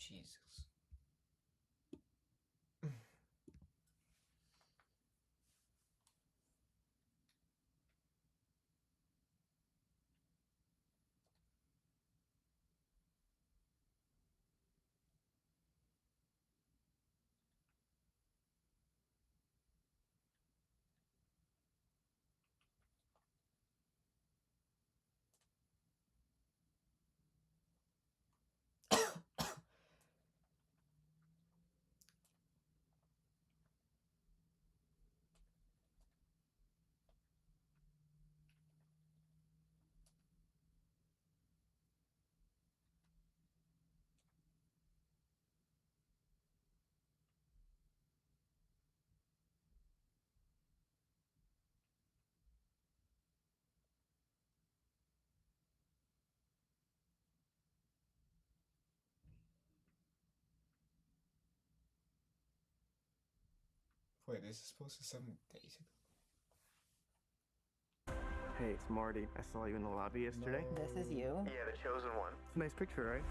Jesus. Wait, this is supposed to 7 days ago? Hey, it's Marty. I saw you in the lobby yesterday. This is you? Yeah, the chosen one. It's a nice picture, right?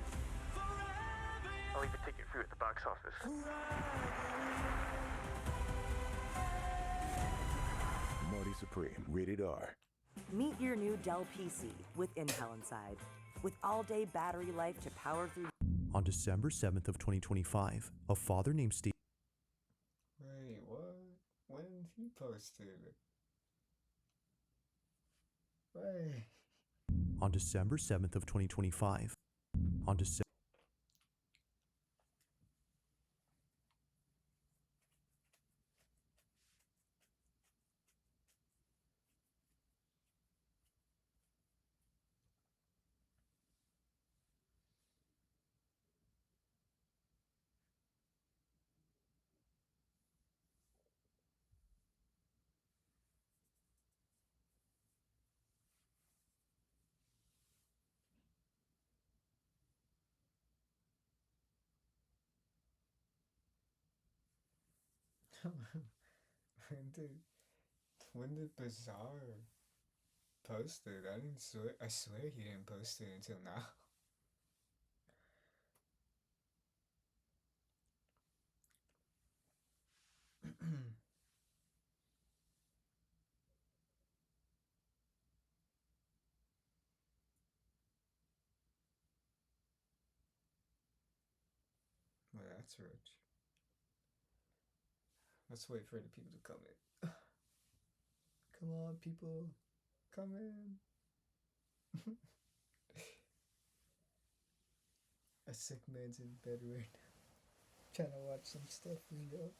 I'll leave a ticket for you at the box office. Marty Supreme, rated R. Meet your new Dell PC with Intel inside. With all-day battery life to power through. On December 7th of 2025, a father named Steve. Wait, what? When he posted? Wait. On December 7th of 2025. On December. when did Bizarre post it? I swear he didn't post it until now. Well, that's rich. Let's wait for the people to come in. Come on, people. Come in. A sick man's in bed right now. Trying to watch some stuff read up.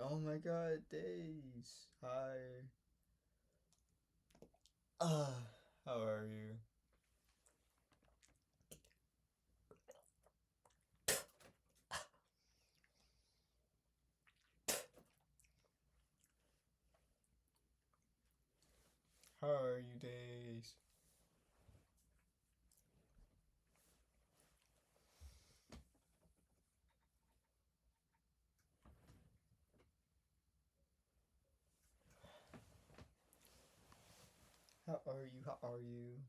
Oh my god, Days. Hi. How are you? How are you, Days? How are you? How are you?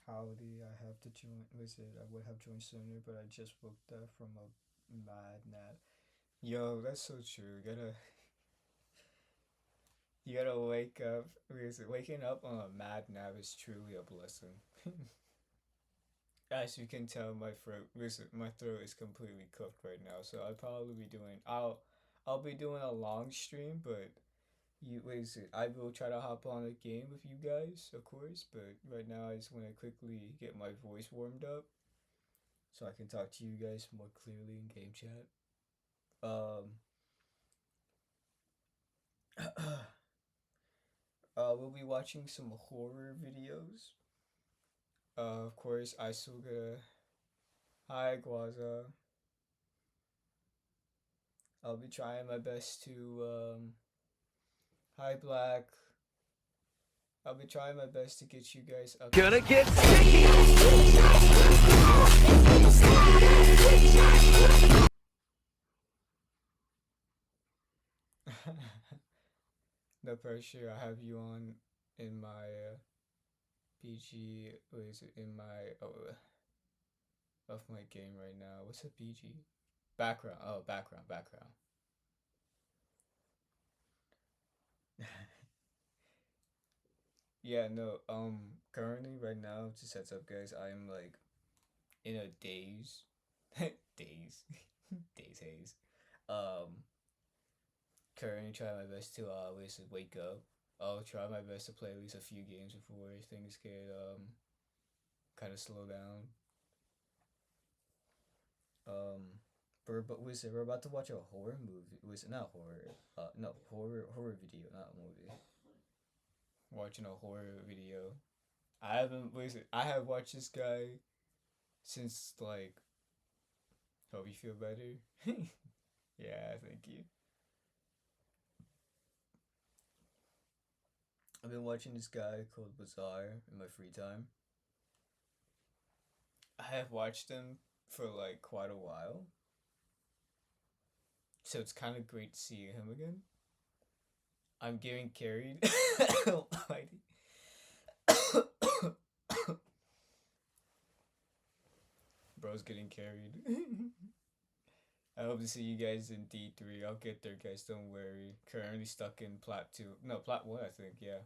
Howdy, I have to join. I would have joined sooner, but I just woke up from a mad nap. Yo, that's so true. You gotta wake up. Waking up on a mad nap is truly a blessing. As you can tell, my throat is completely cooked right now. So I'll be doing a long stream, but I will try to hop on a game with you guys, of course. But right now, I just want to quickly get my voice warmed up, so I can talk to you guys more clearly in game chat. We'll be watching some horror videos. Of course, I still gonna. Hi, Guaza. I'll be trying my best to. Hi, Black. I'll be trying my best to get you guys up. Gonna get No pressure. I have you on in my PG. What is it? In my of my game right now. What's a PG? Background. Oh, background. Yeah, no. Currently, right now, just heads up, guys. I'm like in a daze, daze, daze haze. Um, Currently trying my best to always wake up. I'll try my best to play at least a few games before things get kind of slow down. We're about to watch a horror movie. Was it not horror? No, horror video, not movie. Watching a horror video. I haven't. I have watched this guy since like. Hope you feel better. Yeah, thank you. I've been watching this guy called Bazaar in my free time. I have watched him for like quite a while. So it's kind of great seeing him again. I'm getting carried. Almighty. Bro's getting carried. I hope to see you guys in D3. I'll get there, guys. Don't worry. Currently stuck in Plat 2. No, Plat 1, I think. Yeah.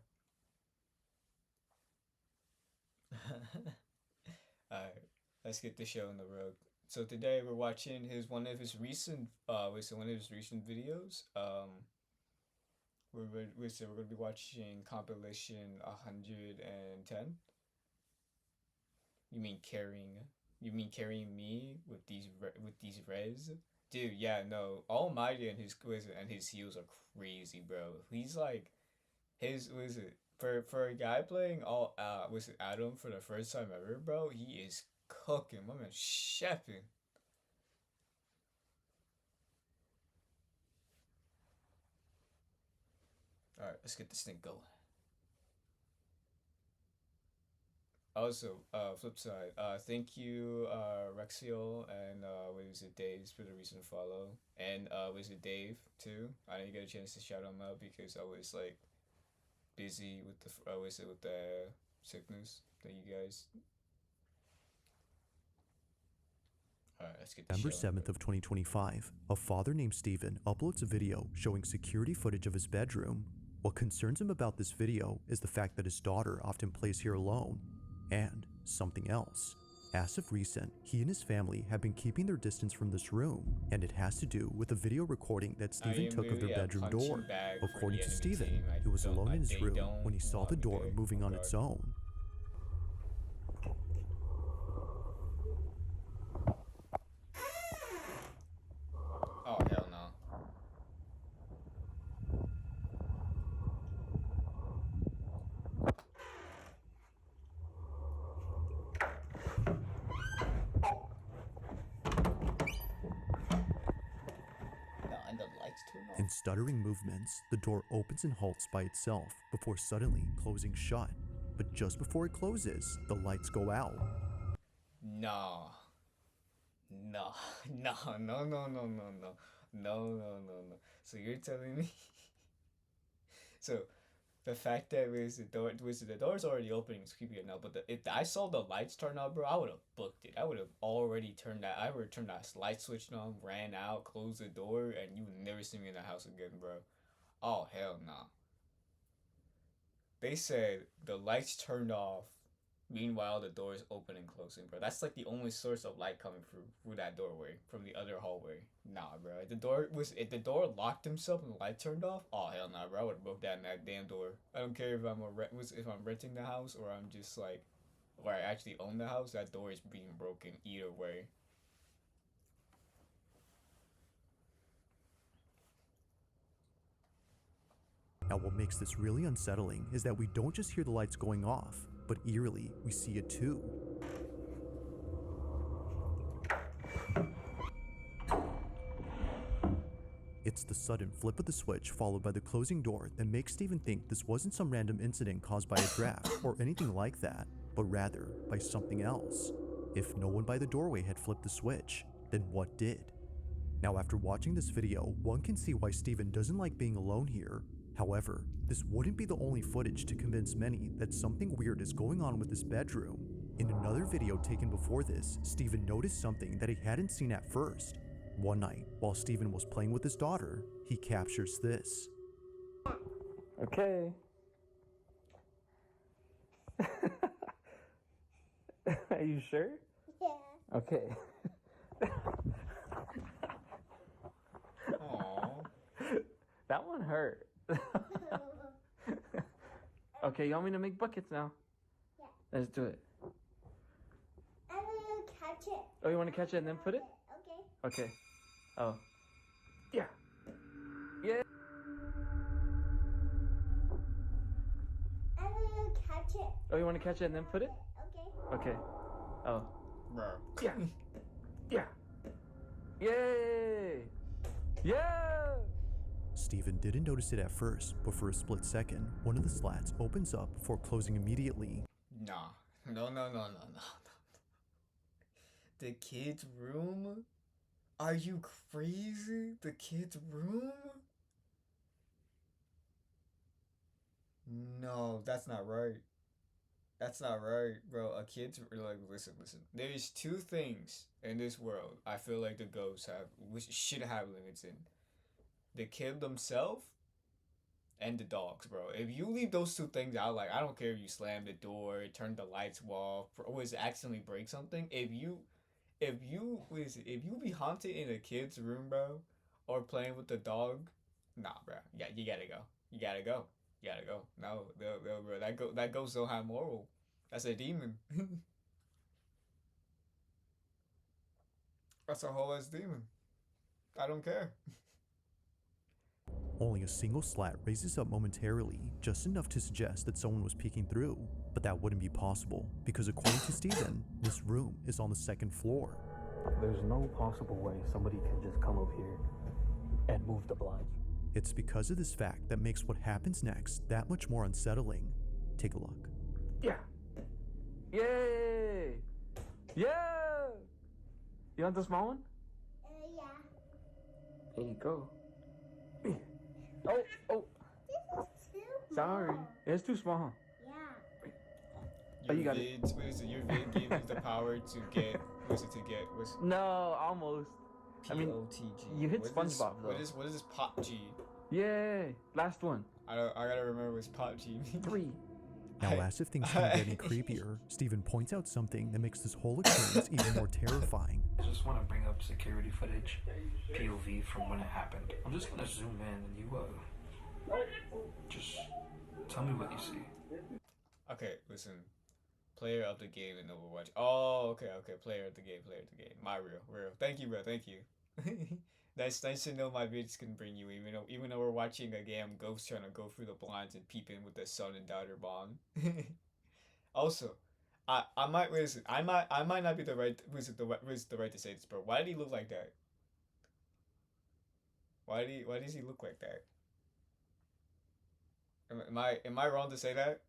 Alright. Let's get the show on the road. So today we're watching one of his recent videos. We're gonna be watching compilation 110. You mean carrying me with these res? Dude, yeah, no. Almighty and his heals are crazy, bro. He's like for a guy playing Adam for the first time ever, bro, he is cooking. My man chefing. Alright, let's get this thing going. Also, flip side, thank you, Rexiel and, Daves for the recent follow. And, Dave, too. I didn't get a chance to shout him out because I was, like, busy with the sickness that you guys... Alright, let's get the December show 7th of 2025, a father named Steven uploads a video showing security footage of his bedroom. What concerns him about this video is the fact that his daughter often plays here alone, and something else. As of recent, he and his family have been keeping their distance from this room, and it has to do with a video recording that Steven took of their bedroom door. According to Steven, he was alone in his room when he saw the door moving on its own. Oh, hell no. And the lights turn off. In stuttering movements, the door opens and halts by itself before suddenly closing shut. But just before it closes, the lights go out. No. So you're telling me? So the fact that the door's already opening is creepy enough, but if I saw the lights turn on, bro, I would have booked it. I would have already turned that. I would have turned that light switch on, ran out, closed the door, and you would never see me in the house again, bro. Oh hell nah. They said the lights turned off. Meanwhile, the door is open and closing, bro. That's like the only source of light coming through that doorway from the other hallway. Nah, bro. If the door locked himself and the light turned off, oh hell nah, bro. I would have broke that damn door. I don't care if I'm renting the house or I'm just like, or I actually own the house. That door is being broken either way. Now what makes this really unsettling is that we don't just hear the lights going off, but eerily, we see it too. It's the sudden flip of the switch followed by the closing door that makes Steven think this wasn't some random incident caused by a draft or anything like that, but rather by something else. If no one by the doorway had flipped the switch, then what did? Now after watching this video, one can see why Steven doesn't like being alone here. However, this wouldn't be the only footage to convince many that something weird is going on with this bedroom. In another video taken before this, Steven noticed something that he hadn't seen at first. One night, while Steven was playing with his daughter, he captures this. Okay. Are you sure? Yeah. Okay. Aww. That one hurt. Okay, you want me to make buckets now? Yeah. Let's do it. I'm gonna catch it. Oh, you want to catch it and then put it? Okay. Okay. Oh. Yeah. Yeah. I'm gonna catch it. Oh, you want to catch it and then put it? Okay. Okay. Oh. Bro. Yeah. Yeah. Yay! Yeah! Steven didn't notice it at first, but for a split second, one of the slats opens up before closing immediately. Nah. No. The kid's room? Are you crazy? The kid's room? No, that's not right. That's not right, bro. A kid's like, listen. There's two things in this world I feel like the ghosts have, which should have limits in. The kid themselves and the dogs, bro. If you leave those two things out, like, I don't care if you slam the door, turn the lights off, or accidentally break something. If you be haunted in a kid's room, bro, or playing with the dog, nah, bro. Yeah, you gotta go. You gotta go. No, bro. That ghost don't have moral. That's a demon. That's a whole ass demon. I don't care. Only a single slat raises up momentarily, just enough to suggest that someone was peeking through. But that wouldn't be possible, because according to Steven, this room is on the second floor. There's no possible way somebody can just come up here and move the blinds. It's because of this fact that makes what happens next that much more unsettling. Take a look. Yeah. Yay! Yeah! You want the small one? Yeah. There you go. Oh. This is too Sorry. small. It's too small. Yeah. Oh, you got it. Your vid gave you the power to get, No, almost. I mean, POTG. you hit What is- SpongeBob, though. What is this pop G? Yay! Last one. I gotta remember what's pop G. 3. Now, as if things keep getting creepier, Steven points out something that makes this whole experience even more terrifying. I just want to bring up security footage, POV from when it happened. I'm just gonna zoom in and you just tell me what you see. Okay, listen. Player of the game in Overwatch. Oh, okay. Player of the game. My real. Thank you, bro. Thank you. That's nice to know my vids can bring you, even though we're watching a damn ghost trying to go through the blinds and peep in with the son and daughter bond. Also, I might not be the right to say this, bro. Why did he look like that? Why does he look like that? Am I wrong to say that?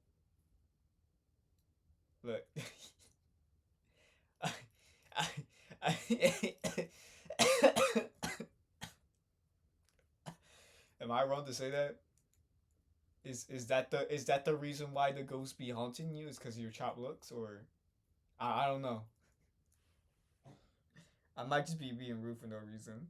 Look. Am I wrong to say that? Is that the reason why the ghost be haunting you? Is because of your chopped looks, or I don't know. I might just be being rude for no reason.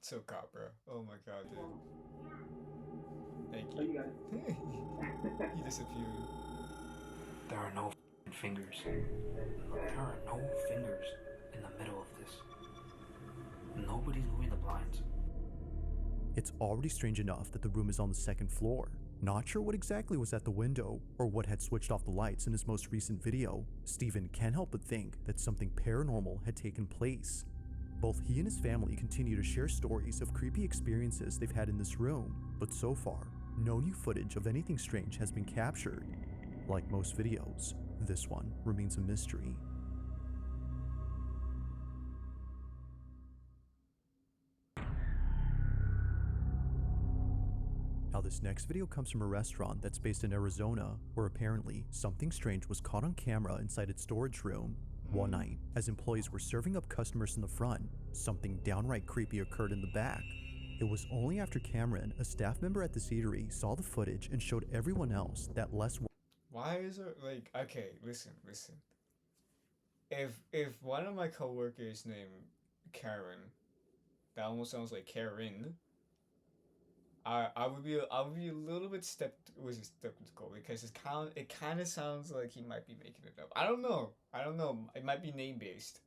So caught, bro. Oh my god, dude. Thank you. He disappeared. There are no fingers. There are no fingers in the middle of this. Nobody's moving the blinds. It's already strange enough that the room is on the second floor. Not sure what exactly was at the window, or what had switched off the lights in his most recent video, Steven can't help but think that something paranormal had taken place. Both he and his family continue to share stories of creepy experiences they've had in this room, but so far, no new footage of anything strange has been captured. Like most videos, this one remains a mystery. Now this next video comes from a restaurant that's based in Arizona, where apparently something strange was caught on camera inside its storage room. One night, as employees were serving up customers in the front, something downright creepy occurred in the back. It was only after Cameron, a staff member at the eatery, saw the footage and showed everyone else that less. Why is it like, okay, listen. If one of my coworkers named Karen, that almost sounds like Karen. I would be a little bit skeptical because it kind of sounds like he might be making it up. I don't know. It might be name based.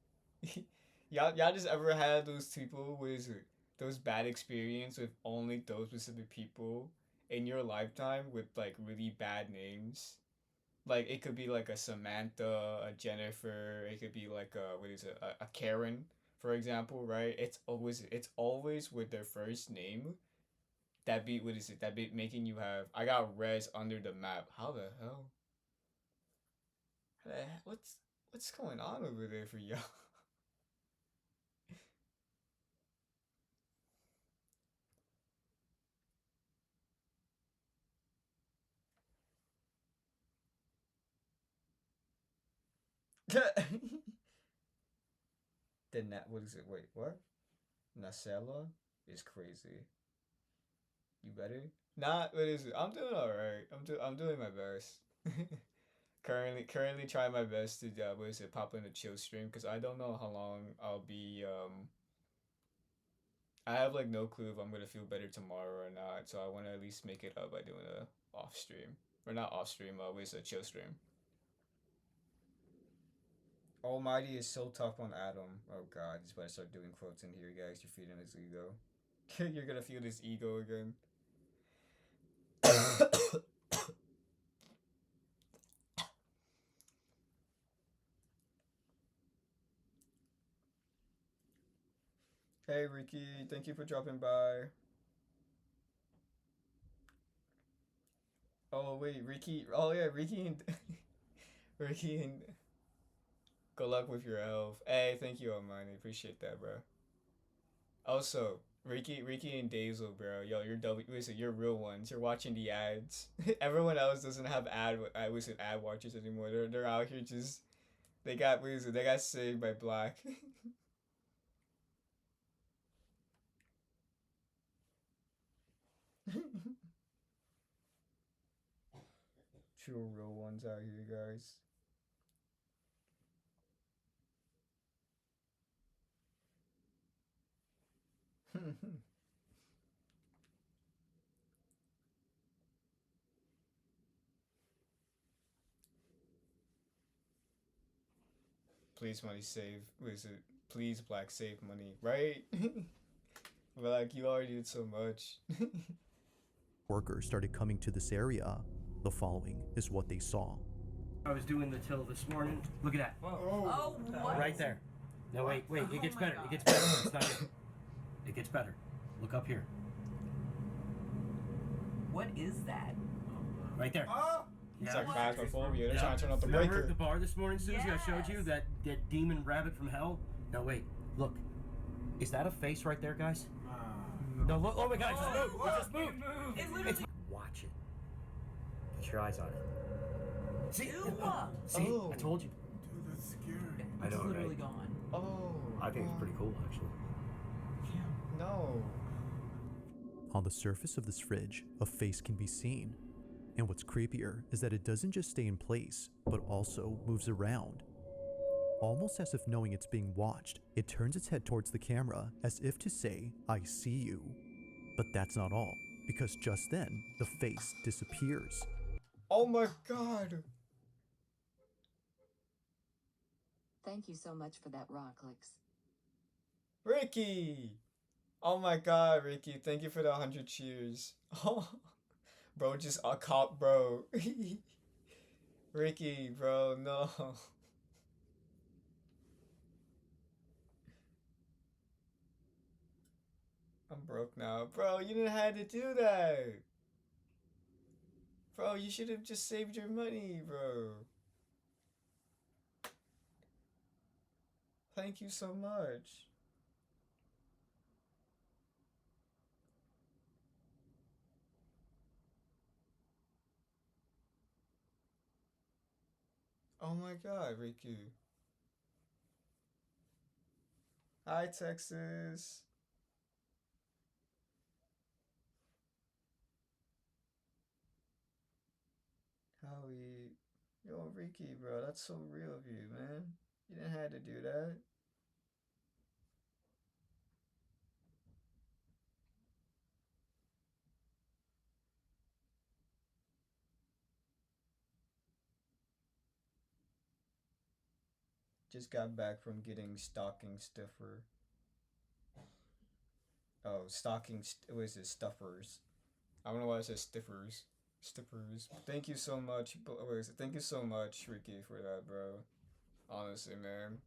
y'all just ever had those people with those bad experience with only those specific people in your lifetime with like really bad names? Like it could be like a Samantha, a Jennifer. It could be like a Karen, for example, right? It's always with their first name. That beat, what is it? That beat making you have. I got res under the map. How the hell? What's going on over there for y'all? What is it? Wait, what? Nacella is crazy. You better? Not. What is it? I'm doing all right. I'm doing my best. currently trying my best to what is it? Pop in a chill stream because I don't know how long I'll be. I have like no clue if I'm gonna feel better tomorrow or not. So I want to at least make it up by doing a off stream or not off stream. What is a chill stream? Almighty is so tough on Adam. Oh god, just better start doing quotes in here, guys. You're feeding his ego. You're gonna feel this ego again. Hey Ricky, thank you for dropping by. Oh wait, Ricky. Oh yeah, Ricky and Ricky and. Good luck with your elf. Hey, thank you, Almighty. Appreciate that, bro. Also, Ricky and Dazel, bro. Yo, listen, you're real ones. You're watching the ads. Everyone else doesn't have ad watchers anymore. They're out here just. They got saved by Black. True real ones out here, guys. Please, money save. What is it? Please, Black, save money, right? But like, you already did so much. Workers started coming to this area. The following is what they saw. I was doing the till this morning. Look at that. Oh, what? Right there. No, wait. It gets better. It gets better. It's not it. It gets better. Look up here. What is that? Right there. It's like phasmophobia. They're trying to turn off the Remember breaker. the bar this morning, Susie? Yes. I showed you that demon rabbit from hell. No, wait. Look. Is that a face right there, guys? No, look. Oh my God! It just moved. It just moved. It literally. Watch it. Get your eyes on it. See? Ew. See? Oh. I told you. Dude, that's scary. I know, It's literally right? gone. Oh. I think it's pretty cool, actually. No. On the surface of this fridge, a face can be seen. And what's creepier is that it doesn't just stay in place, but also moves around. Almost as if knowing it's being watched, it turns its head towards the camera as if to say, "I see you." But that's not all, because just then, the face disappears. Oh my god. Thank you so much for that raw clicks. Ricky. Oh my god, Ricky. Thank you for the 100 cheers. Oh. Bro, just a cop, bro. Ricky, bro, no. I'm broke now. Bro, you didn't have to do that. Bro, you should have just saved your money, bro. Thank you so much. Oh my god, Riku. Hi, Texas. Howie. Yo, Ricky, bro, that's so real of you, man. You didn't have to do that. Just got back from getting stocking stuffer. Oh, what is it? Stuffers. I don't know why it says stiffers. Stiffers. Thank you so much. What is it? Thank you so much, Ricky, for that, bro. Honestly, man.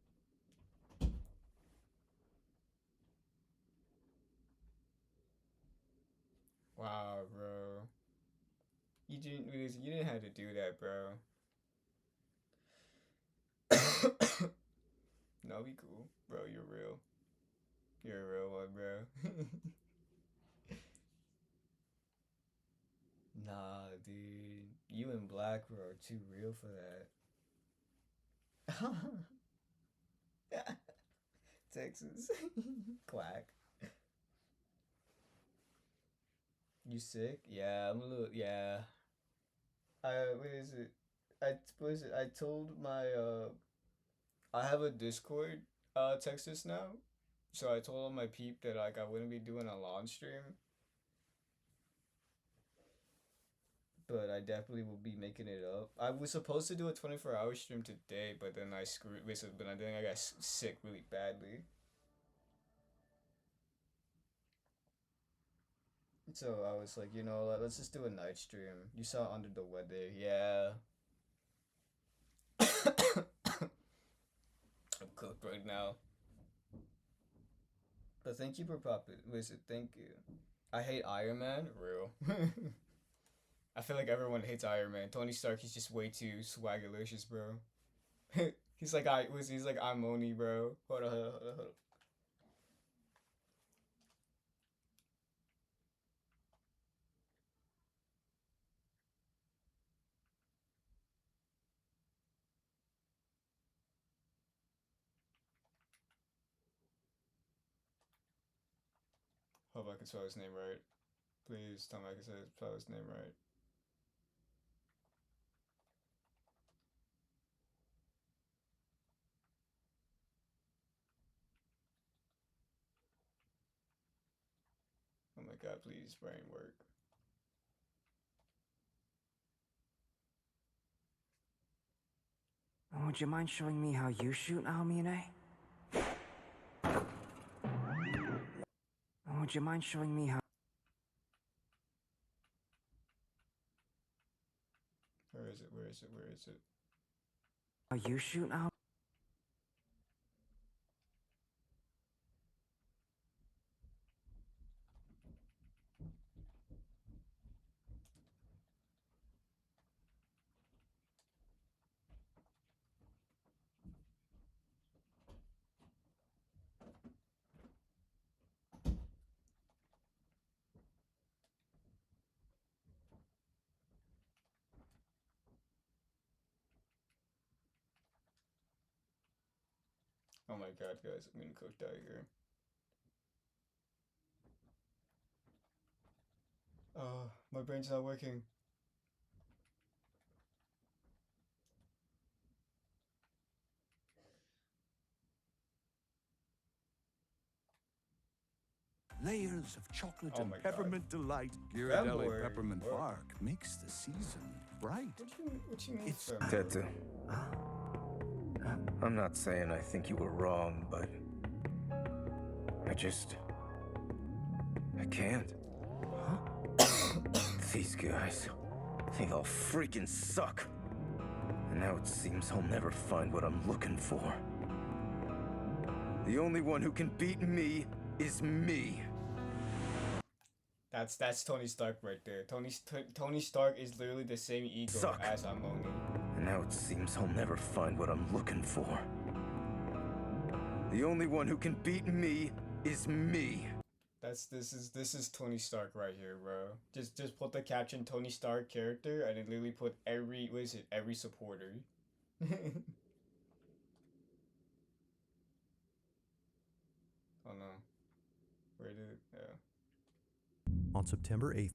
Wow, bro. You didn't have to do that, bro. No, be cool, bro. You're real. You're a real one, bro. Nah, dude. You and Black bro are too real for that. Texas. Quack. You sick? Yeah, I'm a little. Yeah. What is it? What is it? I told my I have a Discord Texas now, so I told all my peep that like I wouldn't be doing a launch stream, but I definitely will be making it up. I was supposed to do a 24-hour stream today, but then I screwed. But then I got sick really badly. So I was like, you know, let's just do a night stream. You saw Under the Weather, yeah. I'm cooked right now. But thank you for popping. Wizard, thank you. I hate Iron Man, real. I feel like everyone hates Iron Man. Tony Stark, he's just way too swaggerlicious, bro. He's like he's like I'm Oni, bro. Hold on. Hope I can spell his name right. Please tell me I can spell his name right. Oh my god, please, brain work. Would you mind showing me how you shoot, Naomine? Would you mind showing me how... Where is it? Where is it? Where is it? How you shoot, Naomine? Oh my god, guys, I'm getting cooked out here. My brain's not working. Layers of chocolate Oh and my God. peppermint delight. February? Ghirardelli Peppermint What? Bark makes the season bright. What you mean? It's February? Tetu. I'm not saying I think you were wrong, but I can't. These guys, they all freaking suck. And now it seems I'll never find what I'm looking for. The only one who can beat me is me. That's Tony Stark right there. Tony Stark is literally the same ego Suck. as Amoni. And now it seems I'll never find what I'm looking for. The only one who can beat me is me. This is Tony Stark right here, bro. Just put the caption Tony Stark character and then literally put every supporter. Oh no. Where did it? Yeah. On September 8th,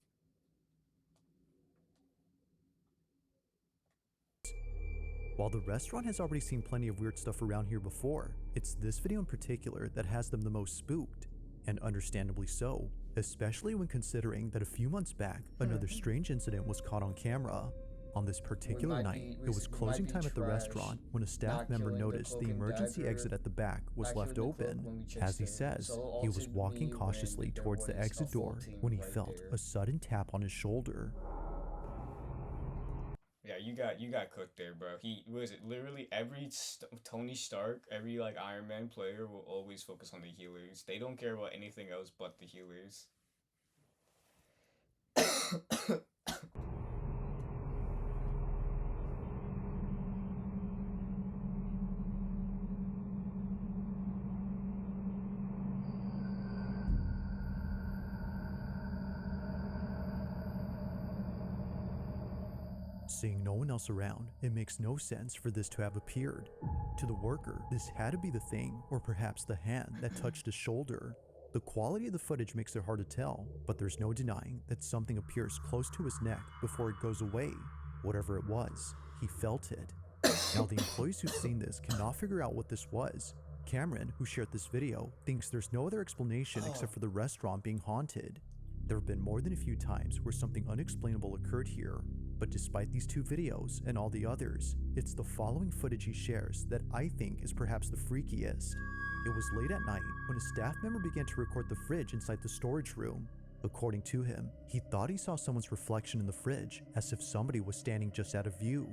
while the restaurant has already seen plenty of weird stuff around here before, it's this video in particular that has them the most spooked, and understandably so, especially when considering that a few months back, another strange incident was caught on camera. On this particular night, it was closing time at the restaurant when a staff member noticed the emergency exit at the back was left open. As he says, he was walking cautiously towards the exit door when he felt a sudden tap on his shoulder. Yeah, you got cooked there, bro. He was it literally every Tony Stark, every like Iron Man player will always focus on the healers. They don't care about anything else but the healers. Seeing no one else around, it makes no sense for this to have appeared. To the worker, this had to be the thing, or perhaps the hand that touched his shoulder. The quality of the footage makes it hard to tell, but there's no denying that something appears close to his neck before it goes away. Whatever it was, he felt it. Now the employees who've seen this cannot figure out what this was. Cameron, who shared this video, thinks there's no other explanation except for the restaurant being haunted. There have been more than a few times where something unexplainable occurred here, but despite these two videos and all the others, it's the following footage he shares that I think is perhaps the freakiest. It was late at night when a staff member began to record the fridge inside the storage room. According to him, he thought he saw someone's reflection in the fridge as if somebody was standing just out of view.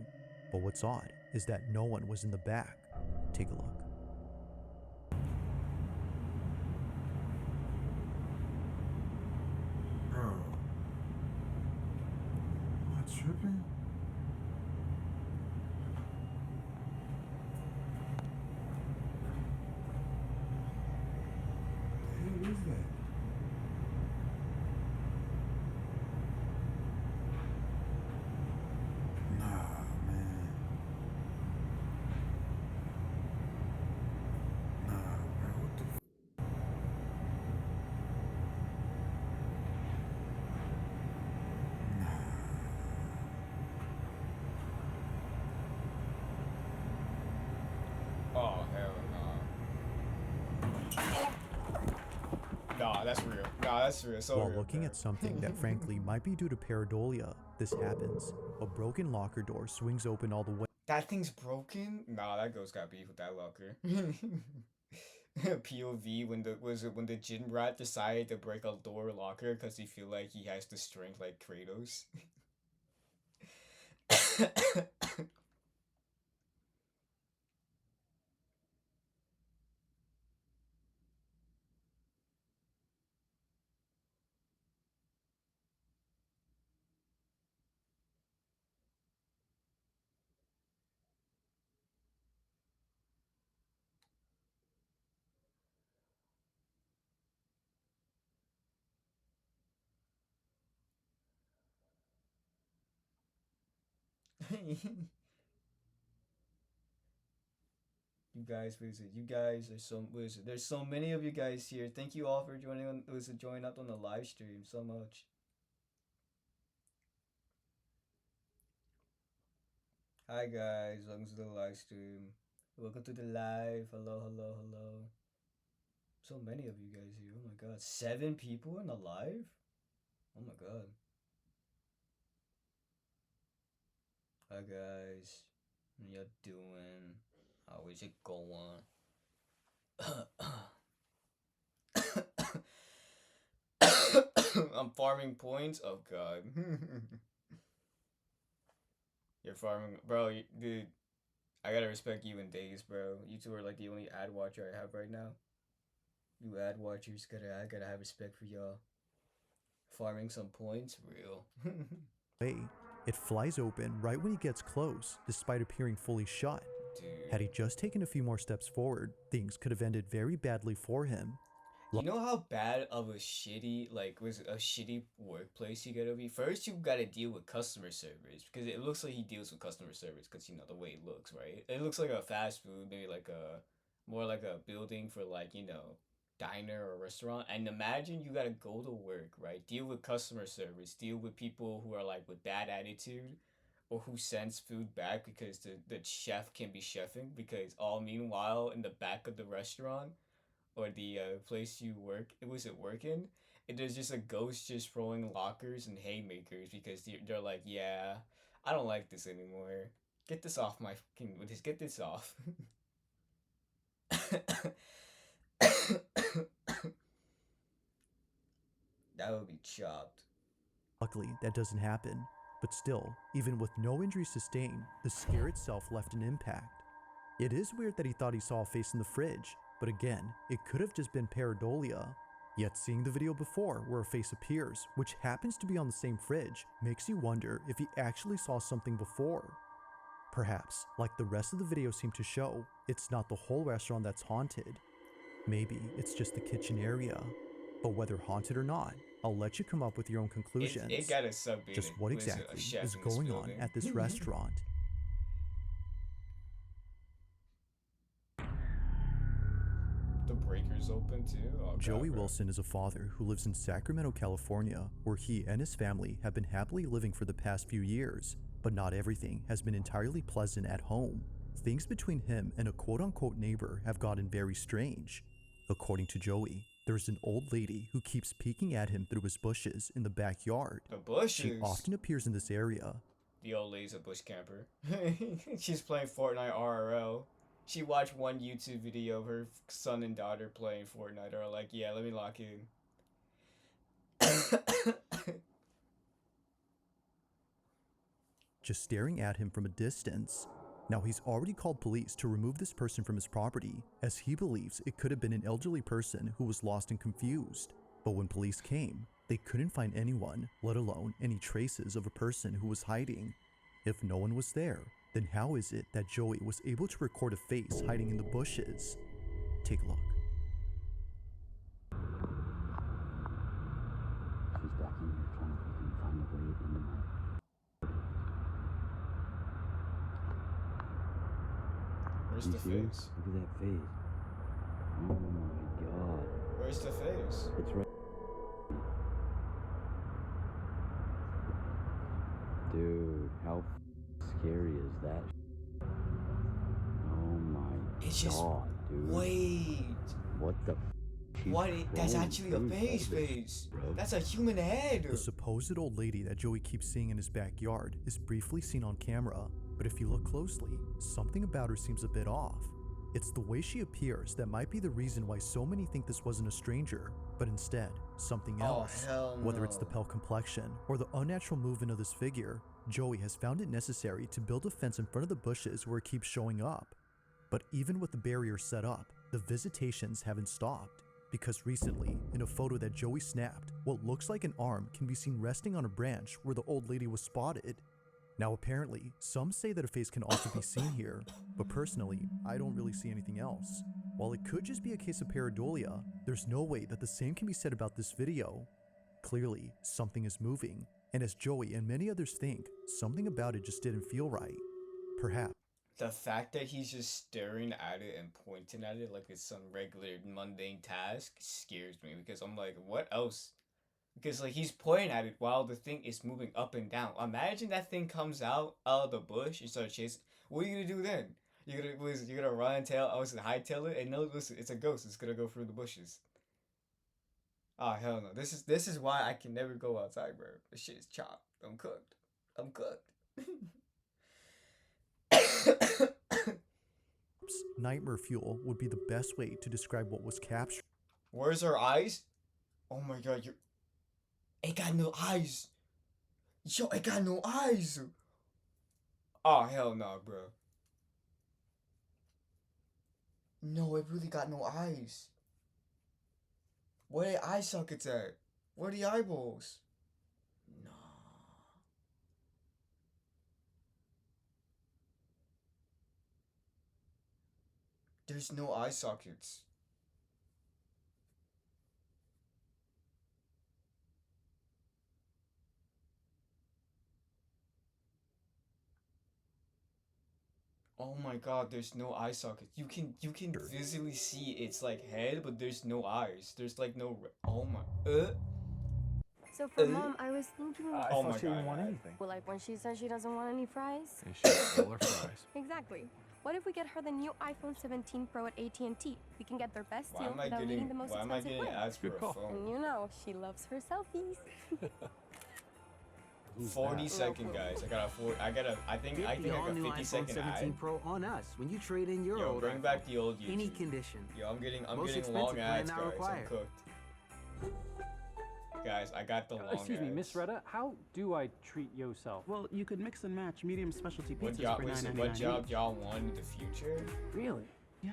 But what's odd is that no one was in the back. Take a look. Bro. Am I tripping? What is that? Nah, man. Nah, bro. What the Oh hell no. Nah, that's real. Nah, that's real. So While real, looking bro. at something that frankly might be due to pareidolia, this happens. A broken locker door swings open all the way. That thing's broken? Nah, that ghost got beef with that locker. POV when the gym rat decided to break a door locker because he feel like he has the strength like Kratos. You guys, visit. You guys are so listen. There's so many of you guys here. Thank you all for joining up on the live stream so much. Hi guys, welcome to the live stream. Welcome to the live. Hello, hello, hello. So many of you guys here. Oh my god, 7 people in the live? Oh my god. Hi guys, how y'all doing? How is it going? I'm farming points? Oh god. You're farming, bro, dude. I gotta respect you and Days, bro. You two are like the only ad watcher I have right now. You ad watchers, I gotta have respect for y'all. Farming some points? Real. It flies open right when he gets close, despite appearing fully shut. Dude. Had he just taken a few more steps forward, things could have ended very badly for him. You know how bad of a shitty, like, was a shitty workplace you gotta be? First, you gotta deal with customer service, because it looks like he deals with customer service, because, you know, the way it looks, right? It looks like a fast food, maybe like a, more like a building for, like, you know, diner or restaurant. And imagine you gotta go to work, right? Deal with customer service, deal with people who are, like, with bad attitude, or who sends food back because the chef can be chefing, because all meanwhile, in the back of the restaurant, or the place you work, it was at working, and there's just a ghost just throwing lockers and haymakers because they're like, yeah, I don't like this anymore. Get this off my fucking, just get this off. That would be chopped. Luckily, that doesn't happen. But still, even with no injuries sustained, the scare itself left an impact. It is weird that he thought he saw a face in the fridge, but again, it could have just been pareidolia. Yet seeing the video before where a face appears, which happens to be on the same fridge, makes you wonder if he actually saw something before. Perhaps, like the rest of the video seemed to show, it's not the whole restaurant that's haunted. Maybe it's just the kitchen area. But whether haunted or not, I'll let you come up with your own conclusions. It got a sub. Just what exactly is going on at this restaurant? The breaker's open too? Oh, Joey God, Wilson is a father who lives in Sacramento, California, where he and his family have been happily living for the past few years. But not everything has been entirely pleasant at home. Things between him and a quote-unquote neighbor have gotten very strange. According to Joey, there's an old lady who keeps peeking at him through his bushes in the backyard. The bushes? She often appears in this area. The old lady's a bush camper. She's playing Fortnite RRL. She watched one YouTube video of her son and daughter playing Fortnite. Or like, yeah, let me lock in. Just staring at him from a distance. Now he's already called police to remove this person from his property, as he believes it could have been an elderly person who was lost and confused. But when police came, they couldn't find anyone, let alone any traces of a person who was hiding. If no one was there, then how is it that Joey was able to record a face hiding in the bushes? Take a look. She's back in here trying to fucking find a way into my... Where's the face? Look at that face. Oh my god. Where's the face? It's right. Dude, how scary is that? Oh my It's just, god, dude. wait. What the What? That's actually a face. That's a human head. The supposed old lady that Joey keeps seeing in his backyard is briefly seen on camera, but if you look closely, something about her seems a bit off. It's the way she appears that might be the reason why so many think this wasn't a stranger, but instead, something else. hell no. Whether it's the pale complexion or the unnatural movement of this figure, Joey has found it necessary to build a fence in front of the bushes where it keeps showing up. But even with the barrier set up, the visitations haven't stopped. Because recently, in a photo that Joey snapped, what looks like an arm can be seen resting on a branch where the old lady was spotted. Now apparently, some say that a face can also be seen here, but personally, I don't really see anything else. While it could just be a case of pareidolia, there's no way that the same can be said about this video. Clearly, something is moving, and as Joey and many others think, something about it just didn't feel right. Perhaps. The fact that he's just staring at it and pointing at it like it's some regular mundane task scares me, because I'm like, what else? Because like he's pointing at it while the thing is moving up and down. Imagine that thing comes out of the bush and starts chasing. What are you gonna do then? You're gonna run and tail? I was gonna hightail it, and no, listen, it's a ghost. It's gonna go through the bushes. Oh hell no! This is why I can never go outside, bro. This shit is chopped. I'm cooked. I'm cooked. Nightmare fuel would be the best way to describe what was captured. Where's her eyes? Oh my god, it got no eyes. Yo, it got no eyes. Oh hell no, bro. No, it really got no eyes. Where the eye sockets at? Where the eyeballs? Nah. There's no eye sockets. Oh my god, there's no eye socket. You can visibly see its like head, but there's no eyes. There's like no. Oh my. So for Mom, I was thinking. I Oh thought my she didn't God. want anything. Well, like when she says she doesn't want any fries. And she stole her fries. Exactly. What if we get her the new iPhone 17 Pro at AT&T? We can get their best Why deal am I without needing getting? the most Why am I expensive getting plan. ads for a Good call. phone? And you know, she loves her selfies. 40-second, guys. I think Get I the got all-new 50-second iPhone 17 ad. Pro on us when you trade in your Yo, old bring iPhone. back the old YouTube. Any condition. Yo, I'm getting Most long expensive plan ads, now guys. I'm required. cooked. Guys, I got the long Excuse me, ads. Miss Retta, how do I treat yourself? Well, you could mix and match medium specialty What pizzas job? for Listen, $9.99 what job each. y'all want in the future? Really? Yeah.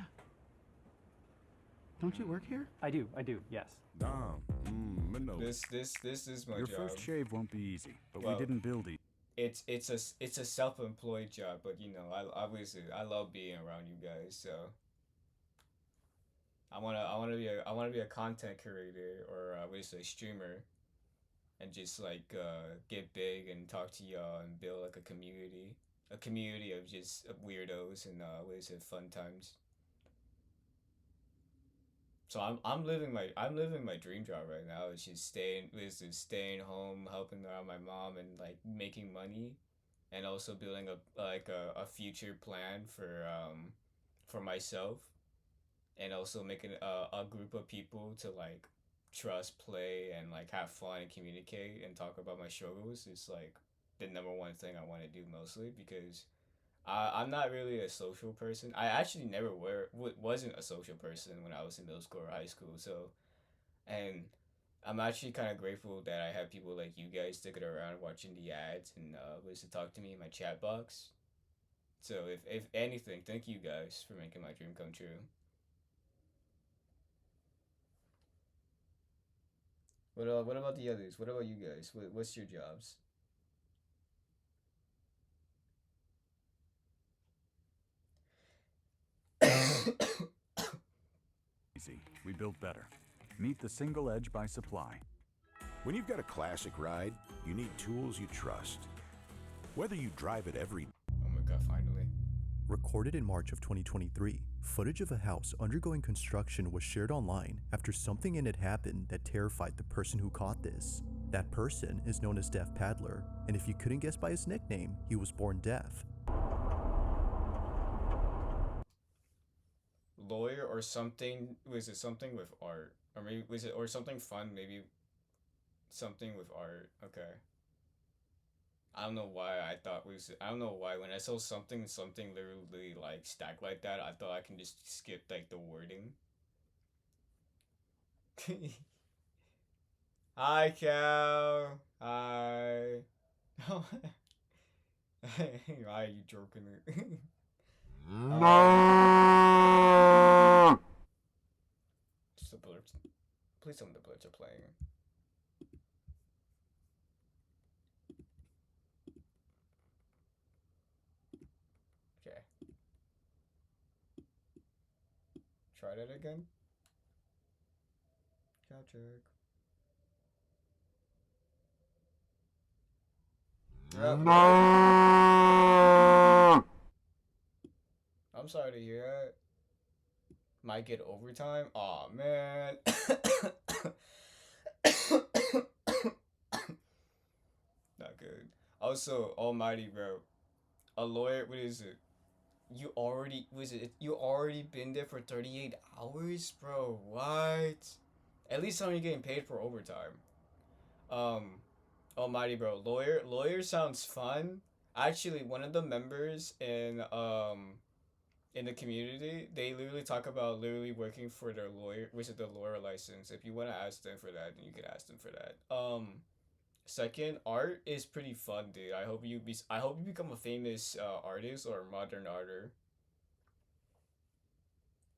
Don't you work here? I do, yes. Dom, no. This is my Your job. first shave won't be easy, but Well, we didn't build it. It's a self-employed job, but you know, I love being around you guys, so I wanna be a content creator or a streamer, and just like get big and talk to y'all and build like a community of just weirdos and fun times. So I'm living my dream job right now. It's just staying home, helping around my mom, and like making money, and also building a future plan for myself, and also making a group of people to like trust, play, and like have fun and communicate and talk about my struggles. It's like the number one thing I want to do mostly because I'm not really a social person. I actually never wasn't a social person when I was in middle school or high school. So, and I'm actually kind of grateful that I have people like you guys sticking around watching the ads and ways to talk to me in my chat box. So if anything, thank you guys for making my dream come true. What about the others? What about you guys? What's your jobs? Easy. We built better. Meet the Single Edge by Supply. When you've got a classic ride, you need tools you trust. Whether you drive it every Oh my god, finally. Recorded in March of 2023, footage of a house undergoing construction was shared online after something in it happened that terrified the person who caught this. That person is known as Deaf Paddler, and if you couldn't guess by his nickname, he was born deaf. Lawyer or something? Was it something with art? Or maybe was it or something fun? Maybe something with art. Okay. I don't know why I don't know why when I saw something literally like stacked like that, I thought I can just skip like the wording. Hi, Cal. Hi. Why are you joking? Just the blurts. Please tell me the blurts are playing. Okay. Try that again. Cow jerk. I'm sorry to hear that. Might get overtime. Aw, man. Not good. Also, almighty, bro. A lawyer, what is it? You already been there for 38 hours? Bro, what? At least you're getting paid for overtime. Almighty, bro. Lawyer sounds fun. Actually, one of the members in the community, they literally talk about literally working for their lawyer, which is the lawyer license. If you want to ask them for that, then you can ask them for that. Second, art is pretty fun, dude. I hope you become a famous artist or modern artist.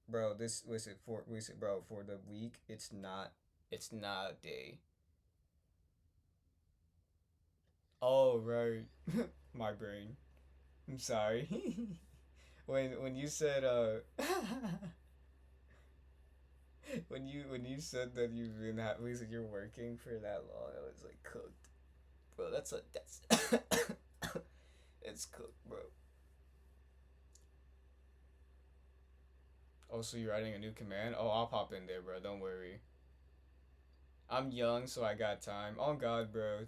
Bro, for the week, it's not a day. Oh right. My brain. I'm sorry. when you said when you said that you've been you're working for that long, I was like cooked, bro. That's it's cooked, bro. Also, you're adding a new command? Oh, I'll pop in there, bro. Don't worry. I'm young, so I got time. Oh God, bro.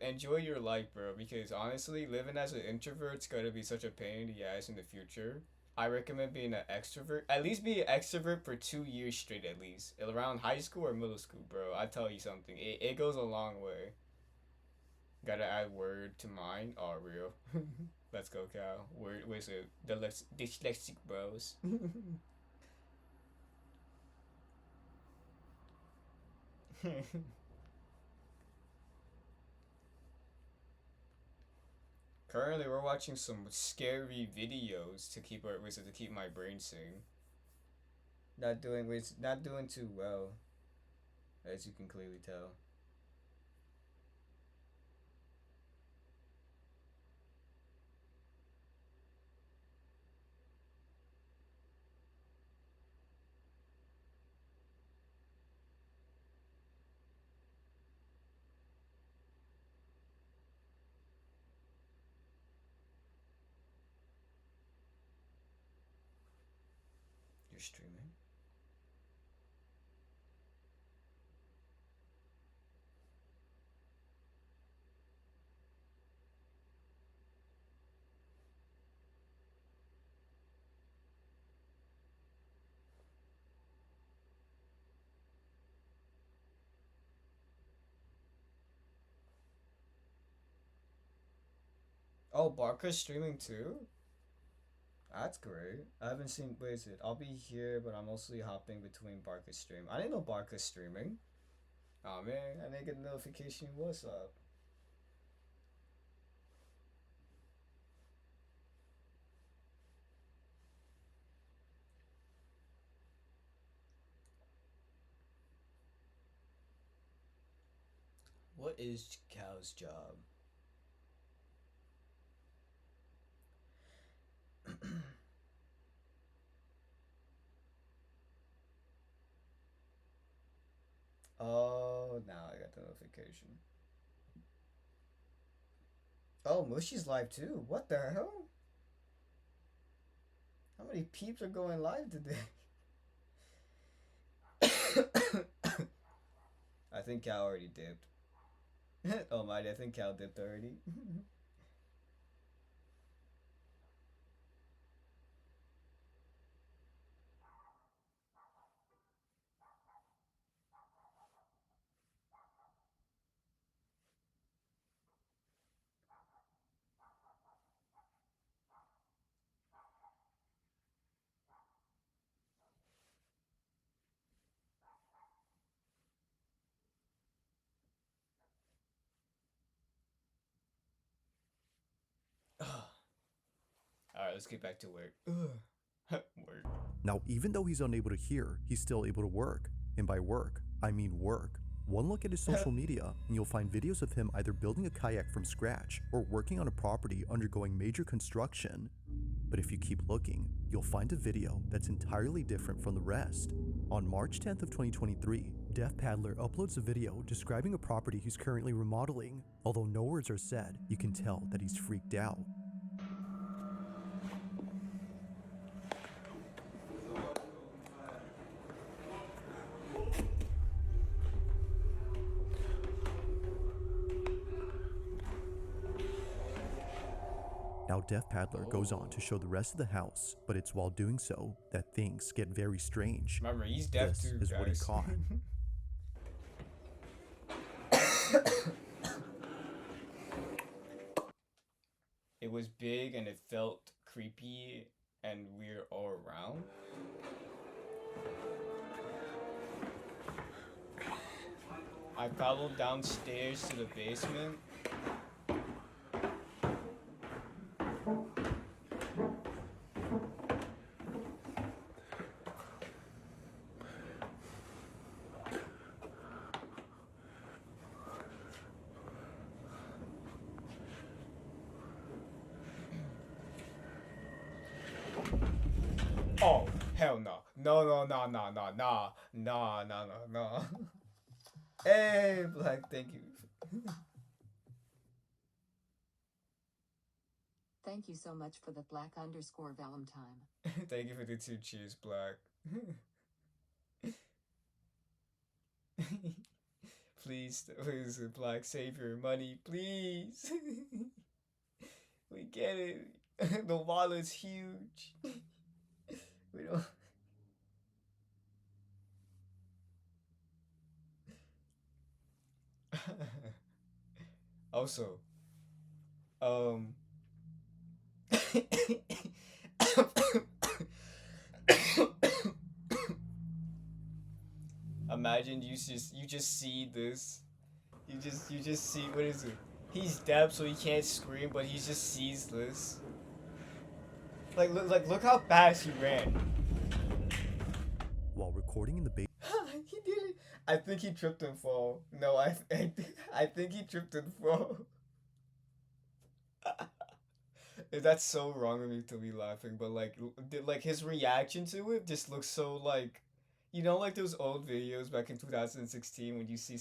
Enjoy your life, bro. Because honestly, living as an introvert's gonna be such a pain in the ass in the future. I recommend being an extrovert. At least be an extrovert for 2 years straight, at least. Around high school or middle school, bro. I tell you something. It goes a long way. Gotta add word to mine. Oh, real. Let's go, Cal. Where's it? The dyslexic bros. Currently, we're watching some scary videos to keep my brain sane. Not doing too well, as you can clearly tell. You're streaming? Oh, Barca's streaming too? That's great. I haven't seen. Wait, is it? I'll be here, but I'm mostly hopping between Barca's stream. I didn't know Barca's streaming. Oh man, I didn't get a notification. What's up? What is Cal's job? Oh, now I got the notification. Oh, Mushy's live too. What the hell? How many peeps are going live today? I think Cal already dipped. Oh my, I think Cal dipped already. Alright, let's get back to work. Work. Now, even though he's unable to hear, he's still able to work. And by work, I mean work. One look at his social media, and you'll find videos of him either building a kayak from scratch or working on a property undergoing major construction. But if you keep looking, you'll find a video that's entirely different from the rest. On March 10th of 2023, Def Paddler uploads a video describing a property he's currently remodeling. Although no words are said, you can tell that he's freaked out. Now Def Paddler goes on to show the rest of the house, but it's while doing so that things get very strange. Remember, he's deaf this too, is guys. what he caught. It was big and it felt creepy and weird all around. I followed downstairs to the basement. Oh, hell no. No, no, no, no, no, no, no, no, no, no. Hey, Black, thank you. Thank you so much for the Black_Valentine. Thank you for the 2 cheers, Black. Please, please, Black, save your money, please. We get it. The wallet's huge. We don't. Also, um, imagine you just see this. You just see, what is it? He's deaf, so he can't scream, but he just sees this. Look how fast he ran. While recording in the basement. He did it. I think he tripped and fall. No, I think he tripped and fall. That's so wrong of me to be laughing, but like his reaction to it just looks so like, you know, like those old videos back in 2016 when you see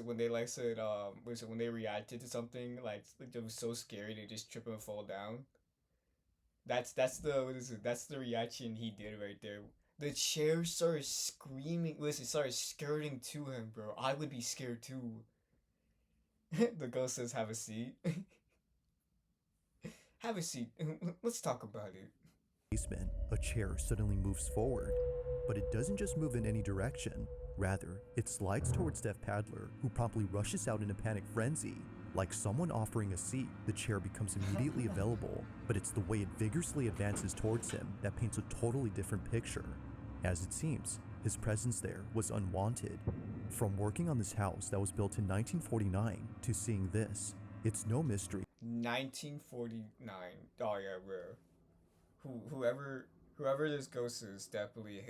when they like said when they reacted to something like it was so scary they just trip and fall down. That's the what is it? That's the reaction he did right there. The chair started screaming. Listen, started skirting to him, bro. I would be scared too. The ghost says, "Have a seat." Have a seat. Let's talk about it. Basement, a chair suddenly moves forward, but it doesn't just move in any direction. Rather, it slides towards Deaf Paddler, who promptly rushes out in a panic frenzy. Like someone offering a seat, the chair becomes immediately available, but it's the way it vigorously advances towards him that paints a totally different picture. As it seems, his presence there was unwanted. From working on this house that was built in 1949 to seeing this, it's no mystery. 1949. Oh yeah, bro. Whoever this ghost is definitely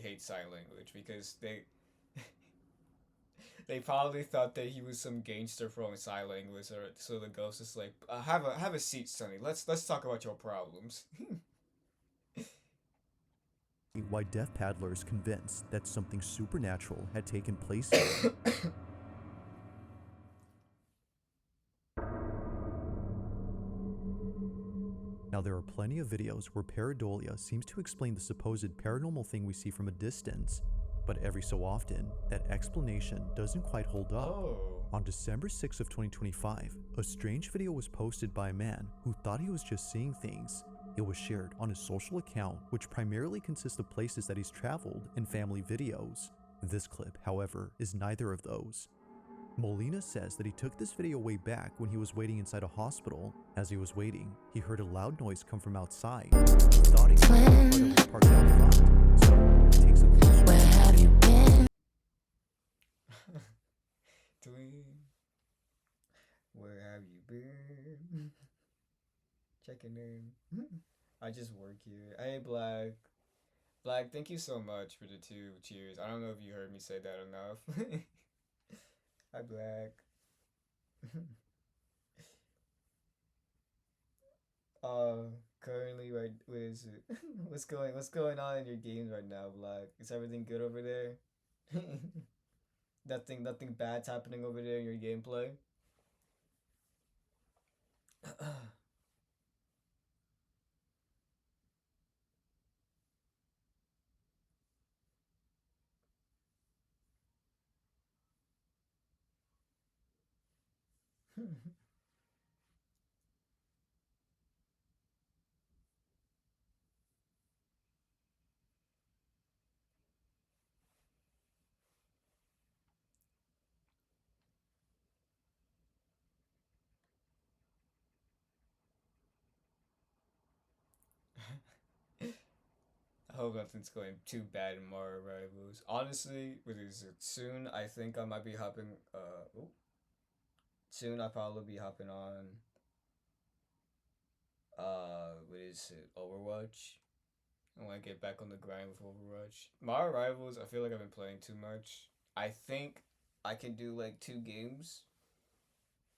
hates sign language, because they probably thought that he was some gangster from sign language, or so the ghost is like, have a seat, Sonny. Let's talk about your problems. Why Deaf Paddler is convinced that something supernatural had taken place here. Now, there are plenty of videos where pareidolia seems to explain the supposed paranormal thing we see from a distance, but every so often, that explanation doesn't quite hold up. Oh. On December 6th of 2025, a strange video was posted by a man who thought he was just seeing things. It was shared on his social account, which primarily consists of places that he's traveled and family videos. This clip, however, is neither of those. Molina says that he took this video way back when he was waiting inside a hospital. As he was waiting, he heard a loud noise come from outside. He thought it was a car that was parked out front, so he takes a closer look. Where have you been? Twin, where have you been? Checking in. I just work here. Hey, Black. Black, thank you so much for the 2 cheers. I don't know if you heard me say that enough. Hi, Black. Currently, right, what is it? What's going on in your games right now, Black? Is everything good over there? Nothing bad's happening over there in your gameplay? I hope nothing's going too bad in Mario Rivals. Honestly, what is it? Soon, I think I might be hopping. Soon I'll probably be hopping on. What is it? Overwatch. I want to get back on the grind with Overwatch. Mario Rivals, I feel like I've been playing too much. I think I can do like 2 games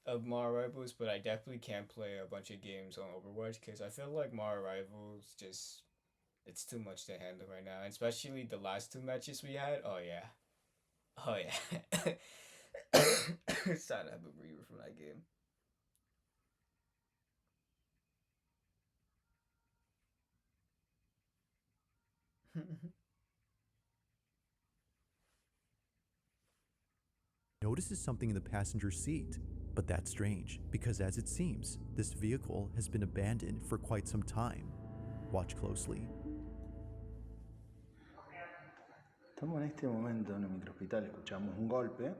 of Mario Rivals, but I definitely can't play a bunch of games on Overwatch because I feel like Mario Rivals just, it's too much to handle right now, and especially the last 2 matches we had. Oh yeah, oh yeah. It's time to have a breather from that game. notices something in the passenger seat. But that's strange, because as it seems, this vehicle has been abandoned for quite some time. Watch closely. Estamos en este momento en el microhospital, escuchamos un golpe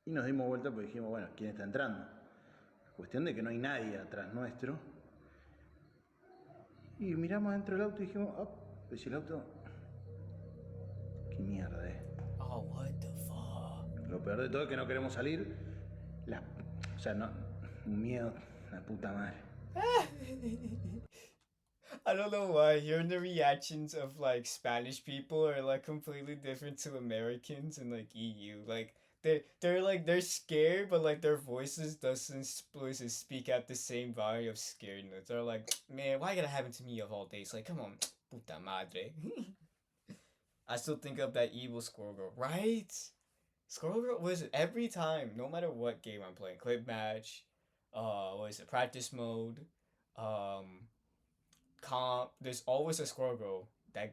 y nos dimos vuelta porque dijimos, bueno, ¿quién está entrando? Cuestión de que no hay nadie atrás nuestro. Y miramos dentro del auto y dijimos, oh, pues el auto... ¿Qué mierda es? Oh, what the fuck? Lo peor de todo es que no queremos salir. O sea, no... Un miedo, la puta madre. I don't know why. Hearing the reactions of like Spanish people are like completely different to Americans and like EU. Like they're scared, but like their voices doesn't speak at the same volume of scaredness. They're like, man, why gotta happen to me of all days? Like, come on, puta madre. I still think of that evil Squirrel Girl, right? Squirrel Girl was it every time, no matter what game I'm playing, clip match, what is it, practice mode, comp. There's always a Squirrel Girl that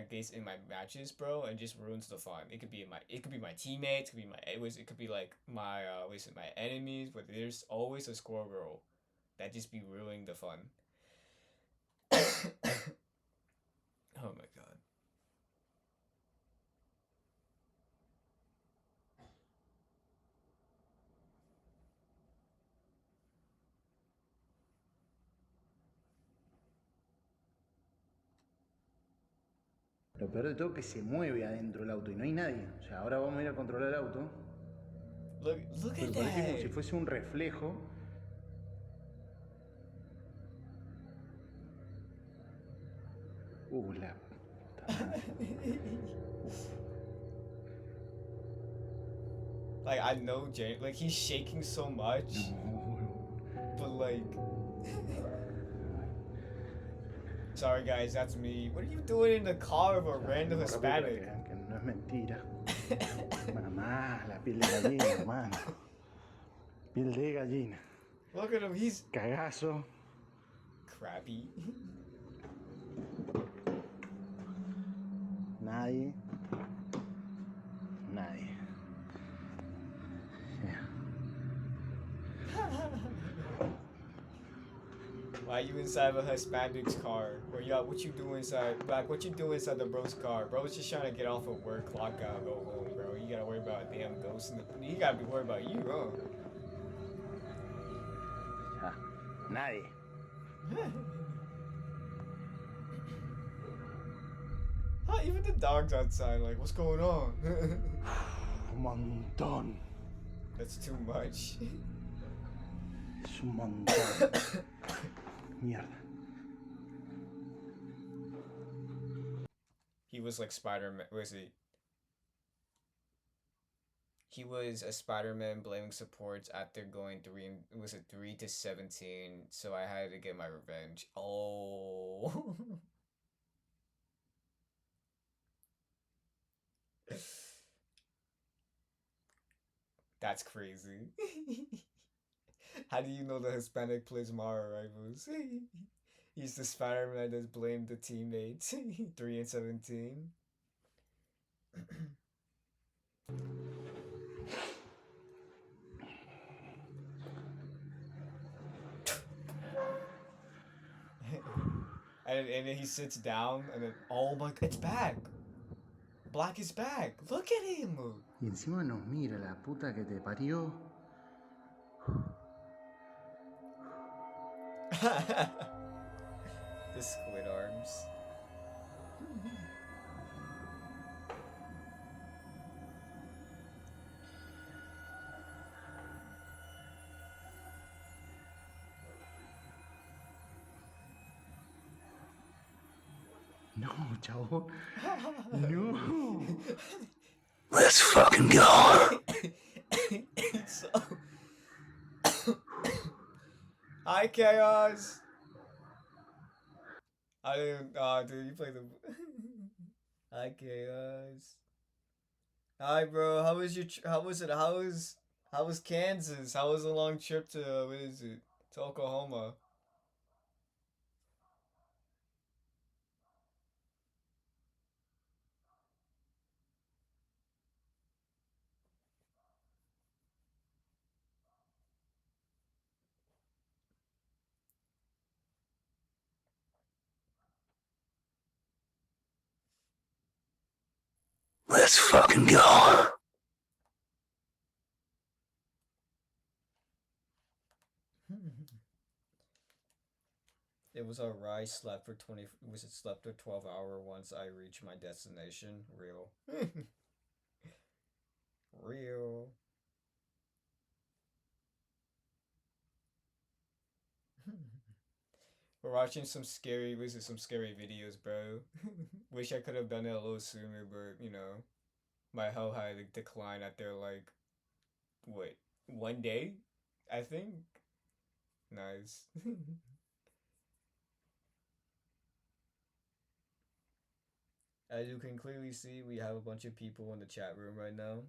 gets in my matches, bro, and just ruins the fun. It could be my teammates, it could be like my my enemies, but there's always a Squirrel Girl that just be ruining the fun. Oh my god. Lo peor de todo es que se mueve adentro del auto y no hay nadie. O sea, ahora vamos a ir a controlar el auto. Look Pero at parece como that. si fuese un reflejo. La puta madre. Like I know Jay, like he's shaking so much, but like, sorry guys, that's me. What are you doing in the car of a random Hispanic? Que no es mentira. Mamá, la piel de gallina, hermano. Piel de gallina. Look at him, he's cagazo. Crappy. Nadie. Why you inside of a Hispanic's car? Or what you doing inside? Black, what you doing inside the bro's car? Bro's just trying to get off of work, clock out, go home, bro. You gotta worry about a damn ghost in the. You gotta be worried about you, huh? Nadie. Huh, even the dog's outside, like, what's going on? Un montón. That's too much. Es un montón. Mierda. He was like Spider-Man. He was a Spider-Man blaming supports after going 3 to 17. So I had to get my revenge. Oh. That's crazy. How do you know the Hispanic plays Mara Rivals? He's the Spider-Man that's blamed the teammates. 3 and 17. and then he sits down and then, oh my god, it's back. Black is back. Look at him. Y encima nos mira la puta que te parió. The squid arms. No, chabón. No. Let's fucking go. So... Hi, Chaos. I didn't. Dude, you play the. Hi, Chaos. Hi, bro. How was your? How was it? How was Kansas? How was the long trip to? What is it? To Oklahoma. Let's fucking go. It was alright. Slept for 20. Was it slept for 12 hours once I reached my destination? Real. Real. We're watching some scary. Was it some scary videos, bro? Wish I could have done it a little sooner, but you know, my health had declined after like what 1 day, I think. Nice. As you can clearly see, we have a bunch of people in the chat room right now.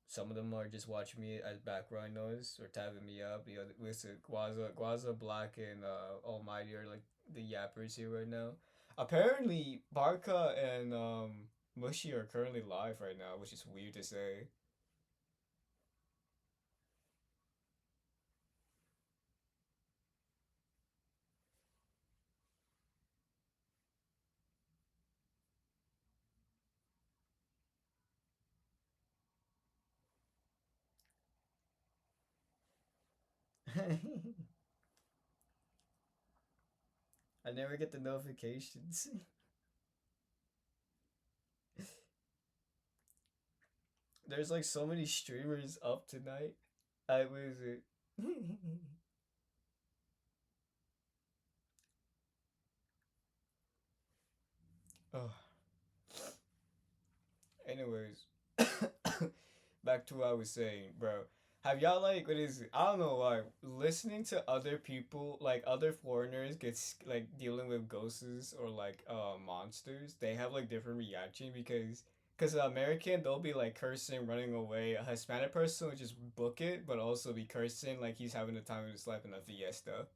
Some of them are just watching me as background noise or tapping me up. The other, listen, Guaza, Black, and Almighty are like the yappers here right now. Apparently, Barca and Mushy are currently live right now, which is weird to say. I never get the notifications. There's like so many streamers up tonight. I was it. Oh. Anyways, back to what I was saying, bro. Have y'all like what is it? I don't know why listening to other people like other foreigners gets like dealing with ghosts or like monsters. They have like different reaction because American they'll be like cursing, running away. A Hispanic person will just book it, but also be cursing like he's having the time of his life in a fiesta.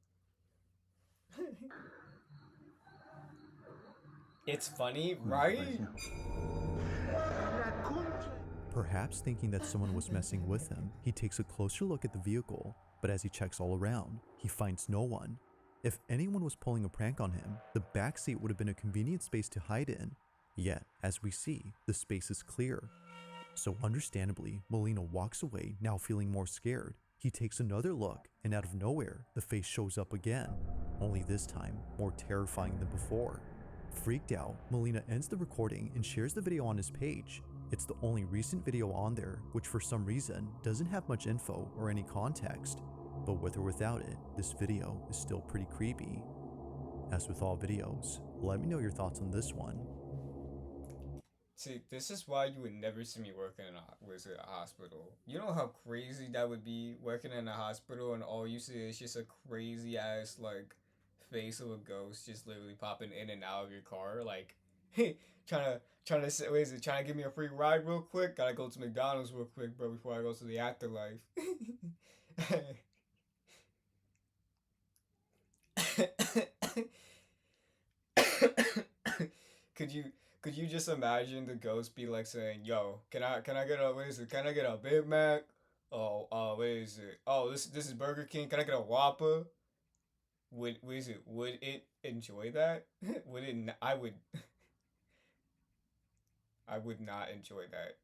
It's funny, right? Perhaps thinking that someone was messing with him, he takes a closer look at the vehicle, but as he checks all around, he finds no one. If anyone was pulling a prank on him, the backseat would have been a convenient space to hide in. Yet, as we see, the space is clear. So understandably, Molina walks away, now feeling more scared. He takes another look, and out of nowhere, the face shows up again, only this time more terrifying than before. Freaked out, Molina ends the recording and shares the video on his page. It's the only recent video on there, which for some reason doesn't have much info or any context. But with or without it, this video is still pretty creepy. As with all videos, let me know your thoughts on this one. See, this is why you would never see me working in a hospital. You know how crazy that would be, working in a hospital and all you see is just a crazy ass like face of a ghost just literally popping in and out of your car, like trying to say, wait, is it trying to give me a free ride real quick? Gotta go to McDonald's real quick, bro, before I go to the afterlife. Could you just imagine the ghost be like saying, "Yo, can I get a what is it? Can I get a Big Mac? Oh, what is it? Oh, this is Burger King. Can I get a Whopper?" Would what is it? Would it enjoy that? Would it? I would not enjoy that.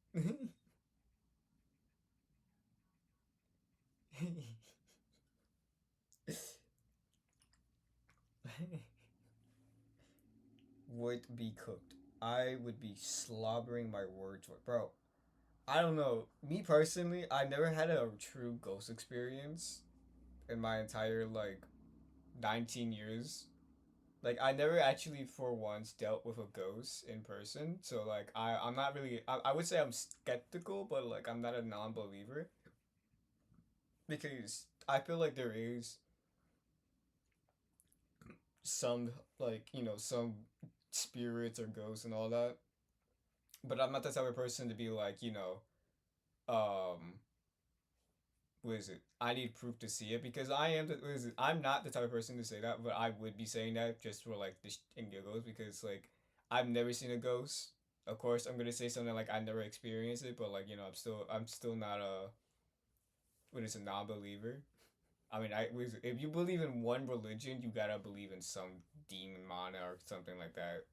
Would be cooked. I would be slobbering my words, bro. I don't know. Me personally, I never had a true ghost experience in my entire like 19 years. Like I never actually for once dealt with a ghost in person. So like I'm not really I would say I'm skeptical, but like I'm not a non-believer. Because I feel like there is some like, you know, some spirits or ghosts and all that. But I'm not the type of person to be like, you know, what is it? I need proof to see it because I am. What is it? I'm not the type of person to say that, but I would be saying that just for like the and giggles because like I've never seen a ghost. Of course, I'm gonna say something like I never experienced it, but like you know, I'm still not a what is a non-believer. I mean, if you believe in one religion, you gotta believe in some demon mana or something like that.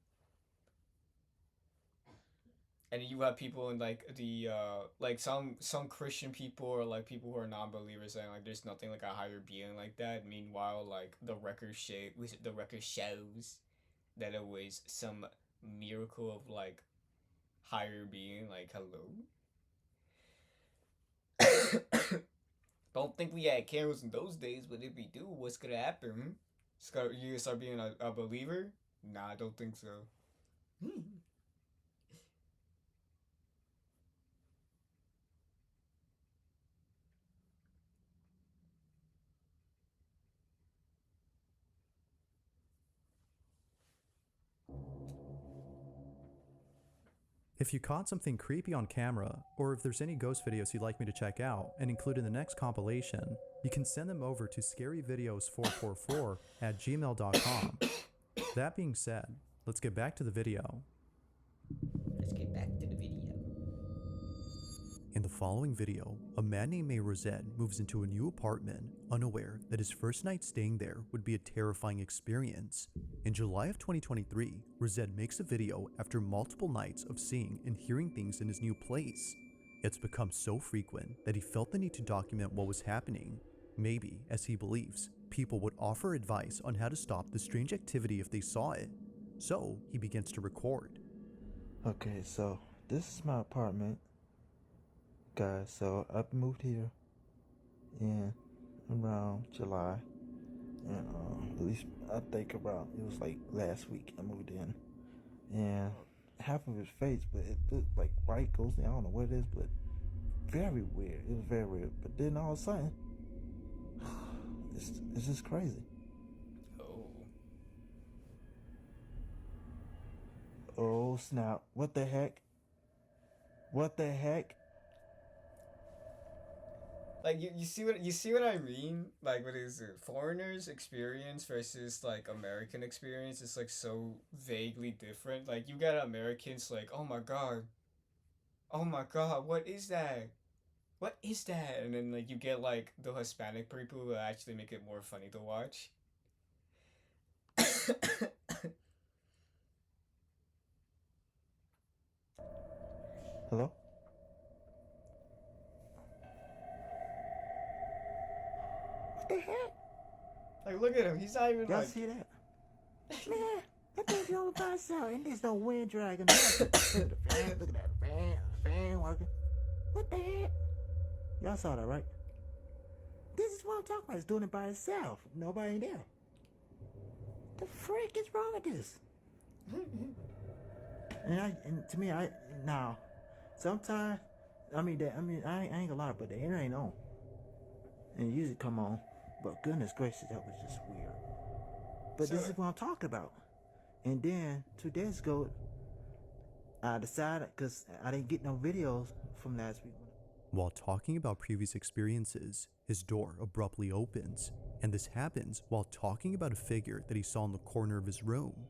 and you have people in like the like some Christian people or like people who are non-believers saying like there's nothing like a higher being like that. Meanwhile, like the record shows that it was some miracle of like higher being. Like hello. Don't think we had cameras in those days, but if we do, what's gonna happen? You gonna start being a believer? Nah, I don't think so. If you caught something creepy on camera, or if there's any ghost videos you'd like me to check out and include in the next compilation, you can send them over to scaryvideos444@gmail.com. That being said, let's get back to the video. Let's get back to the video. In the following video, a man named May Rosette moves into a new apartment, unaware that his first night staying there would be a terrifying experience. In July of 2023, Rosette makes a video after multiple nights of seeing and hearing things in his new place. It's become so frequent that he felt the need to document what was happening. Maybe, as he believes, people would offer advice on how to stop the strange activity if they saw it. So, he begins to record. Okay, so this is my apartment, guys. So I moved here in around July, and at least I think around it was like last week I moved in, and half of his face, but it looked like white ghostly. I don't know what it is, but very weird. It was very weird. But then all of a sudden, it's just crazy. Oh snap! What the heck? What the heck? Like you see what I mean? Like what is it? Foreigners' experience versus like American experience is like so vaguely different. Like you got Americans like, oh my god, what is that? What is that? And then like you get like the Hispanic people who actually make it more funny to watch. Hello? What the heck? Like look at him. He's not even Y'all like. see that? Man, that thing's all by itself, and there's no wind dragging. Look at the fan. Look at that fan working. What the heck? Y'all saw that, right? This is what I'm talking about. It's doing it by itself. Nobody in there. The frick is wrong with this? And to me, now, sometimes, I ain't gonna lie, but the air ain't on. And it usually come on. But goodness gracious, that was just weird. But this is what I'm talking about. And then 2 days ago, I decided, because I didn't get no videos from last week. While talking about previous experiences, his door abruptly opens, and this happens while talking about a figure that he saw in the corner of his room.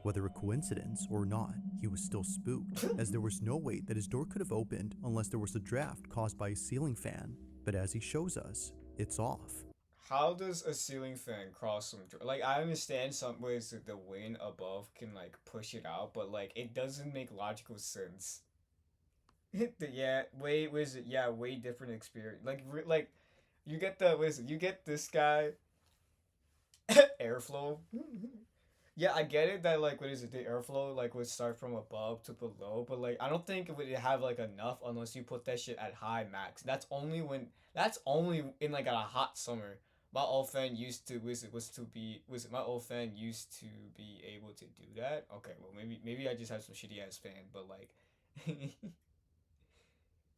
Whether a coincidence or not, he was still spooked, as there was no way that his door could have opened unless there was a draft caused by a ceiling fan. But as he shows us, it's off. How does a ceiling fan cross some like I understand some ways that the wind above can like push it out, but like it doesn't make logical sense. Yeah, way different experience. Like you get you get this guy airflow. Yeah, I get it that like the airflow like would start from above to below, but like I don't think it would have like enough unless you put that shit at high max. That's only in like a hot summer. My old fan used to my old fan used to be able to do that. Okay, well maybe I just have some shitty ass fan, but like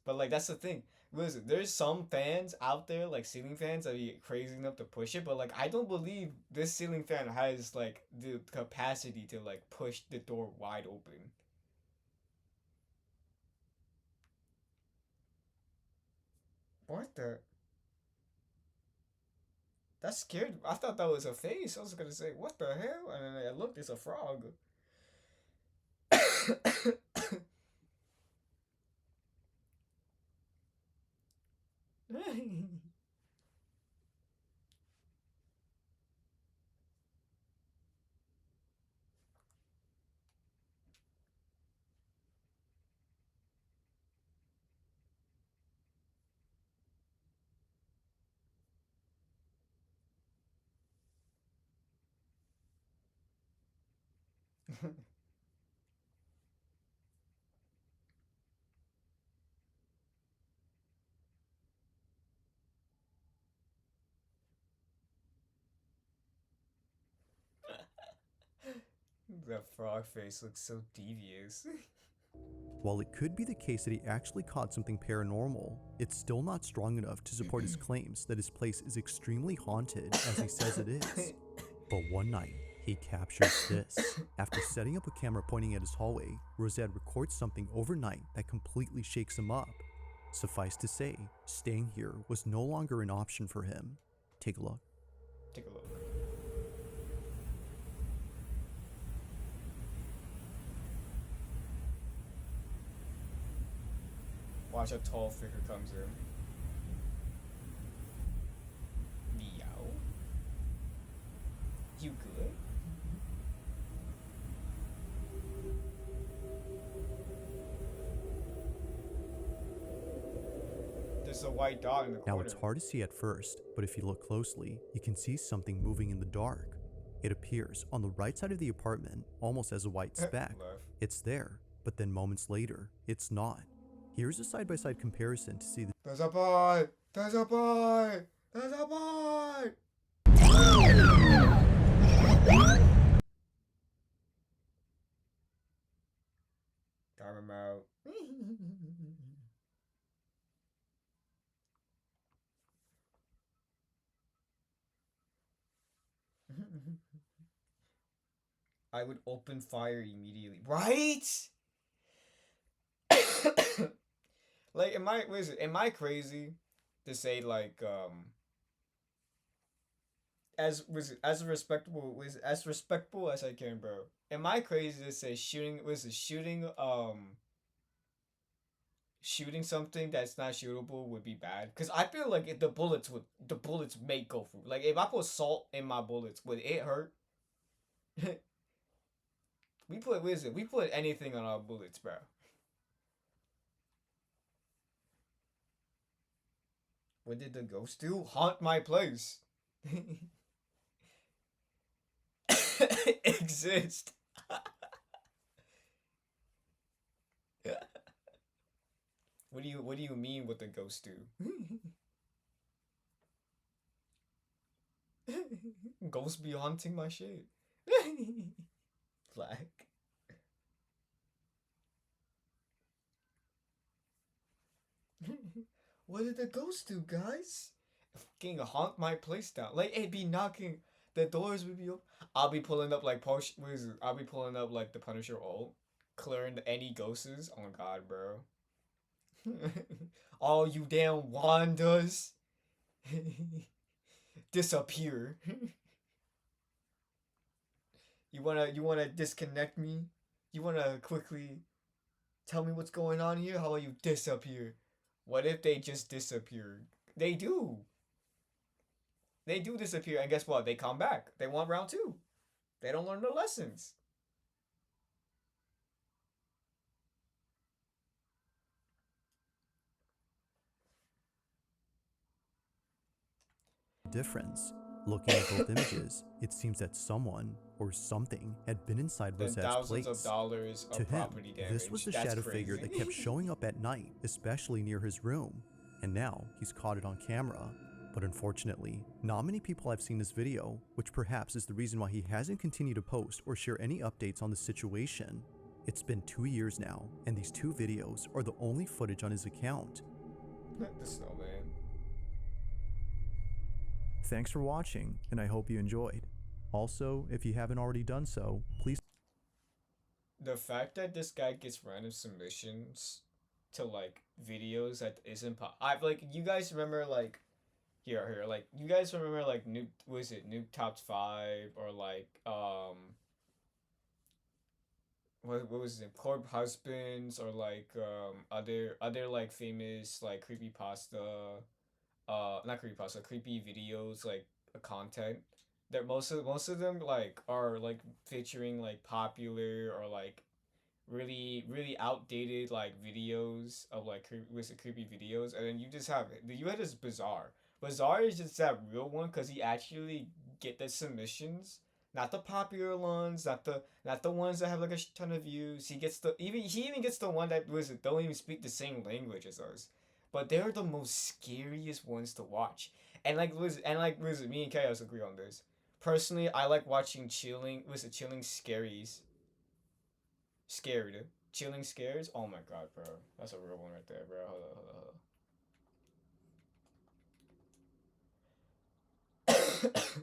but like that's the thing. Listen, there's some fans out there like ceiling fans that be crazy enough to push it, but like I don't believe this ceiling fan has like the capacity to like push the door wide open. What the? That scared me. I thought that was a face. I was gonna say, what the hell? And then I looked, it's a frog. That frog face looks so devious. While it could be the case that he actually caught something paranormal, it's still not strong enough to support his claims that his place is extremely haunted as he says it is. But one night, he captures this. After setting up a camera pointing at his hallway, Rosette records something overnight that completely shakes him up. Suffice to say, staying here was no longer an option for him. Take a look. Take a look. Watch a tall figure comes in. Meow. You good? There's a white dot in the corner. Now it's hard to see at first, but if you look closely, you can see something moving in the dark. It appears on the right side of the apartment, almost as a white speck. It's there, but then moments later, it's not. Here's a side-by-side comparison to see the— There's a boy! There's a boy! There's a boy! Time him out. I would open fire immediately. Right? Like, am I crazy to say, like, as respectable as I can, bro? Am I crazy to say shooting something that's not shootable would be bad? Because I feel like if the bullets may go through. Like, if I put salt in my bullets, would it hurt? We put anything on our bullets, bro. What did the ghost do? Haunt my place. Exist. What do you mean what the ghost do? Ghosts be haunting my shit. Black. What did the ghost do, guys? Fucking haunt my place down. Like, it'd be knocking. The doors would be open. I'll be pulling up like I'll be pulling up like the Punisher ult, clearing any ghosts. Oh my god, bro. All you damn Wandas. Disappear. You wanna disconnect me? You wanna quickly tell me what's going on here? How about you disappear? What if they just disappeared? They do. They do disappear, and guess what? They come back. They want round 2. They don't learn their lessons. difference. Looking at both images, it seems that someone or something had been inside Rosette's place. Thousands of dollars of To him, property damage. this was the That's shadow crazy. figure that kept showing up at night, especially near his room. And now he's caught it on camera. But unfortunately, not many people have seen this video, which perhaps is the reason why he hasn't continued to post or share any updates on the situation. It's been 2 years now, and these 2 videos are the only footage on his account. The snowman. Thanks for watching, and I hope you enjoyed. Also, if you haven't already done so, please. The fact that this guy gets random submissions to like videos that isn't you guys remember like here like you guys remember like Nuke Top 5 or like what was it, Corp Husbands, or like other like famous like creepypasta not creepypasta, creepy videos, like content that most of them like are like featuring like popular or like really outdated like videos of like creepy videos, and then you had this Bizarre is just that real one because he actually get the submissions Not the popular ones, not the ones that have like a ton of views. He even gets the one that don't even speak the same language as us. But they're the most scariest ones to watch. And me and Chaos agree on this. Personally, I like watching chilling scaries. Scared. Chilling scares? Oh my god, bro. That's a real one right there, bro. Hold on.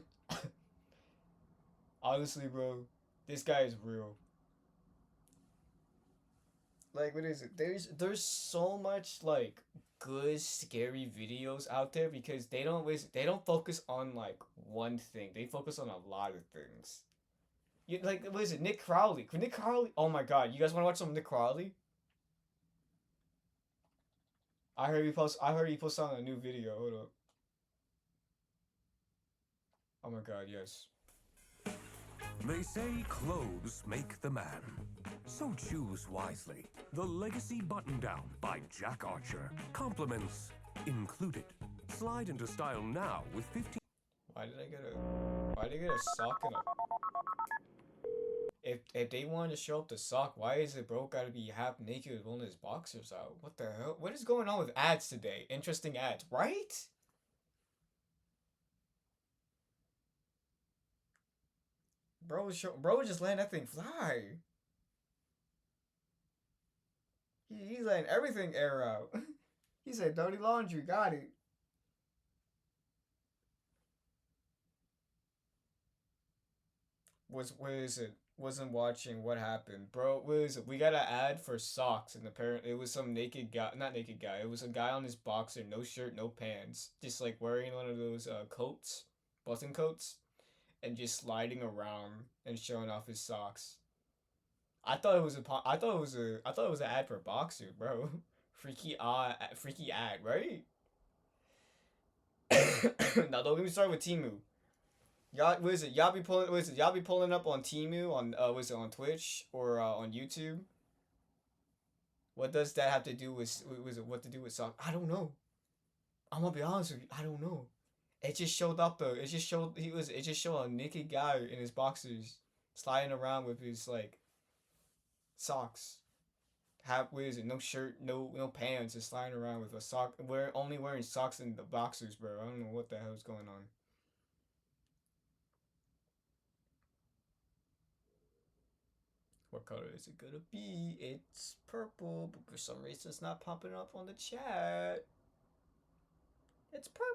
Honestly, bro, this guy is real. Like, what is it? There's so much like good scary videos out there because they don't focus on like one thing. They focus on a lot of things. You like what is it? Nick Crowley. Nick Crowley. Oh my god, you guys want to watch some Nick Crowley? I heard he post on a new video. Hold up. Oh my god, yes. They say clothes make the man. So choose wisely. The Legacy Button Down by Jack Archer. Compliments included. Slide into style now with 15. Why did I get a sock and a... If they want to show up the sock, why is it bro gotta be half naked with one of his boxers out? What the hell? What is going on with ads today? Interesting ads, right? Bro just letting that thing fly. He's letting everything air out. He said dirty laundry, got it. Wasn't watching what happened. Bro, we got an ad for socks and apparently it was some naked guy, not naked guy, it was a guy on his boxer, no shirt, no pants, just like wearing one of those coats, button coats, and just sliding around and showing off his socks. I thought it was an ad for boxer, bro. Freaky ad, right? Now don't get me started with Temu. Y'all be pulling up on Temu on on Twitch or on YouTube? What does that have to do with what to do with socks? I don't know. I'm gonna be honest with you, I don't know. It just showed a naked guy in his boxers sliding around with his like socks. No shirt, no pants, just sliding around with a sock. Only wearing socks and the boxers, bro. I don't know what the hell's going on. What color is it gonna be? It's purple, but for some reason it's not popping up on the chat. It's purple.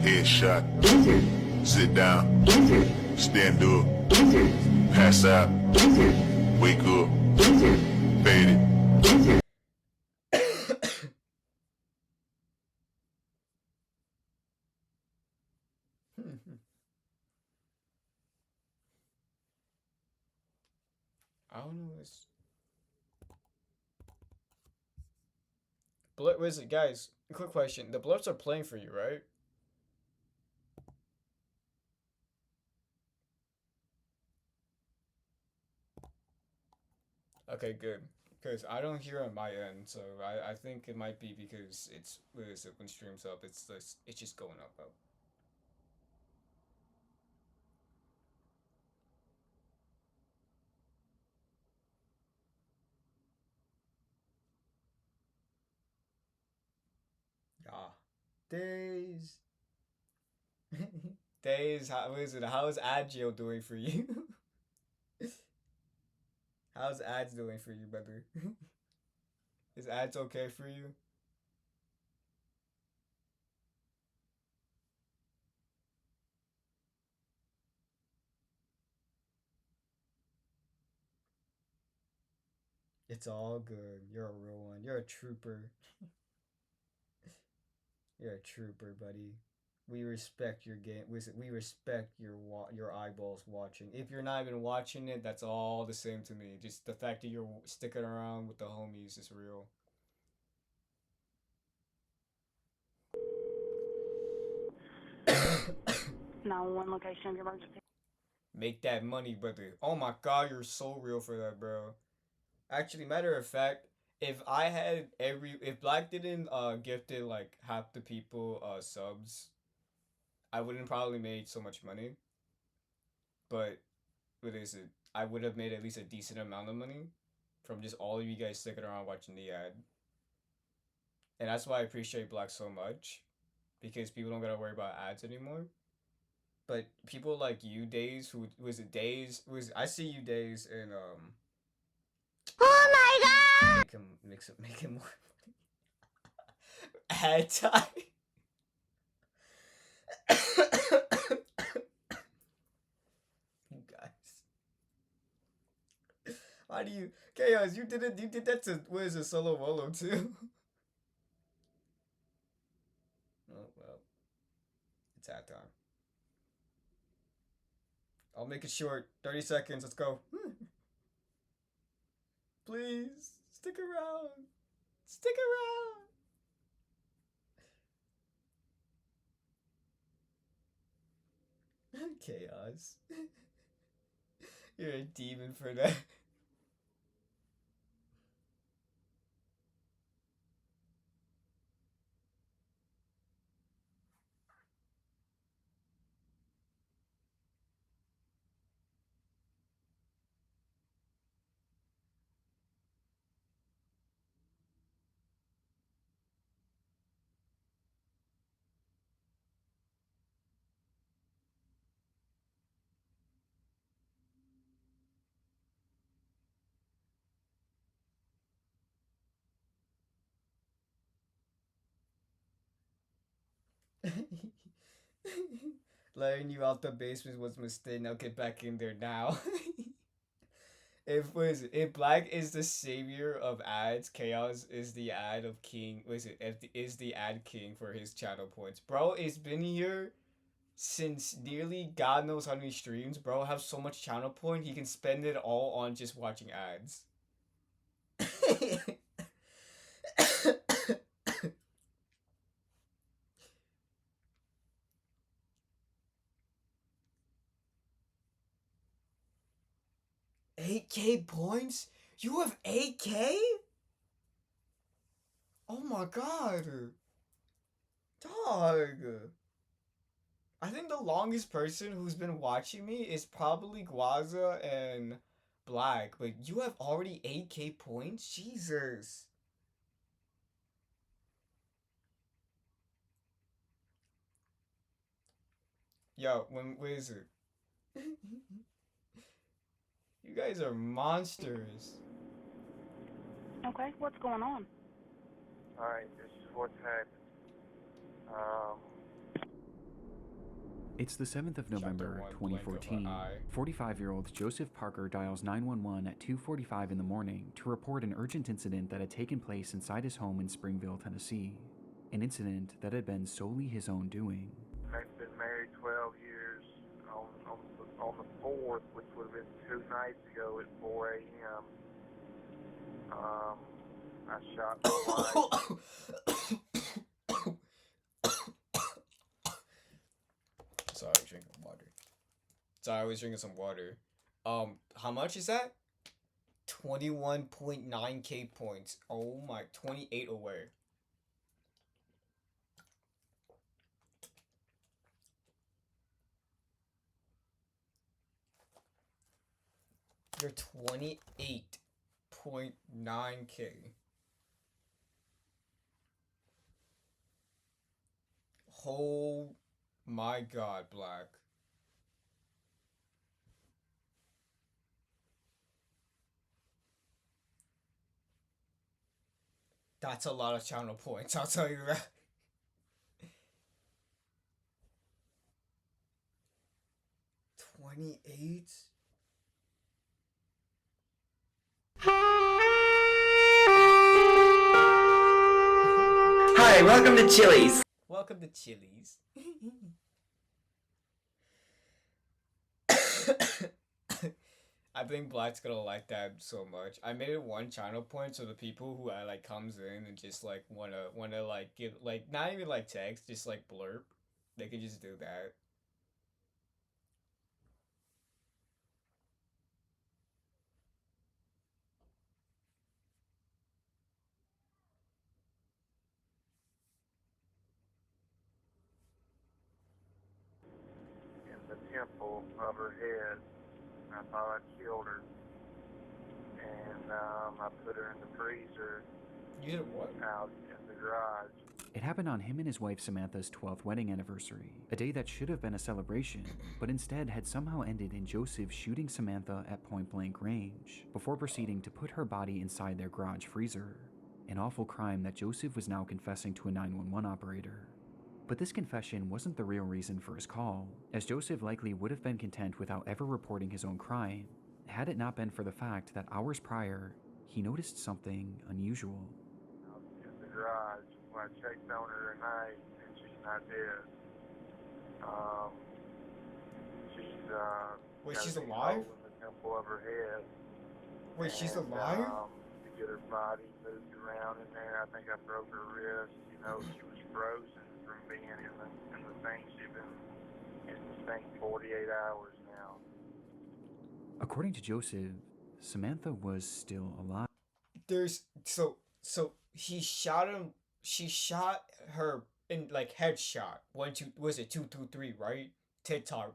Headshot. Sit down. Stand up. Pass out. Wake up. Fade it. I don't know this. Where is it, guys? Quick question: the Bloods are playing for you, right? Okay, good. Because I don't hear on my end, so I think it might be because it's when streams up, it's just going up. Ah, days. Days. How is it? How is Agile doing for you? How's ads doing for you, brother? Is ads okay for you? It's all good. You're a real one. You're a trooper. You're a trooper, buddy. We respect your game. We respect your eyeballs watching. If you're not even watching it, that's all the same to me. Just the fact that you're sticking around with the homies is real. Now one location of your emergency. Make that money, brother. Oh my god, you're so real for that, bro. Actually, matter of fact, if Black didn't gifted like half the people subs, I wouldn't probably made so much money. But what is it? I would have made at least a decent amount of money from just all of you guys sticking around watching the ad. And that's why I appreciate Black so much, because people don't gotta worry about ads anymore. But people like you, Days, I see you, Days, and Oh my god! Make him more money. Ad time. You guys. How do you Chaos, you did that to Solo Wolo too? Oh well. It's ad time. I'll make it short. 30 seconds, let's go. Please, stick around. Stick around. Chaos. You're a demon for that. Letting you out the basement was a mistake. Now get back in there now. If Black is the savior of ads, Chaos is the ad of king. Is the ad king for his channel points. Bro, it's been here since nearly God knows how many streams. Bro have so much channel point, he can spend it all on just watching ads. 8K points? You have 8K? Oh my god. Dog. I think the longest person who's been watching me is probably Guaza and Black, but you have already 8K points? Jesus. Yo, where is it? You guys are monsters. Okay, what's going on? Alright, this is what's happened. It's the 7th of November, 2014. 45-year-old Joseph Parker dials 911 at 2:45 in the morning to report an urgent incident that had taken place inside his home in Springville, Tennessee. An incident that had been solely his own doing. I've been married 12 years. On the 4th, which would have been 2 nights ago at 4 a.m., I shot my wife. Sorry, drinking water. Sorry, I was drinking some water. How much is that? 21.9k points. Oh my, 28 away. You're 28.9k. Oh my god, Black. That's a lot of channel points, I'll tell you that. $28? welcome to Chili's. Welcome to Chili's. I think Black's gonna like that so much. I made it one channel point so the people who I like comes in and just like wanna like give like not even like text, just like blurb. They could just do that. in the temple of her head. I thought I killed her. And I put her in the freezer. You did what? Out in the garage. It happened on him and his wife Samantha's 12th wedding anniversary, a day that should have been a celebration, but instead had somehow ended in Joseph shooting Samantha at point-blank range, before proceeding to put her body inside their garage freezer. An awful crime that Joseph was now confessing to a 911 operator. But this confession wasn't the real reason for his call, as Joseph likely would have been content without ever reporting his own crime, had it not been for the fact that hours prior, he noticed something unusual. Out in the garage. When I checked on her tonight, and she's not dead. Wait, got she's a big alive? hole in the temple of her head. Wait, she's And, alive? To get her body moved around in there, I think I broke her wrist. You know, she was frozen from being in the thing. She's been in the thing 48 hours now. According to Joseph, Samantha was still alive. There's so he shot him. She shot her in like headshot. 1, 2, was it 2, 2, 3? Right? TikTok.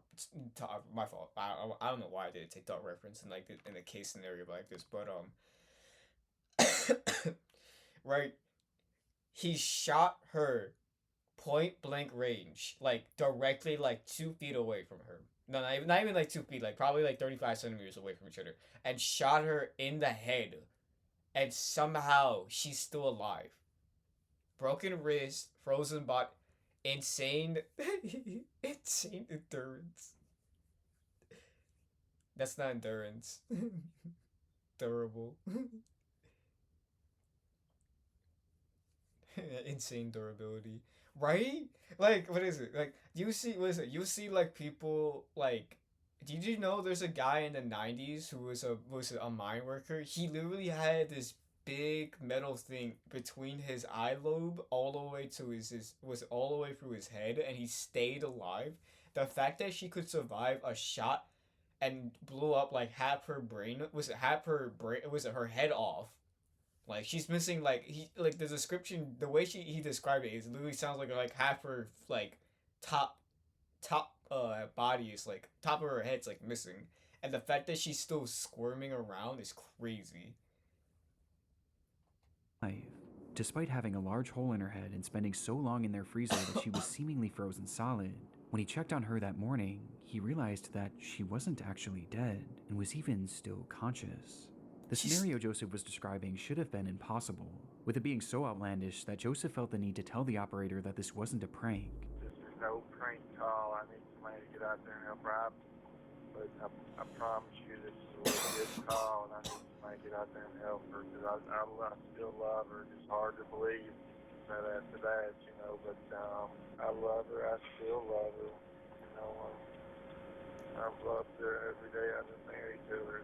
My fault. I don't know why I did a TikTok reference in like in a case scenario like this, but right. He shot her point blank range, like directly like 2 feet away from her. No, not even like 2 feet, like probably like 35 centimeters away from each other, and shot her in the head. And somehow she's still alive. Broken wrist, frozen body, insane endurance. That's not endurance. Durable. Insane durability. Right? Like, what is it? Like, you see, what is it? You see, like, people, like, did you know there's a guy in the 90s who was a mine worker? He literally had this big metal thing between his eye lobe all the way to was all the way through his head, and he stayed alive. The fact that she could survive a shot and blew up like half her brain, was it her head off? Like, she's missing like the description, the way he described it literally sounds like half her like top body is like top of her head's like missing, and the fact that she's still squirming around is crazy. Despite having a large hole in her head and spending so long in their freezer that she was seemingly frozen solid, when he checked on her that morning, he realized that she wasn't actually dead and was even still conscious. The scenario Joseph was describing should have been impossible, with it being so outlandish that Joseph felt the need to tell the operator that this wasn't a prank. This is no prank call. I need somebody to get out there and help her out. But I promise you this is a legit call, and I need somebody to get out there and help her, because I still love her. It's hard to believe that after that, you know, but I love her. I still love her. You know, I've loved her every day I've been married to her.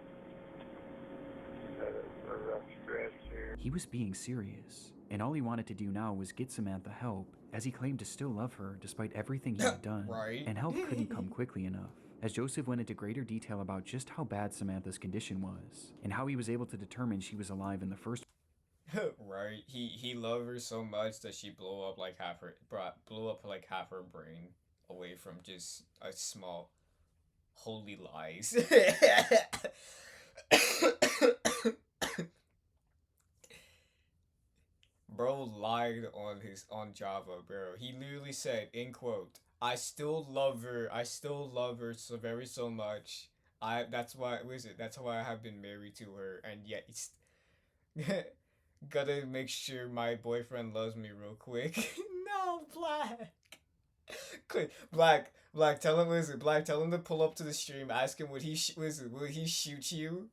She's had a rough stretch here. He was being serious, and all he wanted to do now was get Samantha help, as he claimed to still love her despite everything he had done, Right. and help couldn't come quickly enough. As Joseph went into greater detail about just how bad Samantha's condition was, and how he was able to determine she was alive in the first Right. He loved her so much that she blew up like half her brain away from just a small holy lies. Bro lied on Java, bro. He literally said, in quote, I still love her so very so much. That's why I have been married to her, and yet it's gotta make sure my boyfriend loves me real quick. No, Black. Black, tell him, Black, tell him to pull up to the stream, ask him will he shoot you?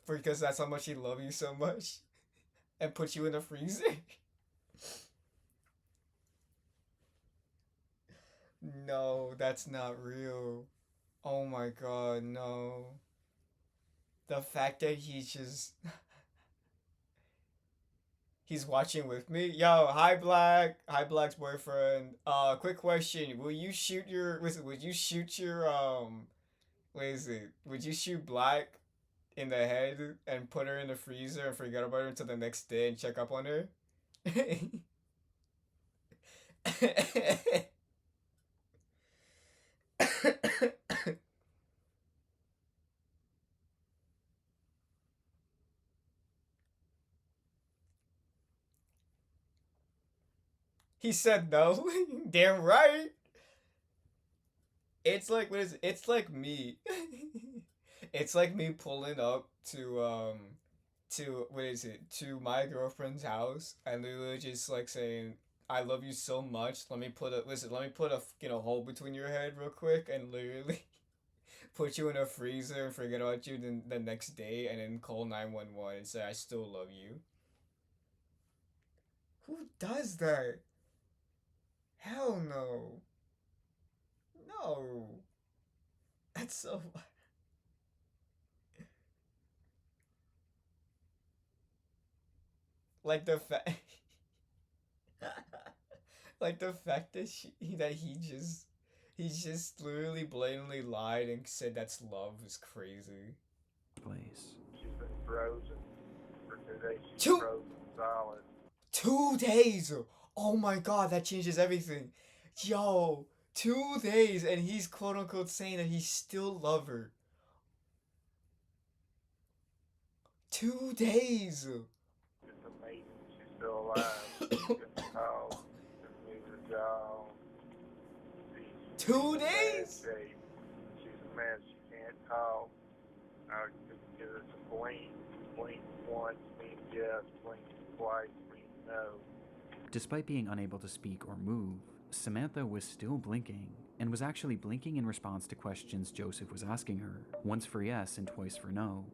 Because that's how much he loves you so much. And put you in the freezer. No, that's not real. Oh my god, no. The fact that he's just he's watching with me. Yo, hi Black. Hi Black's boyfriend. Quick question. Will you shoot your would you shoot your what is it? Would you shoot Black in the head and put her in the freezer and forget about her until the next day and check up on her? He said no. Damn right. It's like what is it? It's like me. It's like me pulling up to what is it? To my girlfriend's house and literally just like saying, "I love you so much. Let me put a hole between your head real quick and literally put you in a freezer and forget about you the next day and then call 911 and say I still love you." Who does that? Hell no. No. That's so. Like the fact. Like the fact that he just literally blatantly lied and said that's love is crazy. Place. She's been frozen for 2 days. She's Two- frozen solid. 2 days! Oh my god, that changes everything. Yo, 2 days and he's quote unquote saying that he still love her. 2 days! It's amazing she's still alive. She couldn't call, couldn't leave her job. 2 in bad days? shape. She's a mess. She can't talk. I could give her to blink. Blink once, blink yes, blink twice, blink no. Despite being unable to speak or move, Samantha was still blinking, and was actually blinking in response to questions Joseph was asking her, once for yes and twice for no.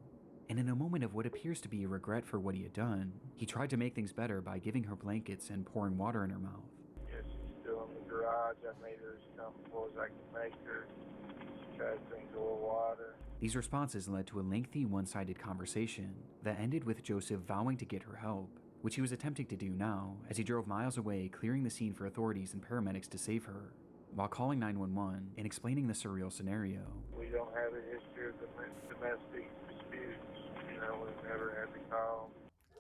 And in a moment of what appears to be a regret for what he had done, he tried to make things better by giving her blankets and pouring water in her mouth. Yeah, she's still in the garage. I made her as comfortable as I can make her. She tried to drink a little water. These responses led to a lengthy one-sided conversation that ended with Joseph vowing to get her help, which he was attempting to do now as he drove miles away, clearing the scene for authorities and paramedics to save her, while calling 911 and explaining the surreal scenario. We don't have a history of domestic disputes. You know, we've never had to call.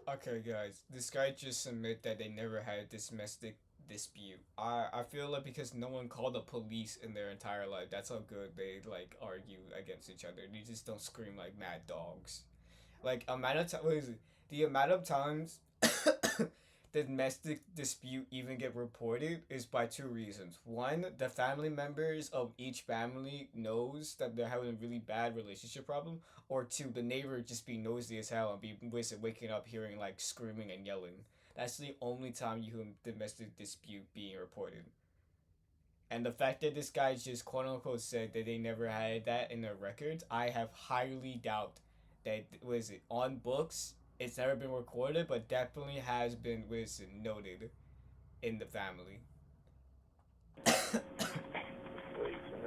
Okay, guys, this guy just admit that they never had this domestic dispute. I feel like because no one called the police in their entire life, that's how good they like argue against each other. They just don't scream like mad dogs. Like the amount of times the domestic dispute even get reported is by two reasons. One, the family members of each family knows that they're having a really bad relationship problem, or two, the neighbor just be nosy as hell and be waking up hearing like screaming and yelling. That's the only time you hear domestic dispute being reported. And the fact that this guy just quote unquote said that they never had that in their records, I have highly doubt that on books. It's never been recorded, but definitely has been noted in the family. Sleeping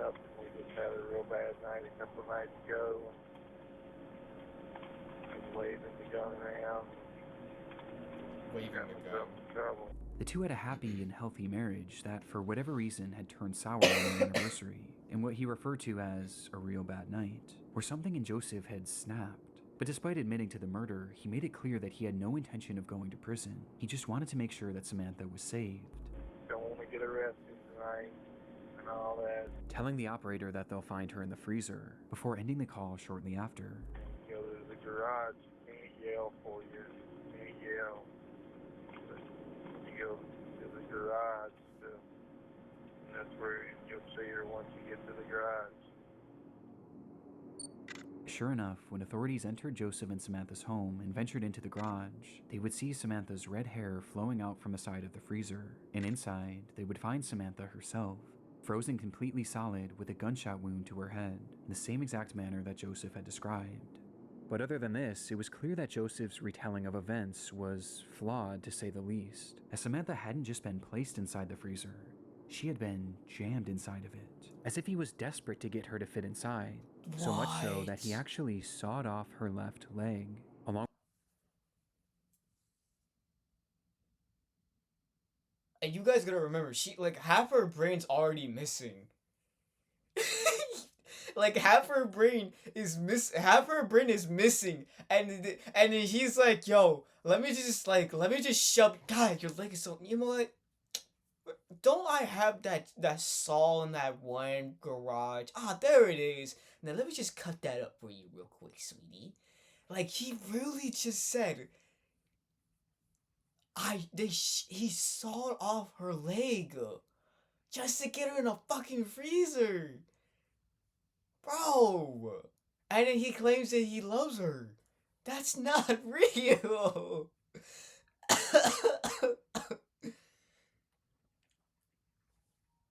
up, we just had a real bad night a couple nights ago. Just waving the gun around. Waving the gun. Trouble. The two had a happy and healthy marriage that, for whatever reason, had turned sour on their anniversary, in what he referred to as a real bad night, where something in Joseph had snapped. But despite admitting to the murder, he made it clear that he had no intention of going to prison. He just wanted to make sure that Samantha was saved. Don't want to get arrested tonight and all that. Telling the operator that they'll find her in the freezer, before ending the call shortly after. You go to the garage, you can't yell for you. You can't yell. But you go to the garage, and that's where you'll see her once you get to the garage. Sure enough, when authorities entered Joseph and Samantha's home and ventured into the garage, they would see Samantha's red hair flowing out from the side of the freezer, and inside, they would find Samantha herself, frozen completely solid with a gunshot wound to her head, in the same exact manner that Joseph had described. But other than this, it was clear that Joseph's retelling of events was flawed to say the least, as Samantha hadn't just been placed inside the freezer. she had been jammed inside of it, as if he was desperate to get her to fit inside. So much so that he actually sawed off her left leg, along. And you guys gotta remember, she like half her brain's already missing. Like half her brain is missing, and then he's like, "Yo, let me just shove." God, your leg is so. You know what? Don't I have that saw in that one garage? Ah, there it is. Now let me just cut that up for you real quick, sweetie. Like he really just said. He sawed off her leg just to get her in a fucking freezer. Bro. And then he claims that he loves her. That's not real.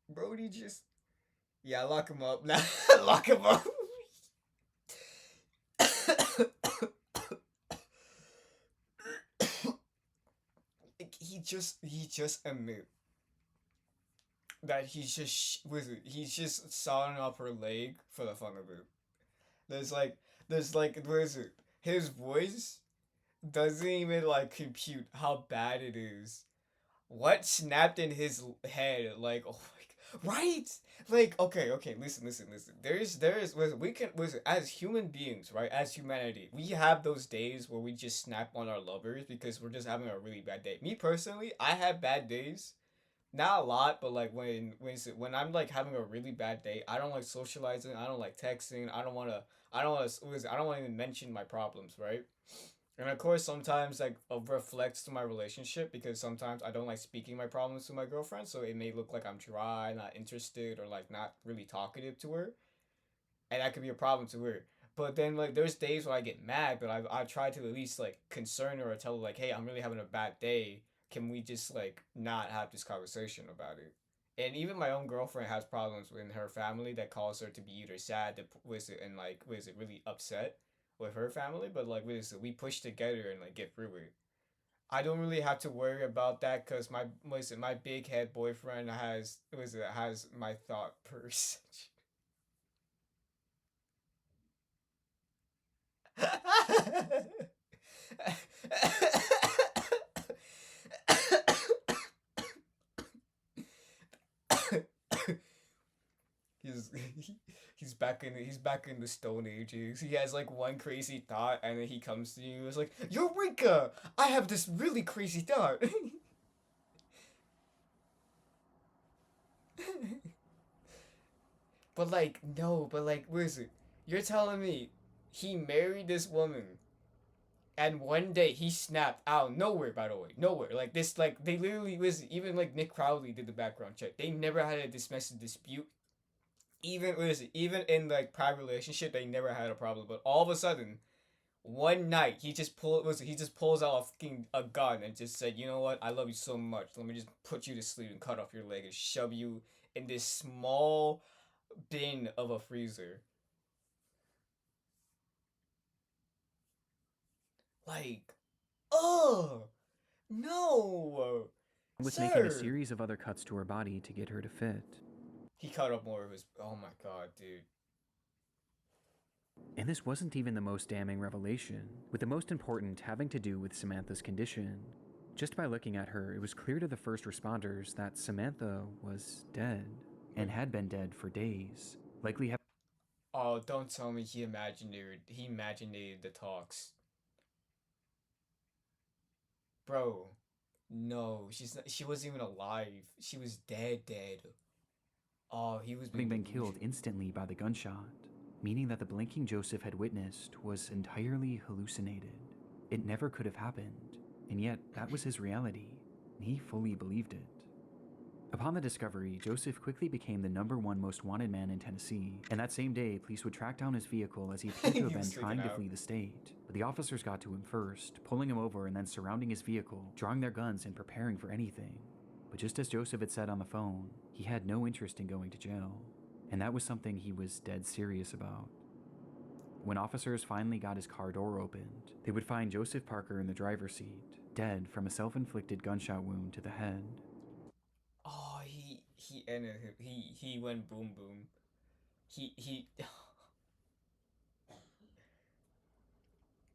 Brody just... Yeah, lock him up now. Lock him up. He just admit that he's just sawing off her leg for the fun of it. There's like what is it? His voice doesn't even like compute how bad it is. What snapped in his head? Like, oh my god, right? Like, okay, listen. Listen, as human beings, right? As humanity, we have those days where we just snap on our lovers because we're just having a really bad day. Me personally, I have bad days. Not a lot, but like when I'm like having a really bad day, I don't like socializing, I don't like texting, I don't wanna even mention my problems, right? And of course, sometimes like it reflects to my relationship because sometimes I don't like speaking my problems to my girlfriend, so it may look like I'm dry, not interested, or like not really talkative to her, and that could be a problem to her. But then like there's days where I get mad, but I try to at least like concern her or tell her like, hey, I'm really having a bad day. Can we just like not have this conversation about it? And even my own girlfriend has problems in her family that cause her to be either sad, really upset with her family, but like we push together and like get through it. I don't really have to worry about that because my big head boyfriend has my thought percentage. he's back in the Stone Ages. He has like one crazy thought, and then he comes to you. It's like, Eureka! I have this really crazy thought. But like, no, but like, where is it? You're telling me he married this woman, and one day he snapped out of nowhere. By the way, nowhere. Like this, like they literally even like Nick Crowley did the background check. They never had a domestic dispute. Even in like private relationship, they never had a problem. But all of a sudden, one night he just pulls out a gun and just said, you know what? I love you so much. Let me just put you to sleep and cut off your leg and shove you in this small bin of a freezer. Like, oh no! Was making a series of other cuts to her body to get her to fit. He cut up more of his. Oh my god, dude. And this wasn't even the most damning revelation, with the most important having to do with Samantha's condition. Just by looking at her, it was clear to the first responders that Samantha was dead, and had been dead for days, likely have. Oh, don't tell me he imagined the talks. Bro, no, she wasn't even alive. She was dead. Oh, he was having been killed instantly by the gunshot, meaning that the blinking Joseph had witnessed was entirely hallucinated. It never could have happened, and yet that was his reality, and he fully believed it. Upon the discovery, Joseph quickly became the #1 most wanted man in Tennessee, and that same day, police would track down his vehicle as he appeared to have been trying to flee the state. But the officers got to him first, pulling him over and then surrounding his vehicle, drawing their guns and preparing for anything. But just as Joseph had said on the phone, he had no interest in going to jail, and that was something he was dead serious about. When officers finally got his car door opened, they would find Joseph Parker in the driver's seat, dead from a self-inflicted gunshot wound to the head. Oh, he ended him. He went boom boom. He.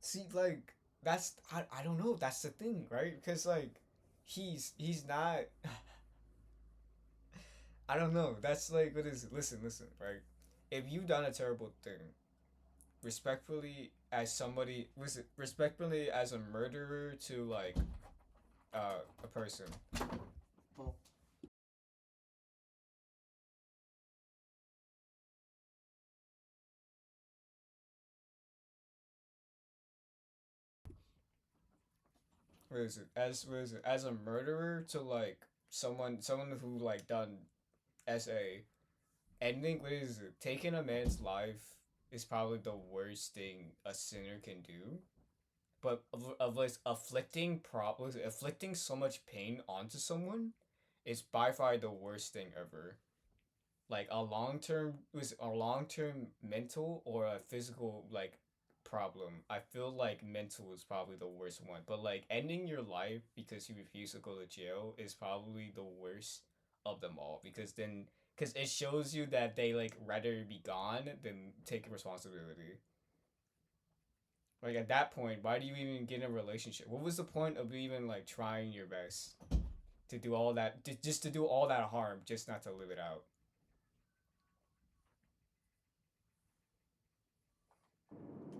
See, like that's I don't know. That's the thing, right? Because like he's not. I don't know. That's like what is. Listen, right? If you've done a terrible thing, respectfully as somebody was it respectfully as a murderer to like a person. What is it as a murderer to like someone who like done SA ending what is it taking a man's life is probably the worst thing a sinner can do, but of like afflicting so much pain onto someone is by far the worst thing ever. Like a long term mental or a physical like problem. I feel like mental is probably the worst one, but like ending your life because you refuse to go to jail is probably the worst of them all, because it shows you that they like rather be gone than take responsibility. Like at that point, why do you even get in a relationship? What was the point of even like trying your best to do all that, just to do all that harm, just not to live it out?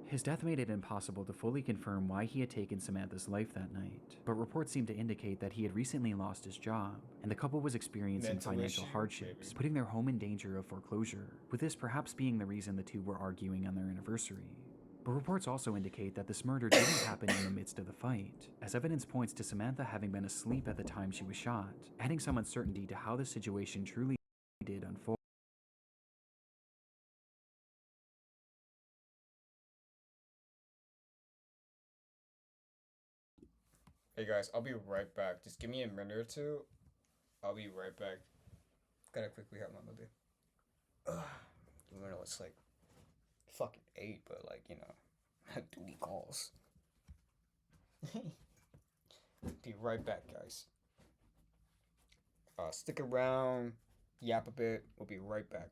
His death made it impossible to fully confirm why he had taken Samantha's life that night, but reports seem to indicate that he had recently lost his job, and the couple was experiencing Mental financial issue, hardships, maybe. putting their home in danger of foreclosure, with this perhaps being the reason the two were arguing on their anniversary. But reports also indicate that this murder didn't happen in the midst of the fight, as evidence points to Samantha having been asleep at the time she was shot, adding some uncertainty to how the situation truly did unfold. Hey guys, I'll be right back. Just give me a minute or two. I'll be right back. Gotta quickly have my mother. Even though it's like fucking 8, but like, you know, duty calls. Be right back, guys. Stick around, yap a bit. We'll be right back.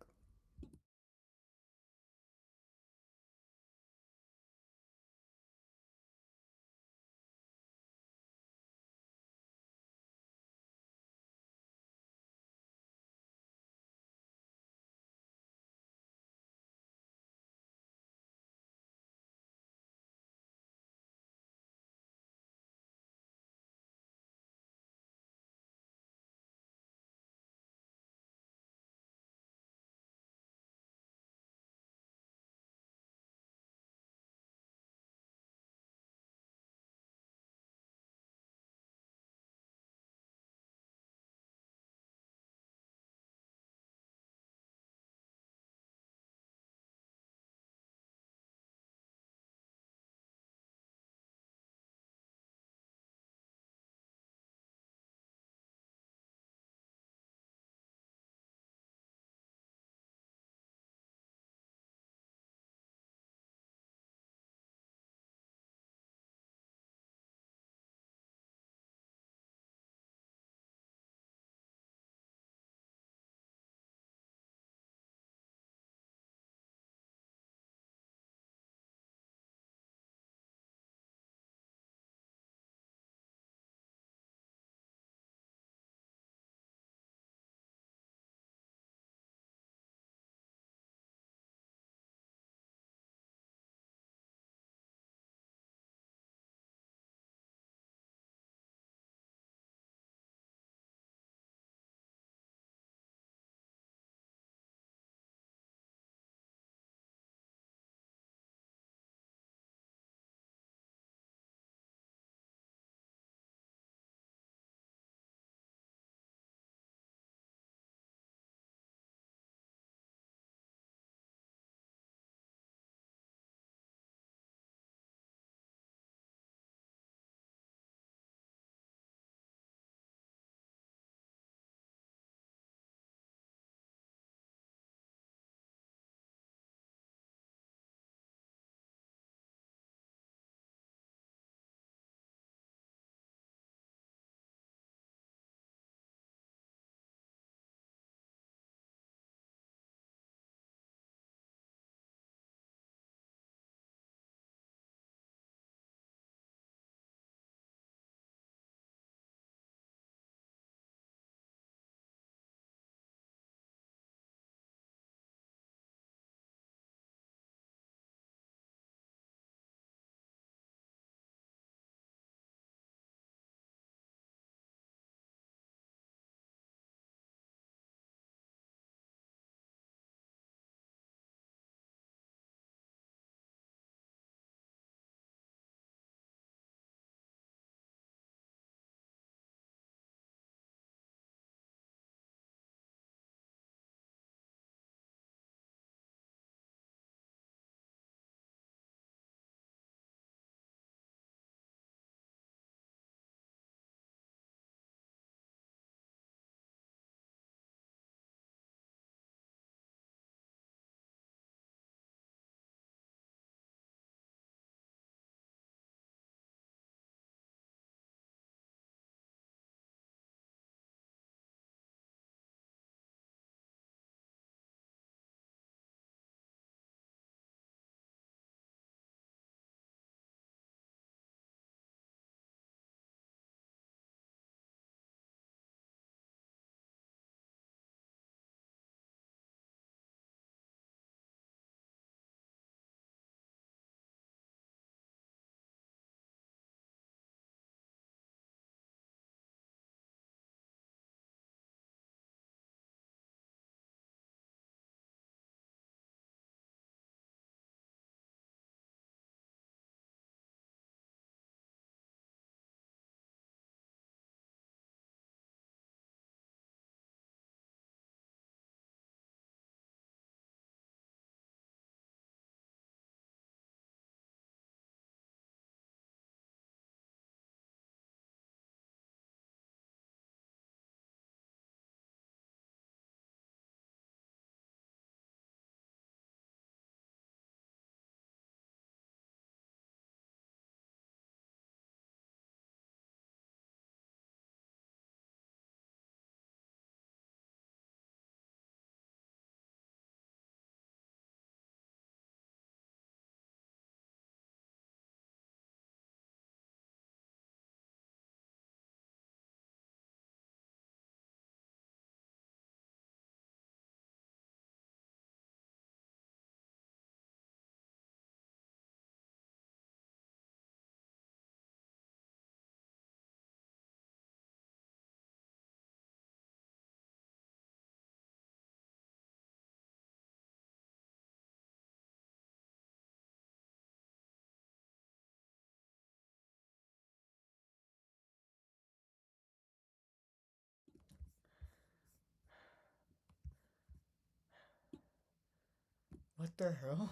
the hell?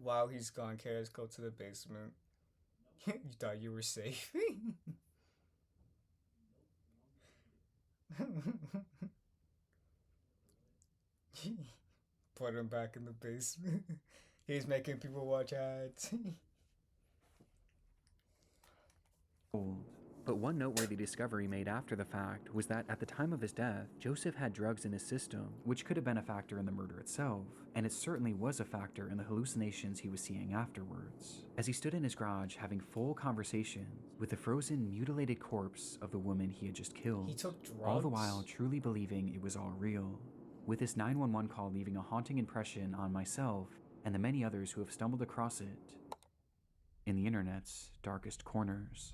While he's gone, Karis, go to the basement. You thought you were safe? Put him back in the basement. He's making people watch ads. But one noteworthy discovery made after the fact was that at the time of his death, Joseph had drugs in his system, which could have been a factor in the murder itself, and it certainly was a factor in the hallucinations he was seeing afterwards, as he stood in his garage having full conversations with the frozen, mutilated corpse of the woman he had just killed, He took drugs? all the while truly believing it was all real, with this 911 call leaving a haunting impression on myself and the many others who have stumbled across it in the internet's darkest corners.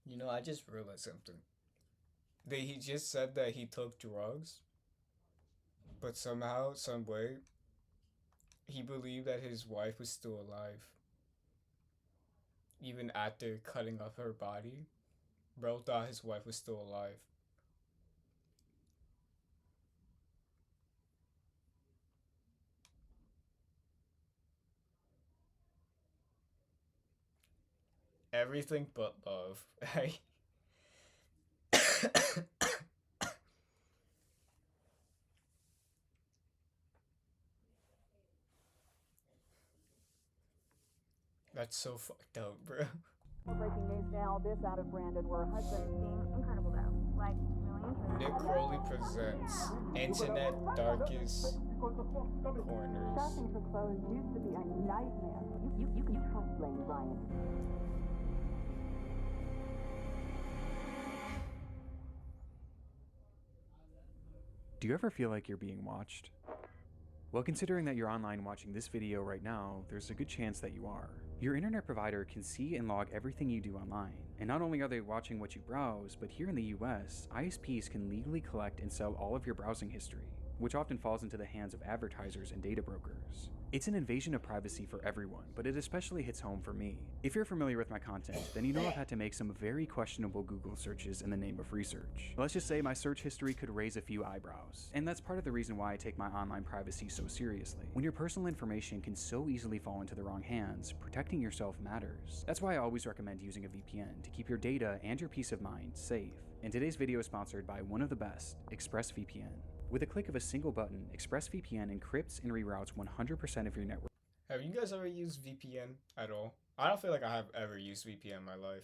You know, I just realized something. He just said that he took drugs, but somehow, some way, he believed that his wife was still alive. Even after cutting off her body, bro thought his wife was still alive. Everything but love. Hey. That's so fucked up, bro. Breaking news now, this out of Brandon, where a husband is being incredible though. Like, really interesting. Nick Crowley presents Internet Darkest Corners. Shopping for clothes used to be a nightmare. You can trust Lane Bryant. Do you ever feel like you're being watched? Well, considering that you're online watching this video right now, there's a good chance that you are. Your internet provider can see and log everything you do online. And not only are they watching what you browse, but here in the US, ISPs can legally collect and sell all of your browsing history, which often falls into the hands of advertisers and data brokers. It's an invasion of privacy for everyone, but it especially hits home for me. If you're familiar with my content, then you know I've had to make some very questionable Google searches in the name of research. Let's just say my search history could raise a few eyebrows. And that's part of the reason why I take my online privacy so seriously. When your personal information can so easily fall into the wrong hands, protecting yourself matters. That's why I always recommend using a VPN to keep your data and your peace of mind safe. And today's video is sponsored by one of the best, ExpressVPN. With a click of a single button, ExpressVPN encrypts and reroutes 100% of your network. Have you guys ever used VPN at all? I don't feel like I have ever used VPN in my life.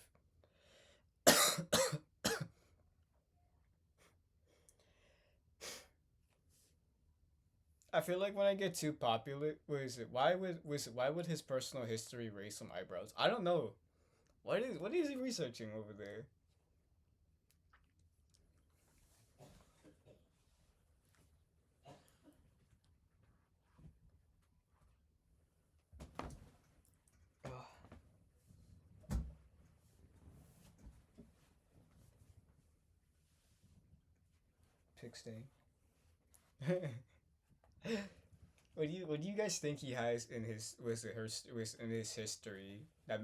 I feel like when I get too popular, why would his personal history raise some eyebrows? I don't know. What is he researching over there? Pig stain. What do you guys think he has in his in his history that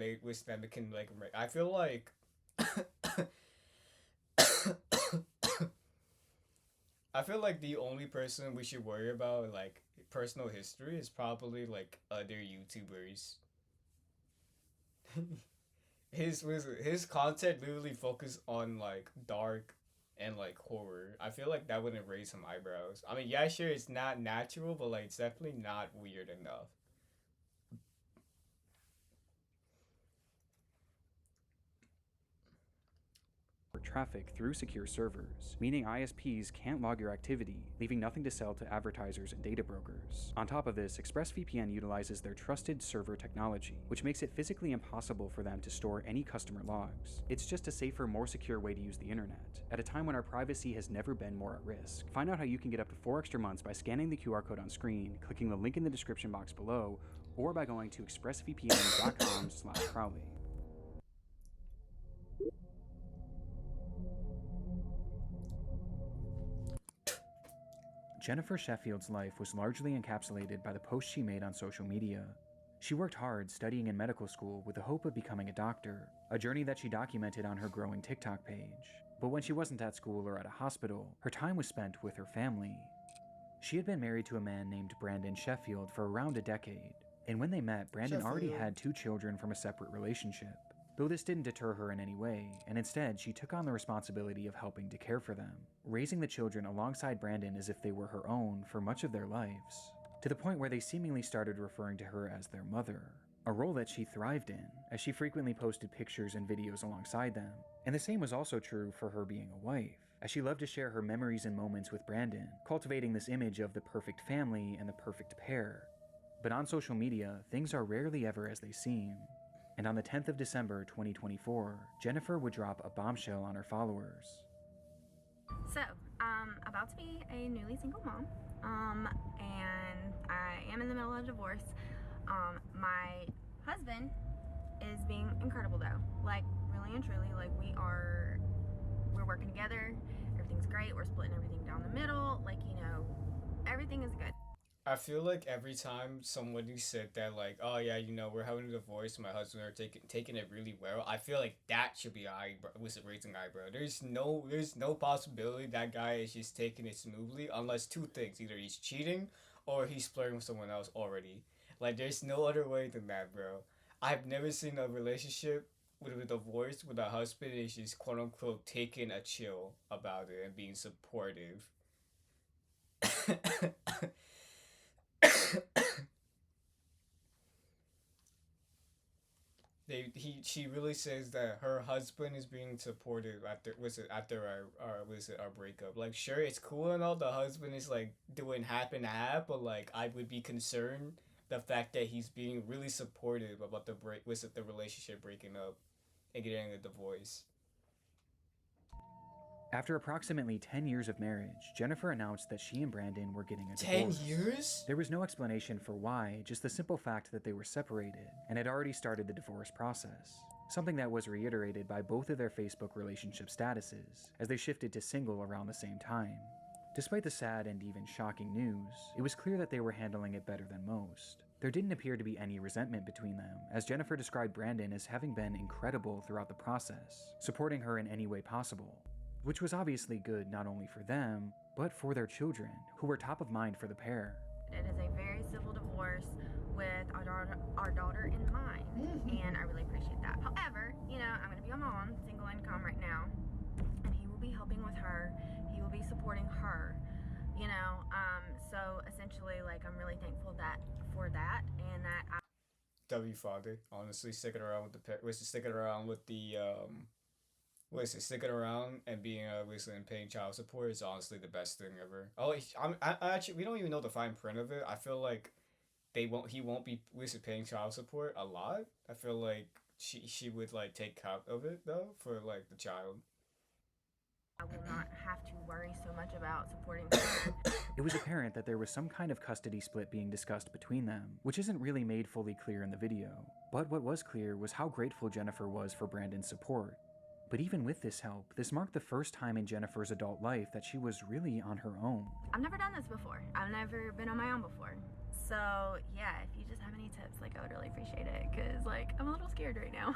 can like I feel like I feel like the only person we should worry about like personal history is probably like other YouTubers. His content literally focused on like dark and like horror. I feel like that wouldn't raise some eyebrows. I mean, yeah, sure, it's not natural, but like it's definitely not weird enough. Traffic through secure servers, meaning ISPs can't log your activity, leaving nothing to sell to advertisers and data brokers. On top of this, ExpressVPN utilizes their trusted server technology, which makes it physically impossible for them to store any customer logs. It's just a safer, more secure way to use the internet, at a time when our privacy has never been more at risk. Find out how you can get up to 4 extra months by scanning the QR code on screen, clicking the link in the description box below, or by going to expressvpn.com/Crowley. Jennifer Sheffield's life was largely encapsulated by the posts she made on social media. She worked hard studying in medical school with the hope of becoming a doctor, a journey that she documented on her growing TikTok page. But when she wasn't at school or at a hospital, her time was spent with her family. She had been married to a man named Brandon Sheffield for around a decade, and when they met, Brandon already had 2 children from a separate relationship. Though this didn't deter her in any way, and instead she took on the responsibility of helping to care for them, raising the children alongside Brandon as if they were her own for much of their lives, to the point where they seemingly started referring to her as their mother, a role that she thrived in, as she frequently posted pictures and videos alongside them. And the same was also true for her being a wife, as she loved to share her memories and moments with Brandon, cultivating this image of the perfect family and the perfect pair. But on social media, things are rarely ever as they seem. And on the 10th of December 2024, Jennifer would drop a bombshell on her followers. So, about to be a newly single mom, and I am in the middle of a divorce. My husband is being incredible though, like really and truly, like we're working together, everything's great, we're splitting everything down the middle, like, you know, everything is good. I feel like every time somebody said that, like, oh yeah, you know, we're having a divorce, my husband are taking it really well, I feel like that should be raising eyebrow. There's no possibility that guy is just taking it smoothly, unless 2 things: either he's cheating or he's flirting with someone else already. Like, there's no other way than that, bro. I've never seen a relationship with a divorce with a husband is just quote unquote taking a chill about it and being supportive. She really says that her husband is being supportive after our breakup. Like, sure, it's cool and all, the husband is like doing half and half, but like I would be concerned the fact that he's being really supportive about the relationship breaking up and getting a divorce. After approximately 10 years of marriage, Jennifer announced that she and Brandon were getting a divorce. 10 years? There was no explanation for why, just the simple fact that they were separated and had already started the divorce process. Something that was reiterated by both of their Facebook relationship statuses, as they shifted to single around the same time. Despite the sad and even shocking news, it was clear that they were handling it better than most. There didn't appear to be any resentment between them, as Jennifer described Brandon as having been incredible throughout the process, supporting her in any way possible, which was obviously good not only for them, but for their children, who were top of mind for the pair. It is a very civil divorce with our daughter in mind, and I really appreciate that. However, you know, I'm going to be a mom, single income right now, and he will be helping with her. He will be supporting her, you know. So essentially, like, I'm really thankful for that, and that I. W father, honestly, sticking around with sticking around and being and paying child support is honestly the best thing ever. Oh, I actually, we don't even know the fine print of it. I feel like he won't be paying child support a lot. I feel like she would like take care of it though for like the child. I will not have to worry so much about supporting her. It was apparent that there was some kind of custody split being discussed between them, which isn't really made fully clear in the video. But what was clear was how grateful Jennifer was for Brandon's support. But even with this help, this marked the first time in Jennifer's adult life that she was really on her own. I've never done this before. I've never been on my own before. So yeah, if you just have any tips, like, I would really appreciate it, because like I'm a little scared right now.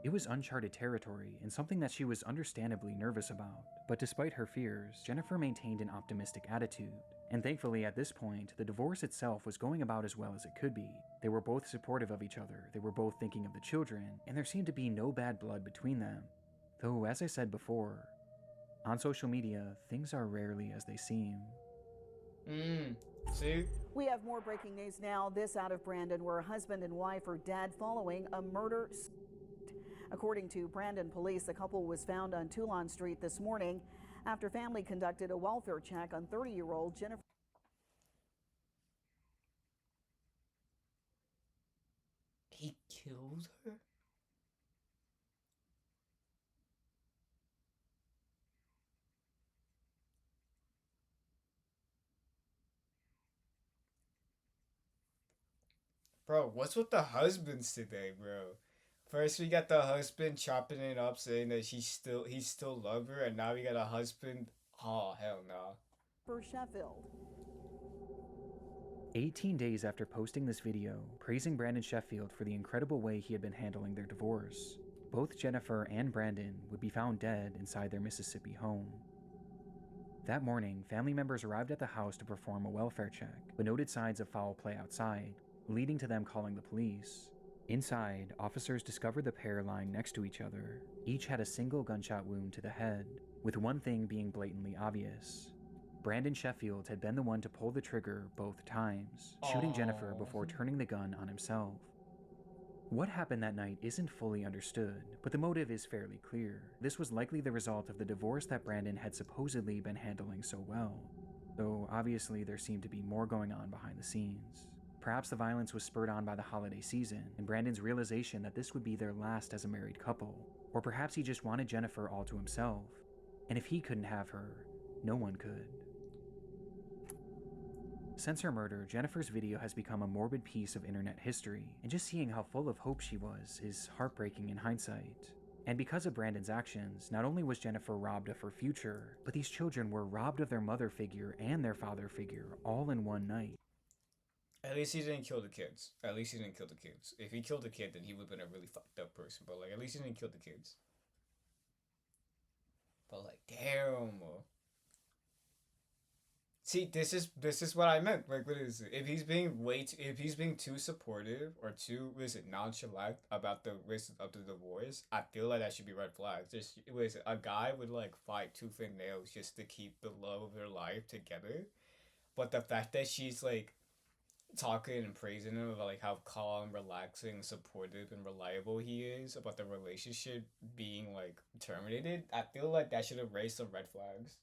It was uncharted territory and something that she was understandably nervous about. But despite her fears, Jennifer maintained an optimistic attitude. And thankfully at this point, the divorce itself was going about as well as it could be. They were both supportive of each other, they were both thinking of the children, and there seemed to be no bad blood between them. Though, as I said before, on social media, things are rarely as they seem. See? We have more breaking news now. This out of Brandon, where husband and wife are dead following a murder. According to Brandon police, the couple was found on Toulon Street this morning after family conducted a welfare check on 30-year-old Jennifer. He killed her? Bro, what's with the husbands today, bro? First we got the husband chopping it up, saying that he still love her, and now we got a husband. Oh hell no. For Sheffield. 18 days after posting this video, praising Brandon Sheffield for the incredible way he had been handling their divorce, both Jennifer and Brandon would be found dead inside their Mississippi home. That morning, family members arrived at the house to perform a welfare check, but noted signs of foul play outside, leading to them calling the police. Inside, officers discovered the pair lying next to each other. Each had a single gunshot wound to the head, with one thing being blatantly obvious. Brandon Sheffield had been the one to pull the trigger both times, shooting Jennifer before turning the gun on himself. What happened that night isn't fully understood, but the motive is fairly clear. This was likely the result of the divorce that Brandon had supposedly been handling so well, though obviously there seemed to be more going on behind the scenes. Perhaps the violence was spurred on by the holiday season and Brandon's realization that this would be their last as a married couple, or perhaps he just wanted Jennifer all to himself, and if he couldn't have her, no one could. Since her murder, Jennifer's video has become a morbid piece of internet history, and just seeing how full of hope she was is heartbreaking in hindsight. And because of Brandon's actions, not only was Jennifer robbed of her future, but these children were robbed of their mother figure and their father figure all in one night. At least he didn't kill the kids. At least he didn't kill the kids. If he killed the kid, then he would have been a really fucked up person. But like, at least he didn't kill the kids. But like, damn. See, this is what I meant. Like, what is it? If he's being if he's being too supportive or too nonchalant about the risk of the divorce, I feel like that should be red flags. Just a guy would like fight tooth and nails just to keep the love of their life together, but the fact that she's like talking and praising him about like how calm, relaxing, supportive, and reliable he is about the relationship being like terminated, I feel like that should have raised some red flags.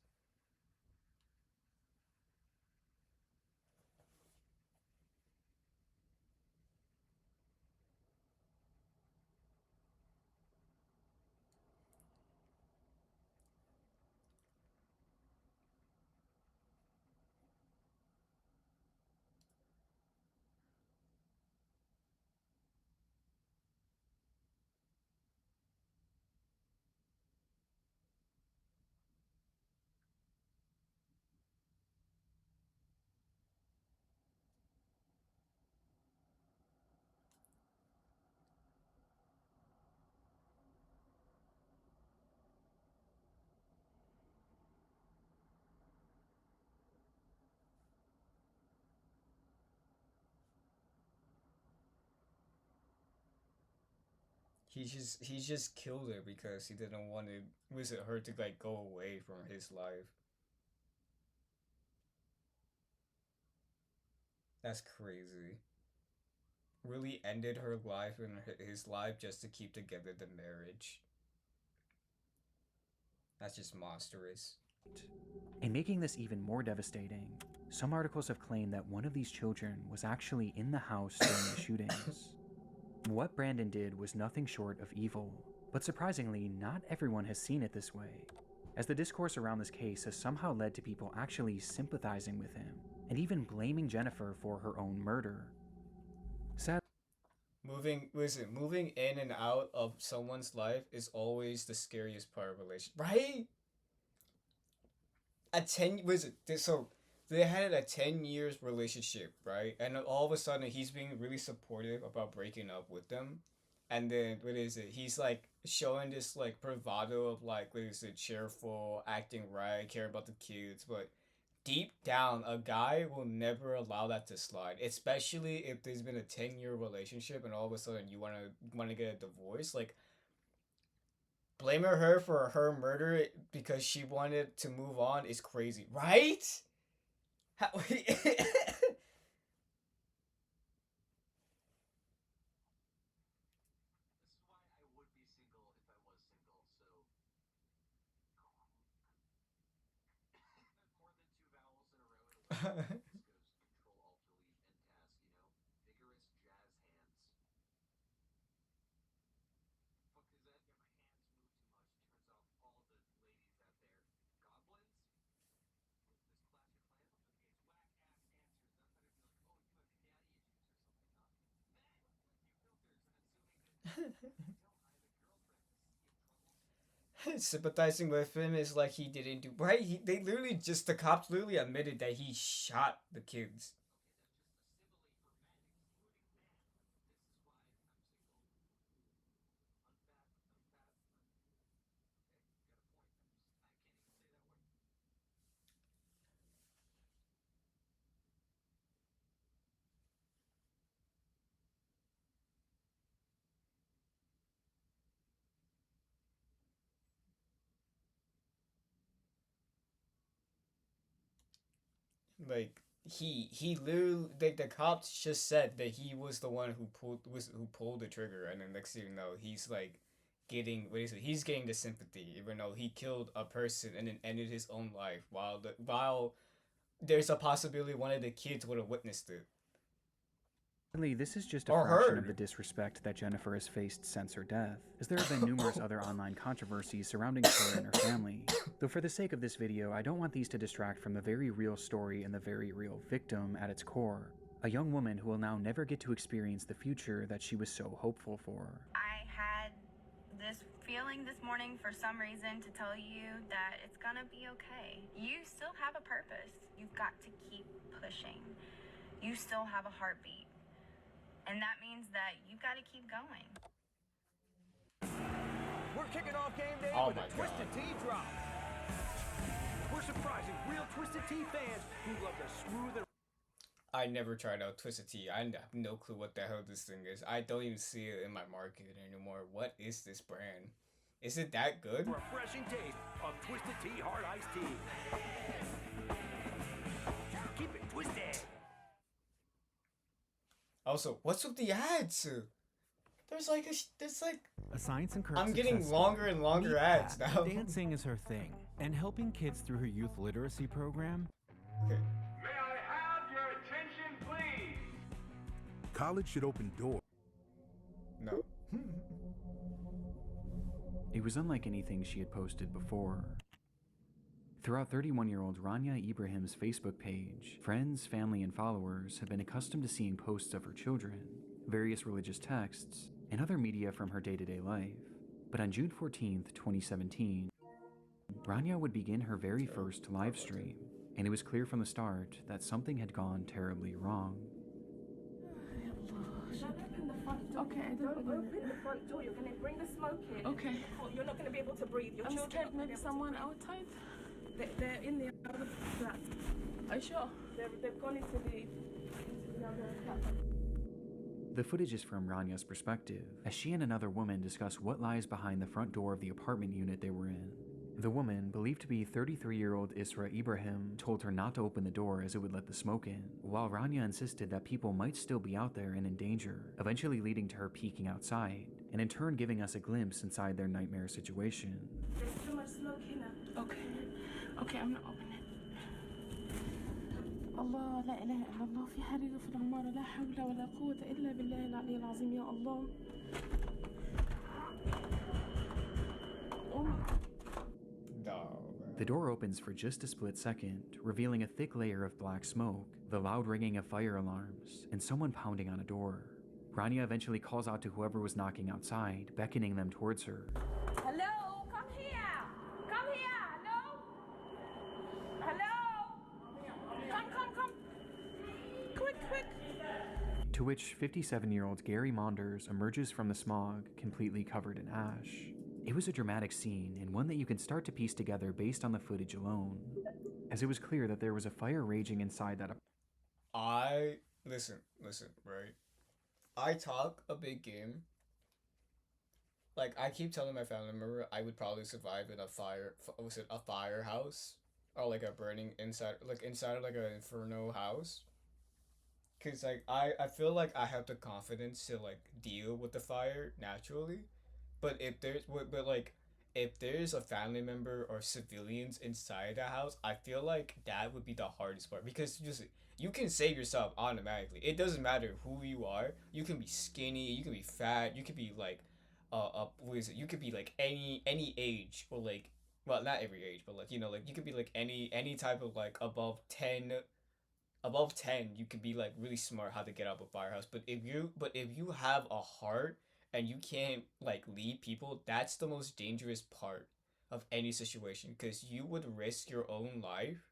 He just killed her because he didn't want her to like go away from his life. That's crazy. Really ended her life and his life just to keep together the marriage. That's just monstrous. And making this even more devastating, some articles have claimed that one of these children was actually in the house during the shootings. What Brandon did was nothing short of evil, but surprisingly, not everyone has seen it this way, as the discourse around this case has somehow led to people actually sympathizing with him, and even blaming Jennifer for her own murder. Moving in and out of someone's life is always the scariest part of a relationship, right? So they had a 10 years relationship, right? And all of a sudden he's being really supportive about breaking up with them. And then he's like showing this like bravado of like cheerful, acting right, care about the kids, but deep down a guy will never allow that to slide, especially if there's been a 10-year relationship and all of a sudden you want to get a divorce. Like, blaming her for her murder because she wanted to move on is crazy, right? How sympathizing with him is like he didn't do right. The cops literally admitted that he shot the kids. he literally, like, the cops just said that he was the one who pulled the trigger, and then next thing you know, he's like getting, what is it? He's getting the sympathy, even though he killed a person and then ended his own life while there's a possibility one of the kids would have witnessed it. Sadly, this is just a Or fraction heard. of the disrespect that Jennifer has faced since her death, as there have been numerous other online controversies surrounding her and her family. Though for the sake of this video, I don't want these to distract from the very real story and the very real victim at its core. A young woman who will now never get to experience the future that she was so hopeful for. I had this feeling this morning for some reason to tell you that it's gonna be okay. You still have a purpose. You've got to keep pushing. You still have a heartbeat. And that means that you've got to keep going. We're kicking off game day Oh with my a Twisted Tea drop. We're surprising real Twisted Tea fans who love the smooth and I never tried out Twisted Tea. I have no clue what the hell this thing is. I don't even see it in my market anymore. What is this brand? Is it that good? refreshing taste of Twisted Tea Hard Iced Tea. Keep it twisted. Also, what's with the ads? There's like a science and I'm getting longer and longer ads now. Dancing is her thing, and helping kids through her youth literacy program. Okay. May I have your attention, please? College should open doors. No. It was unlike anything she had posted before. Throughout 31-year-old Rania Ibrahim's Facebook page, friends, family, and followers have been accustomed to seeing posts of her children, various religious texts, and other media from her day-to-day life. But on June 14th, 2017, Rania would begin her very first live stream, and it was clear from the start that something had gone terribly wrong. Okay, don't open the front door. You're going to bring the smoke in. Okay. You're not going to be able to breathe. Your children scared maybe someone outside. They're in the other flat. Are you sure? They've gone into the other flat. The footage is from Rania's perspective, as she and another woman discuss what lies behind the front door of the apartment unit they were in. The woman, believed to be 33-year-old Isra Ibrahim, told her not to open the door as it would let the smoke in, while Rania insisted that people might still be out there and in danger, eventually leading to her peeking outside, and in turn giving us a glimpse inside their nightmare situation. There's too much smoke here now. Okay. Okay, I'm not opening it. الله لا إله إلا الله في حريق في العمارة لا حول ولا قوة إلا بالله العلي العظيم يا الله. The door opens for just a split second, revealing a thick layer of black smoke, the loud ringing of fire alarms, and someone pounding on a door. Rania eventually calls out to whoever was knocking outside, beckoning them towards her. Hello, come here. Come here. Hello. Hello. Come. Quick. To which 57-year-old Gary Maunders emerges from the smog, completely covered in ash. It was a dramatic scene, and one that you can start to piece together based on the footage alone, as it was clear that there was a fire raging inside that Listen, right? I talk a big game. Like, I keep telling my family member I would probably survive in a firehouse, or like a burning inside of like an inferno house. Cause like I feel like I have the confidence to like deal with the fire naturally. But if there's a family member or civilians inside the house, I feel like that would be the hardest part, because you can save yourself automatically. It doesn't matter who you are. You can be skinny, you can be fat, you could be like you could be like any age, or like, well, not every age, but like, you know, like you could be like any type of like above 10, you could be like really smart how to get out of a firehouse. But if you have a heart and you can't like lead people, that's the most dangerous part of any situation, because you would risk your own life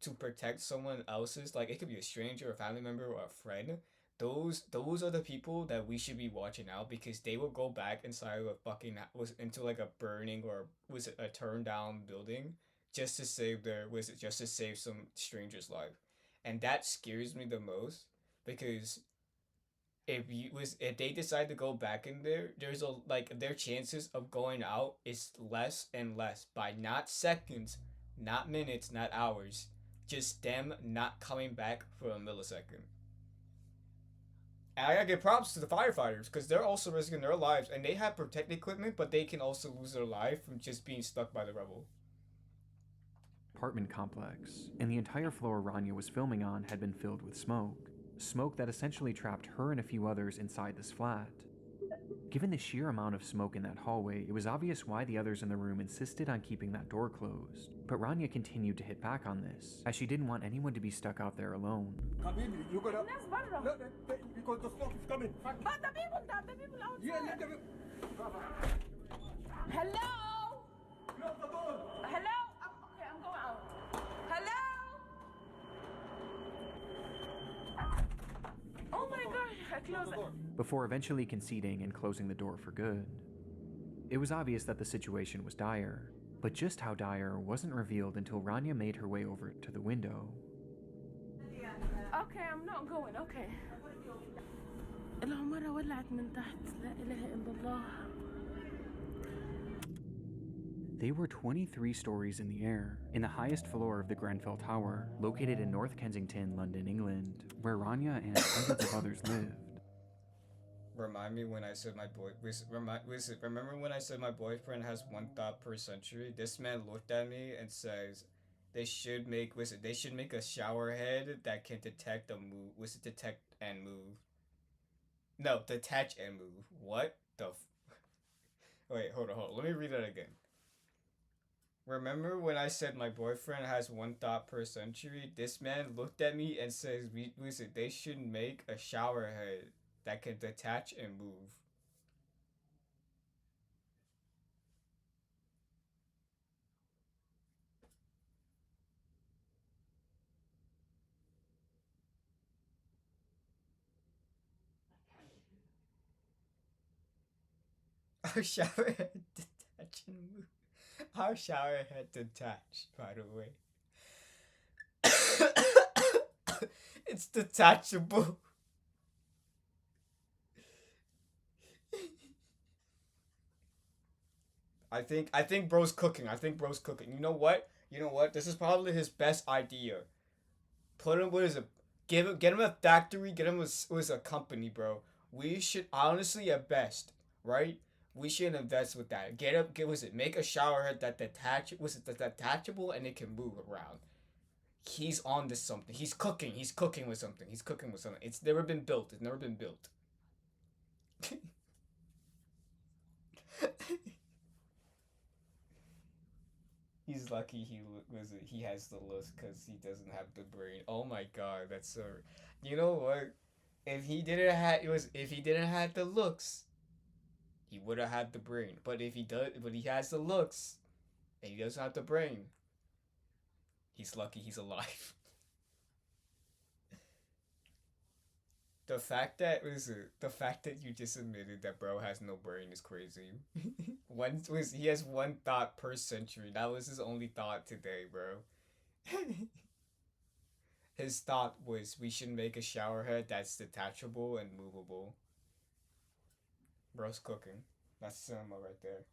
to protect someone else's. Like, it could be a stranger, a family member, or a friend. Those are the people that we should be watching out, because they will go back inside of into like a burning, or was it a turned down building, just to save some stranger's life. And that scares me the most, because if they decide to go back in there, their chances of going out is less and less by not seconds, not minutes, not hours, just them not coming back for a millisecond. And I gotta give props to the firefighters because they're also risking their lives and they have protective equipment, but they can also lose their life from just being stuck by the rubble. Apartment complex, and the entire floor Rania was filming on had been filled with smoke. Smoke that essentially trapped her and a few others inside this flat. Given the sheer amount of smoke in that hallway, it was obvious why the others in the room insisted on keeping that door closed. But Rania continued to hit back on this, as she didn't want anyone to be stuck out there alone. You gotta... No, because the smoke is coming. But the people outside. Yeah, let them... Hello? Hello? Okay, I'm going out. Hello? Oh my god, I closed it. Before eventually conceding and closing the door for good. It was obvious that the situation was dire, but just how dire wasn't revealed until Rania made her way over to the window. Okay, I'm not going, okay. العمارة ولعت من تحت لا إله إلا الله. They were 23 stories in the air, in the highest floor of the Grenfell Tower, located in North Kensington, London, England, where Rania and hundreds of others lived. Remind me when I said remember when I said my boyfriend has one thought per century? This man looked at me and says, they should make a shower head that can detect detect and move. No, detach and move. What the Wait, hold on. Let me read that again. Remember when I said my boyfriend has one thought per century? This man looked at me and says, they should make a shower head that can detach and move. Our shower head detach and move. Our shower head detached, by the way. It's detachable. I think bro's cooking. You know what? This is probably his best idea. Put him, get him a factory, get him a company, bro. We should honestly at best, right? We should invest with that. Make a shower head that detachable and it can move around. He's on to something. He's cooking with something. It's never been built. He's lucky he has the looks because he doesn't have the brain. Oh my god, that's so. You know what? If he didn't have the looks, he would have had the brain. But he has the looks, and he doesn't have the brain. He's lucky he's alive. The fact that you just admitted that bro has no brain is crazy. He has one thought per century. That was his only thought today, bro. His thought was we should make a shower head that's detachable and movable. Bro's cooking. That's cinema right there.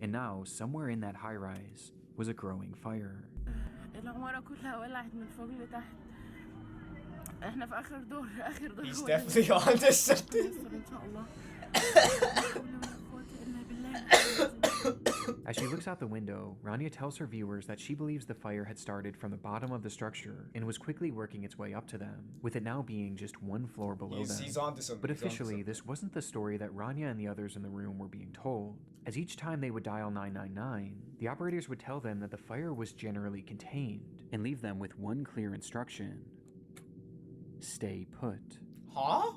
And now, somewhere in that high-rise was a growing fire. العمارة كلها ولعت من فوق لتحت. احنا في آخر دور. He's definitely on to something. إن شاء الله. As she looks out the window, Rania tells her viewers that she believes the fire had started from the bottom of the structure and was quickly working its way up to them, with it now being just one floor below them. He's on to something. But officially, this wasn't the story that Rania and the others in the room were being told, as each time they would dial 999, the operators would tell them that the fire was generally contained and leave them with one clear instruction: stay put. Huh?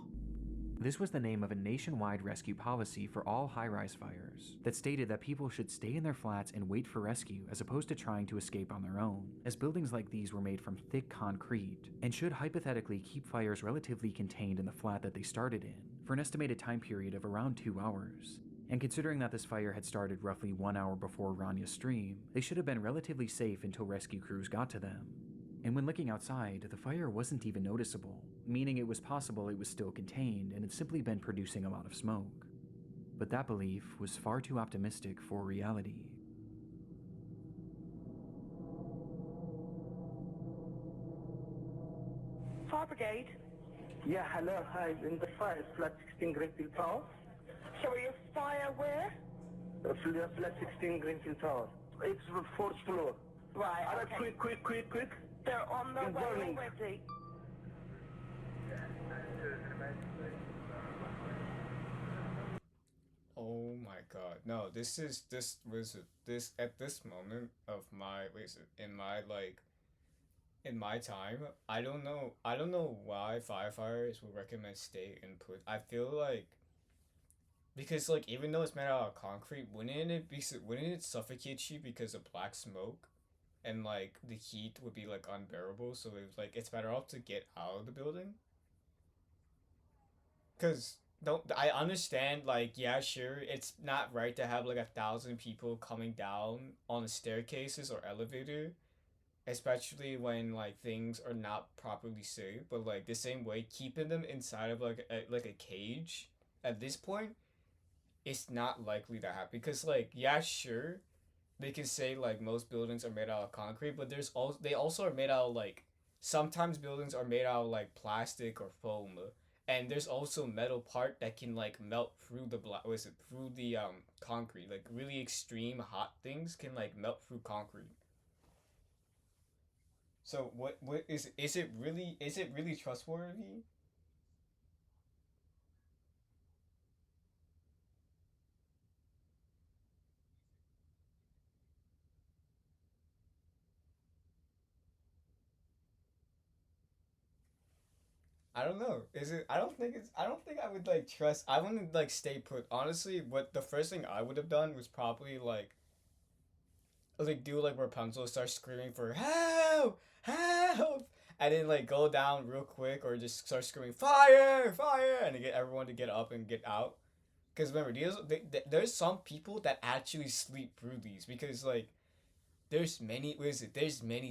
This was the name of a nationwide rescue policy for all high-rise fires that stated that people should stay in their flats and wait for rescue as opposed to trying to escape on their own, as buildings like these were made from thick concrete and should hypothetically keep fires relatively contained in the flat that they started in for an estimated time period of around 2 hours. And considering that this fire had started roughly 1 hour before Rania's stream, they should have been relatively safe until rescue crews got to them. And when looking outside, the fire wasn't even noticeable, meaning it was possible it was still contained and had simply been producing a lot of smoke. But that belief was far too optimistic for reality. Fire brigade. Yeah, hello, hi, in the fire, flat 16 Greenfield Tower. Sorry, a fire where? Flat 16 Greenfield Tower. It's the fourth floor. Right, okay. Quick. They're on their It's way burning. already. Oh my god. No, this at this moment of my in my time, I don't know why firefighters would recommend stay and put. I feel like because like even though it's made out of concrete, wouldn't it suffocate you because of black smoke? And like the heat would be like unbearable, so it's better off to get out of the building. Cause I understand, like, yeah, sure, it's not right to have like 1,000 people coming down on the staircases or elevator, especially when like things are not properly safe. But like the same way, keeping them inside of like a cage at this point, it's not likely to happen. Because like, yeah, sure, they can say like most buildings are made out of concrete, but they also are made out of like sometimes buildings are made out of like plastic or foam, and there's also metal part that can like melt through the concrete. Like really extreme hot things can like melt through concrete. So what is it really trustworthy? I don't know. I don't think I would like trust. I wouldn't like stay put. Honestly, what the first thing I would have done was probably like do like Rapunzel, start screaming for help, help, and then like go down real quick, or just start screaming fire, fire, and to get everyone to get up and get out. Because remember, there's some people that actually sleep through these, because like there's many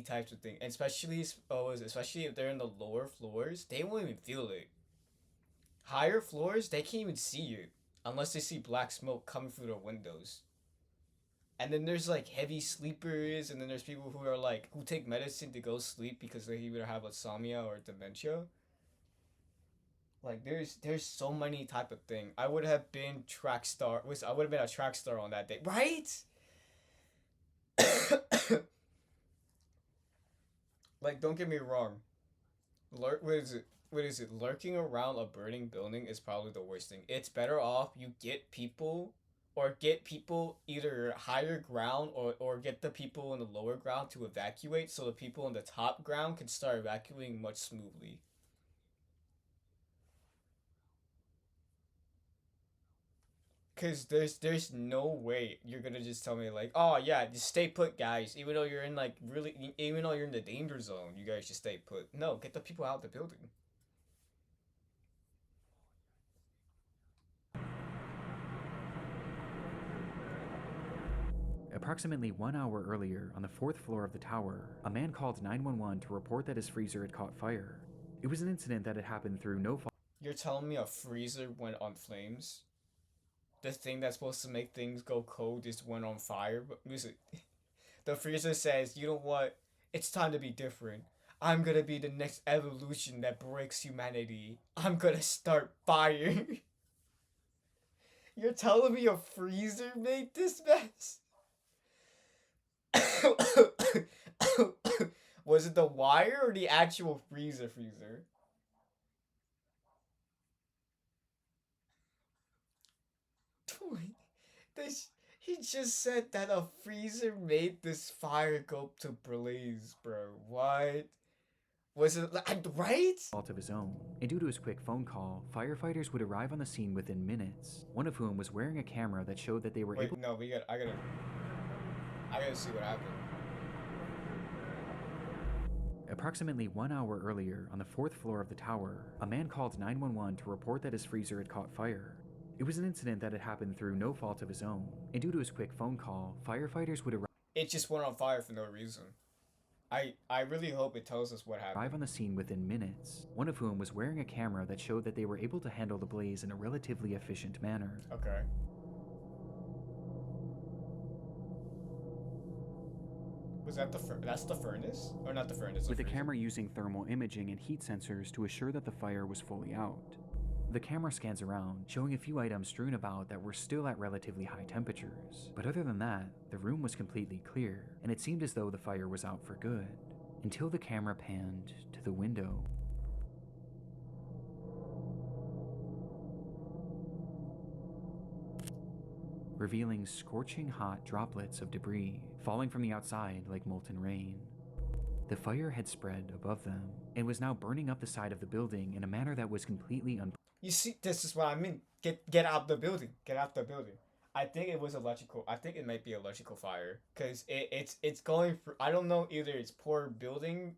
types of things, and especially if they're in the lower floors, they won't even feel it. Higher floors, they can't even see it unless they see black smoke coming through their windows. And then there's like heavy sleepers, and then there's people who are like who take medicine to go sleep because they either have insomnia or dementia. Like there's so many type of thing. I would have been I would have been a track star on that day, right? Like, don't get me wrong. What is it? Lurking around a burning building is probably the worst thing. It's better off you get people either higher ground, or get the people in the lower ground to evacuate, so the people in the top ground can start evacuating much smoothly. Cause there's no way you're gonna just tell me like, oh yeah, just stay put, guys. Even though you're in the danger zone, you guys just stay put. No, get the people out of the building. Approximately 1 hour earlier, on the 4th floor of the tower, a man called 911 to report that his freezer had caught fire. It was an incident that had happened through no fault. You're telling me a freezer went on flames? The thing that's supposed to make things go cold just went on fire? But listen, the freezer says, you know what? It's time to be different. I'm gonna be the next evolution that breaks humanity. I'm gonna start fire. You're telling me a freezer made this mess? Was it the wire or the actual freezer? He just said that a freezer made this fire go to blaze, bro. What? Was it right? Fault of his own, and due to his quick phone call, firefighters would arrive on the scene within minutes. One of whom was wearing a camera that showed that they were able. No, I gotta see what happened. Approximately 1 hour earlier, on the 4th floor of the tower, a man called 911 to report that his freezer had caught fire. It was an incident that had happened through no fault of his own, and due to his quick phone call, firefighters would arrive. It just went on fire for no reason. I really hope it tells us what happened. Arrive on the scene within minutes, one of whom was wearing a camera that showed that they were able to handle the blaze in a relatively efficient manner. Okay. Was that that's the furnace? Or not the furnace? With the camera using thermal imaging and heat sensors to assure that the fire was fully out. The camera scans around, showing a few items strewn about that were still at relatively high temperatures. But other than that, the room was completely clear, and it seemed as though the fire was out for good, until the camera panned to the window. Revealing scorching hot droplets of debris falling from the outside like molten rain. The fire had spread above them and was now burning up the side of the building in a manner that was completely You see, this is what I mean. Get out the building. Get out the building. I think it was electrical. I think it might be electrical fire, cause it's going for. I don't know, either it's poor building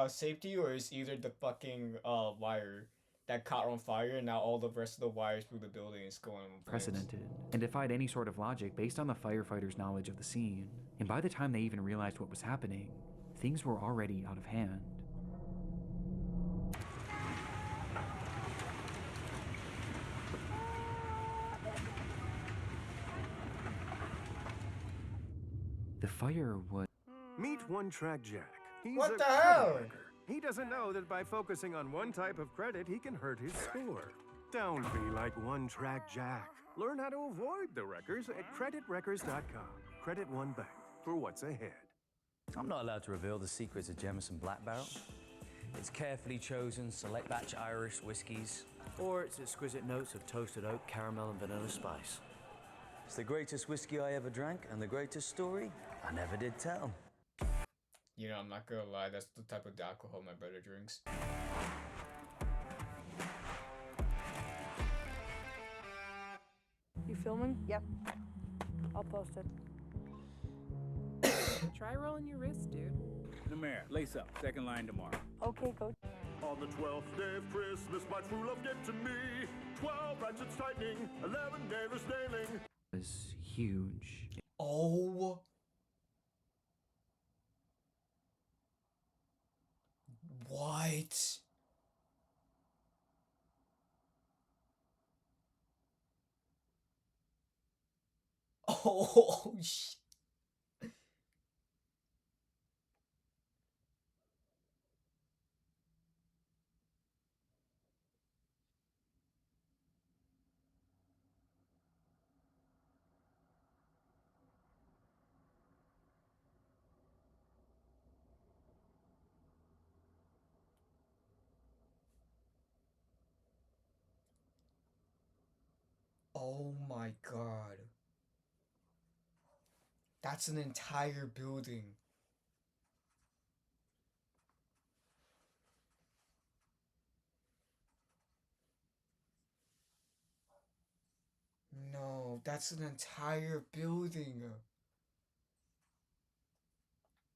safety, or it's either the fucking wire that caught on fire, and now all the rest of the wires through the building is going on flames. unprecedented and defied any sort of logic based on the firefighters' knowledge of the scene. And by the time they even realized what was happening, things were already out of hand. The fire was... Meet One Track Jack. He's What a the credit hell? wrecker. He doesn't know that by focusing on one type of credit, he can hurt his score. Don't be like One Track Jack. Learn how to avoid the wreckers at creditwreckers.com. Credit One Bank for what's ahead. I'm not allowed to reveal the secrets of Jameson Black Barrel. Its carefully chosen select batch Irish whiskies, or its exquisite notes of toasted oak, caramel, and vanilla spice. It's the greatest whiskey I ever drank, and the greatest story I never did tell. You know, I'm not gonna lie. That's the type of alcohol my brother drinks. You filming? Yep. I'll post it. Try rolling your wrist, dude. The mayor, lace up. Second line tomorrow. Okay, coach. On the 12th day of Christmas, my true love get to me. 12 ratchets tightening, 11 neighbors nailing. was huge. Oh. What? Oh, shit. Oh my god. That's an entire building. No, that's an entire building.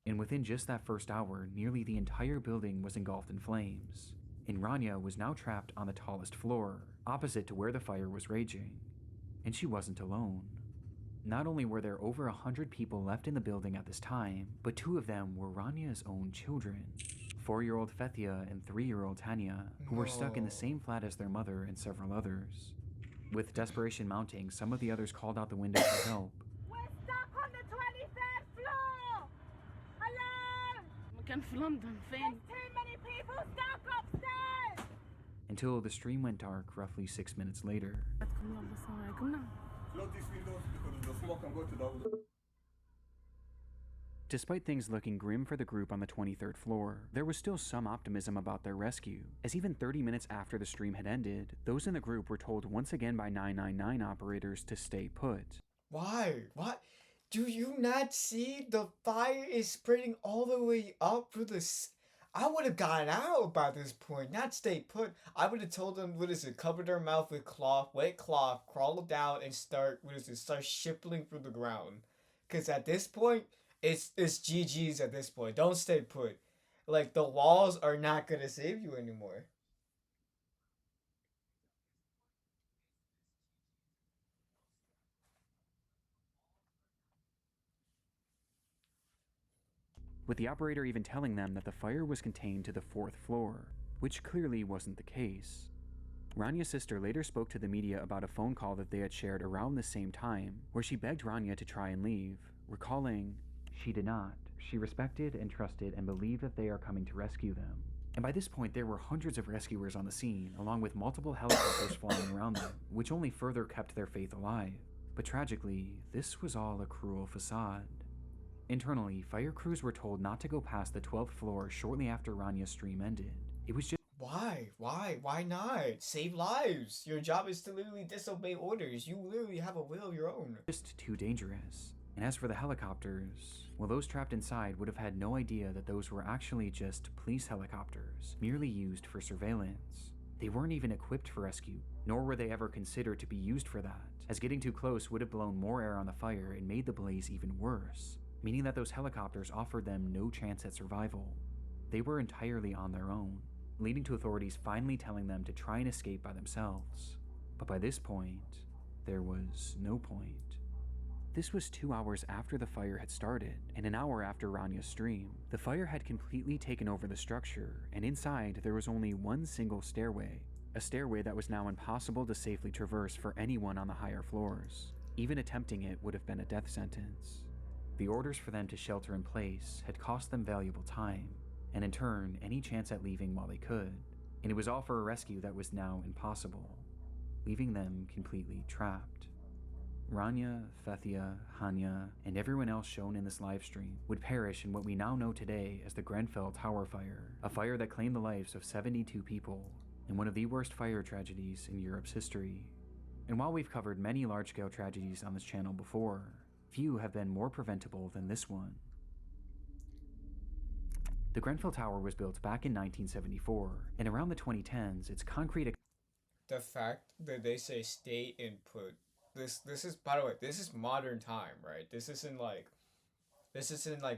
And within just that first hour, nearly the entire building was engulfed in flames. And Rania was now trapped on the tallest floor, opposite to where the fire was raging. And she wasn't alone. Not only were there over 100 people left in the building at this time, but 2 of them were Rania's own children. 4-year-old Fethia and 3-year-old Tanya, who were stuck in the same flat as their mother and several others. With desperation mounting, some of the others called out the window for help. We're stuck on the 23rd floor! Hello! مكان في لندن فين؟ There's too many people stuck upstairs! Until the stream went dark roughly 6 minutes later. Close these windows because the smoke can go to the... Despite things looking grim for the group on the 23rd floor, there was still some optimism about their rescue, as even 30 minutes after the stream had ended, those in the group were told once again by 999 operators to stay put. Why? What? Do you not see the fire is spreading all the way up through the... I would have gotten out by this point, not stay put. I would have told them, cover their mouth with cloth, wet cloth, crawl down and start shipping through the ground. Because at this point, it's GG's at this point. Don't stay put. Like, the walls are not going to save you anymore. with the operator even telling them that the fire was contained to the 4th floor, which clearly wasn't the case. Ranya's sister later spoke to the media about a phone call that they had shared around the same time, where she begged Rania to try and leave, recalling, "She did not. She respected and trusted and believed that they are coming to rescue them." And by this point, there were hundreds of rescuers on the scene, along with multiple helicopters flying around them, which only further kept their faith alive. But tragically, this was all a cruel facade. Internally, fire crews were told not to go past the 12th floor shortly after Ranya's stream ended. It was just Why? Why not? Save lives. Your job is to literally disobey orders. You literally have a will of your own. just too dangerous. And as for the helicopters, well, those trapped inside would have had no idea that those were actually just police helicopters, merely used for surveillance. They weren't even equipped for rescue, nor were they ever considered to be used for that, as getting too close would have blown more air on the fire and made the blaze even worse, meaning that those helicopters offered them no chance at survival. They were entirely on their own, leading to authorities finally telling them to try and escape by themselves. But by this point, there was no point. This was 2 hours after the fire had started, and an hour after Ranya's stream. The fire had completely taken over the structure, and inside there was only one single stairway, a stairway that was now impossible to safely traverse for anyone on the higher floors. Even attempting it would have been a death sentence. The orders for them to shelter in place had cost them valuable time, and in turn, any chance at leaving while they could, and it was all for a rescue that was now impossible, leaving them completely trapped. Rania, Fethia, Hanya, and everyone else shown in this livestream would perish in what we now know today as the Grenfell Tower Fire, a fire that claimed the lives of 72 people, and one of the worst fire tragedies in Europe's history. And while we've covered many large-scale tragedies on this channel before, few have been more preventable than this one. The Grenfell Tower was built back in 1974, and around the 2010s, its concrete... The fact that they say state input, this is, by the way, this is modern time, right? This isn't like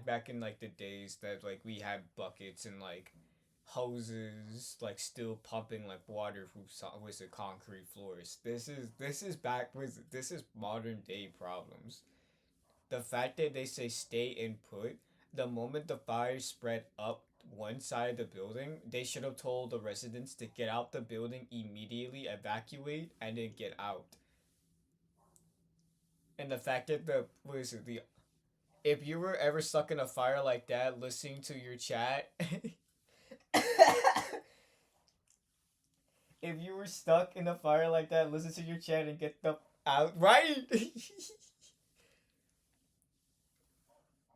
back in like the days that like we had buckets and like hoses like still pumping like water through with the concrete floors. This is modern day problems. The fact that they say stay input, the moment the fire spread up one side of the building, they should have told the residents to get out the building immediately, evacuate, and then get out. And the fact that if you were ever stuck in a fire like that, listening to your chat, if you were stuck in a fire like that, listen to your chat and get the out, right?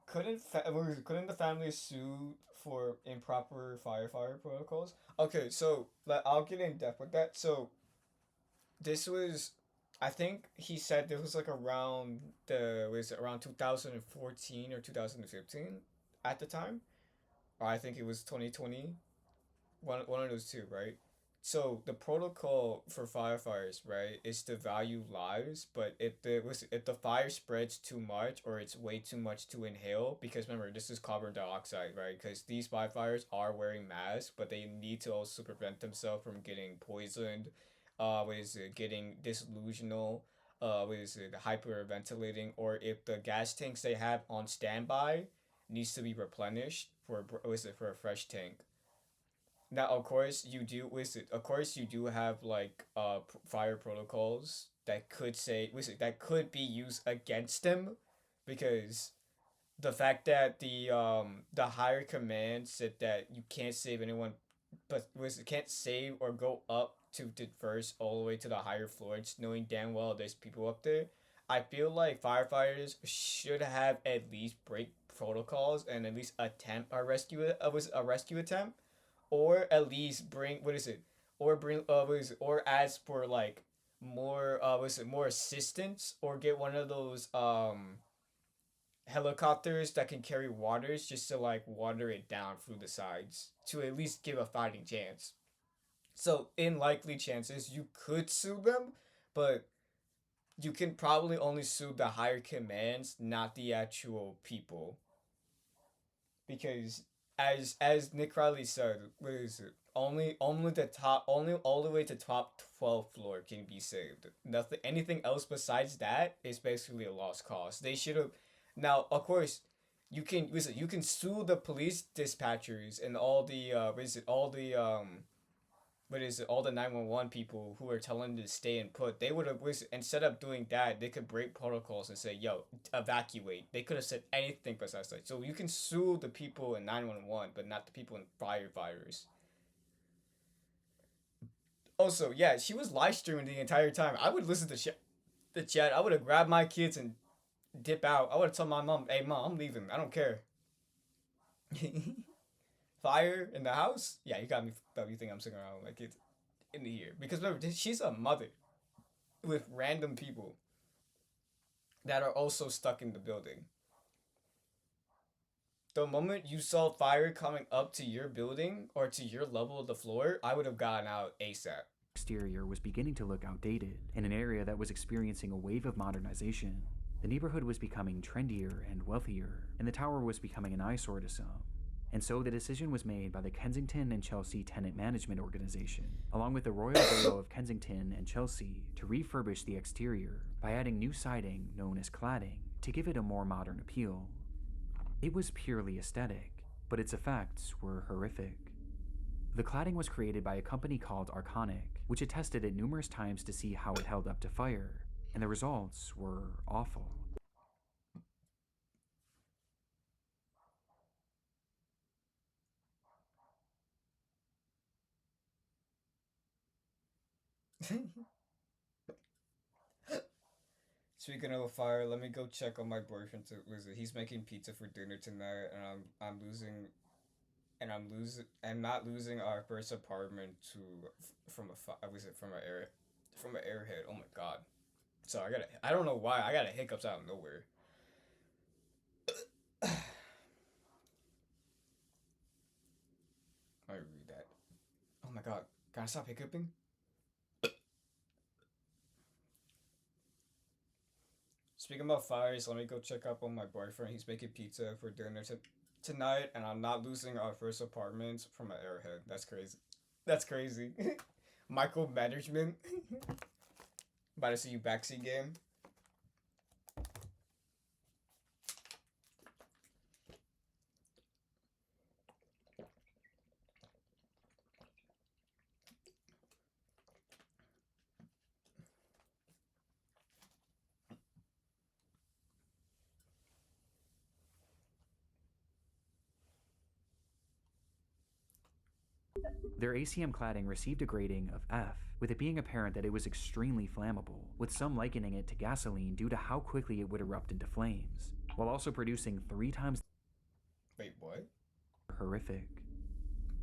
Couldn't the family sue for improper firefighter protocols? Okay, so I'll get in depth with that. So this was, I think he said this was like around around 2014 or 2015 at the time, or I think it was 2020. One of those two, right? So the protocol for firefighters, right, is to value lives, but if the fire spreads too much or it's way too much to inhale, because remember this is carbon dioxide, right? Because these firefighters are wearing masks, but they need to also prevent themselves from getting poisoned, getting disillusional, hyperventilating, or if the gas tanks they have on standby needs to be replenished for a fresh tank. Now, of course, you do have like fire protocols that could be used against them, because the fact that the higher command said that you can't save anyone, but can't save or go up to the first all the way to the higher floors, knowing damn well there's people up there. I feel like firefighters should have at least break protocols and at least attempt a rescue attempt. Or at least or ask for like more more assistance, or get one of those helicopters that can carry waters just to like water it down through the sides to at least give a fighting chance. So in likely chances you could sue them, but you can probably only sue the higher commands, not the actual people. Because as Nick Riley said, only all the way to top 12 floor can be saved. Anything else besides that is basically a lost cause. They should have. Now, of course, You can listen. You can sue the police dispatchers and all the all the 911 people who are telling you to stay and put. They would have instead of doing that, they could break protocols and say, "Yo, evacuate." They could have said anything besides that. So you can sue the people in 911, but not the people in firefighters. Also, yeah, she was live streaming the entire time. I would listen to the chat. I would have grabbed my kids and dip out. I would have told my mom, "Hey, mom, I'm leaving. I don't care." Fire in the house? Yeah, you got me fucked up. You think I'm sitting around with my kids in the here? Because remember, she's a mother with random people that are also stuck in the building. The moment you saw fire coming up to your building or to your level of the floor, I would have gotten out ASAP. Exterior was beginning to look outdated in an area that was experiencing a wave of modernization. The neighborhood was becoming trendier and wealthier, and the tower was becoming an eyesore to some. And so the decision was made by the Kensington and Chelsea Tenant Management Organization, along with the Royal Borough of Kensington and Chelsea, to refurbish the exterior by adding new siding known as cladding to give it a more modern appeal. It was purely aesthetic, but its effects were horrific. The cladding was created by a company called Arconic, which had tested it numerous times to see how it held up to fire, and the results were awful. Speaking of a fire, let me go check on my boyfriend to visit. He's making pizza for dinner tonight, and I'm not losing our first apartment to from an airhead. Oh my god. So I don't know why I got a hiccups out of nowhere. I read that. Oh my god. Can I stop hiccuping? Speaking about fires, let me go check up on my boyfriend. He's making pizza for dinner tonight, and I'm not losing our first apartment from an airhead. That's crazy. That's crazy. Micromanagement. About to see you backseat game. Their ACM cladding received a grading of F, with it being apparent that it was extremely flammable, with some likening it to gasoline due to how quickly it would erupt into flames, while also producing 3 times. Wait, what? Horrific.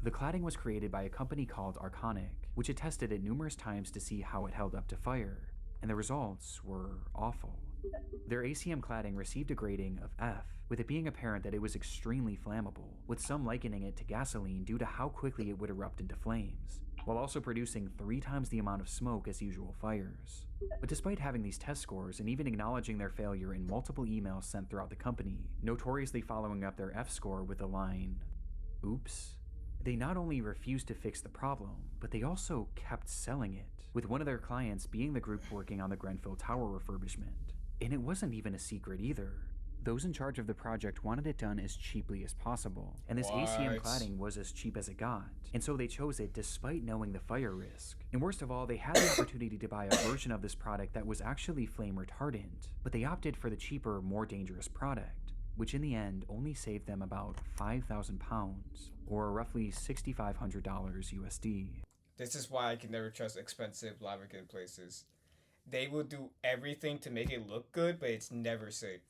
The cladding was created by a company called Arconic, which had tested it numerous times to see how it held up to fire, and the results were awful. Their ACM cladding received a grading of F, with it being apparent that it was extremely flammable, with some likening it to gasoline due to how quickly it would erupt into flames, while also producing 3 times the amount of smoke as usual fires. But despite having these test scores and even acknowledging their failure in multiple emails sent throughout the company, notoriously following up their F score with the line, "Oops," they not only refused to fix the problem, but they also kept selling it, with one of their clients being the group working on the Grenfell Tower refurbishment. And it wasn't even a secret either. Those in charge of the project wanted it done as cheaply as possible, and this ACM cladding was as cheap as it got, and so they chose it despite knowing the fire risk. And worst of all, they had the opportunity to buy a version of this product that was actually flame retardant, but they opted for the cheaper, more dangerous product, which in the end only saved them about £5,000, or roughly $6,500 USD. This is why I can never trust expensive lubricant places. They will do everything to make it look good, but it's never safe.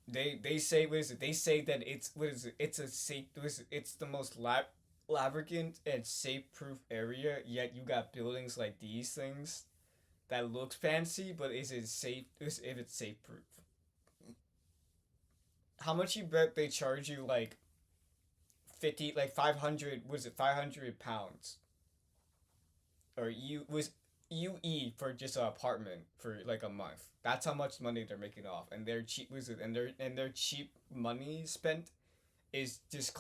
They say they say that it's a safe it's the most lubricant and safe proof area, yet you got buildings like these things that looks fancy, but is it safe if it's safe proof? How much you bet they charge you like 500 £500 or UE for just an apartment for like a month. That's how much money they're making off, and their cheap their cheap money spent is just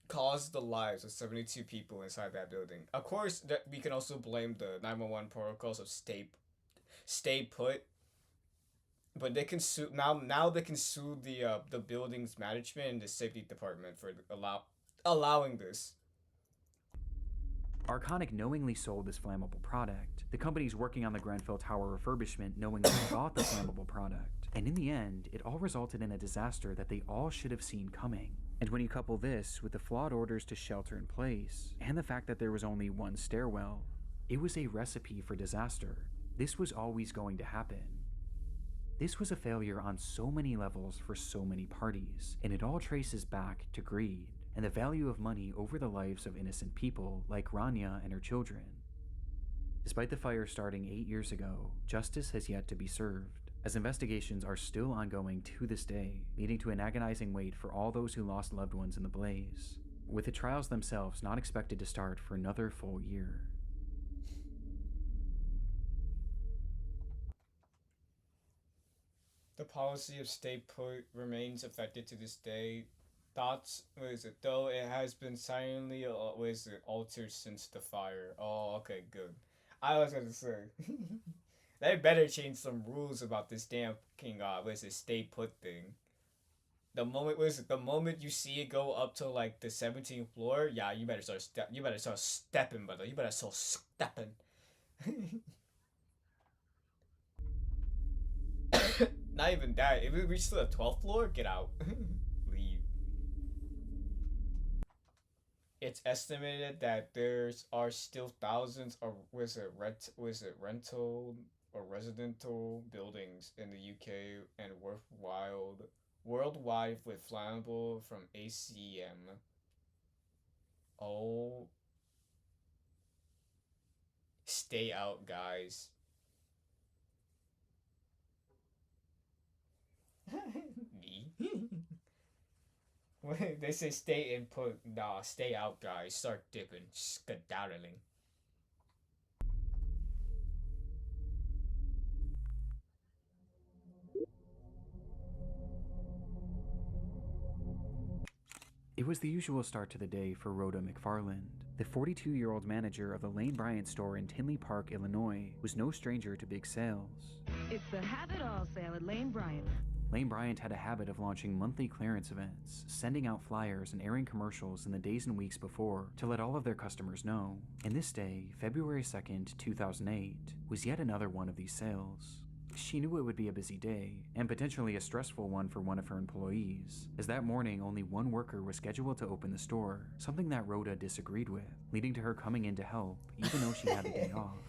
caused the lives of 72 people inside that building. Of course, we can also blame the 911 protocols of stay put, But they can sue now. Now they can sue the building's management and the safety department for allowing this. Arconic knowingly sold this flammable product. The companies working on the Grenfell Tower refurbishment knowingly bought the flammable product. And in the end, it all resulted in a disaster that they all should have seen coming. And when you couple this with the flawed orders to shelter in place, and the fact that there was only one stairwell, it was a recipe for disaster. This was always going to happen. This was a failure on so many levels for so many parties, and it all traces back to greed and the value of money over the lives of innocent people like Rania and her children. Despite the fire starting 8 years ago, justice has yet to be served, as investigations are still ongoing to this day, leading to an agonizing wait for all those who lost loved ones in the blaze, with the trials themselves not expected to start for another full year. The policy of stay put remains affected to this day. Thoughts, though it has been silently, altered since the fire. Oh, okay, good. I was gonna say, they better change some rules about this damn stay put thing. The moment you see it go up to like the 17th floor, yeah, you better start stepping, brother. You better start stepping. Not even that. If we reach to the 12th floor, get out. Leave. It's estimated that there's are still thousands of rental or residential buildings in the UK and worldwide with flammable from ACM. Oh, stay out, guys. Me? When they say stay input, nah, stay out, guys. Start dipping, skedaddling. It was the usual start to the day for Rhoda McFarland. The 42-year-old manager of the Lane Bryant store in Tinley Park, Illinois, was no stranger to big sales. It's the Have It All sale at Lane Bryant. Lane Bryant had a habit of launching monthly clearance events, sending out flyers and airing commercials in the days and weeks before to let all of their customers know. And this day, February 2nd, 2008, was yet another one of these sales. She knew it would be a busy day, and potentially a stressful one for one of her employees, as that morning only one worker was scheduled to open the store, something that Rhoda disagreed with, leading to her coming in to help, even though she had the day off.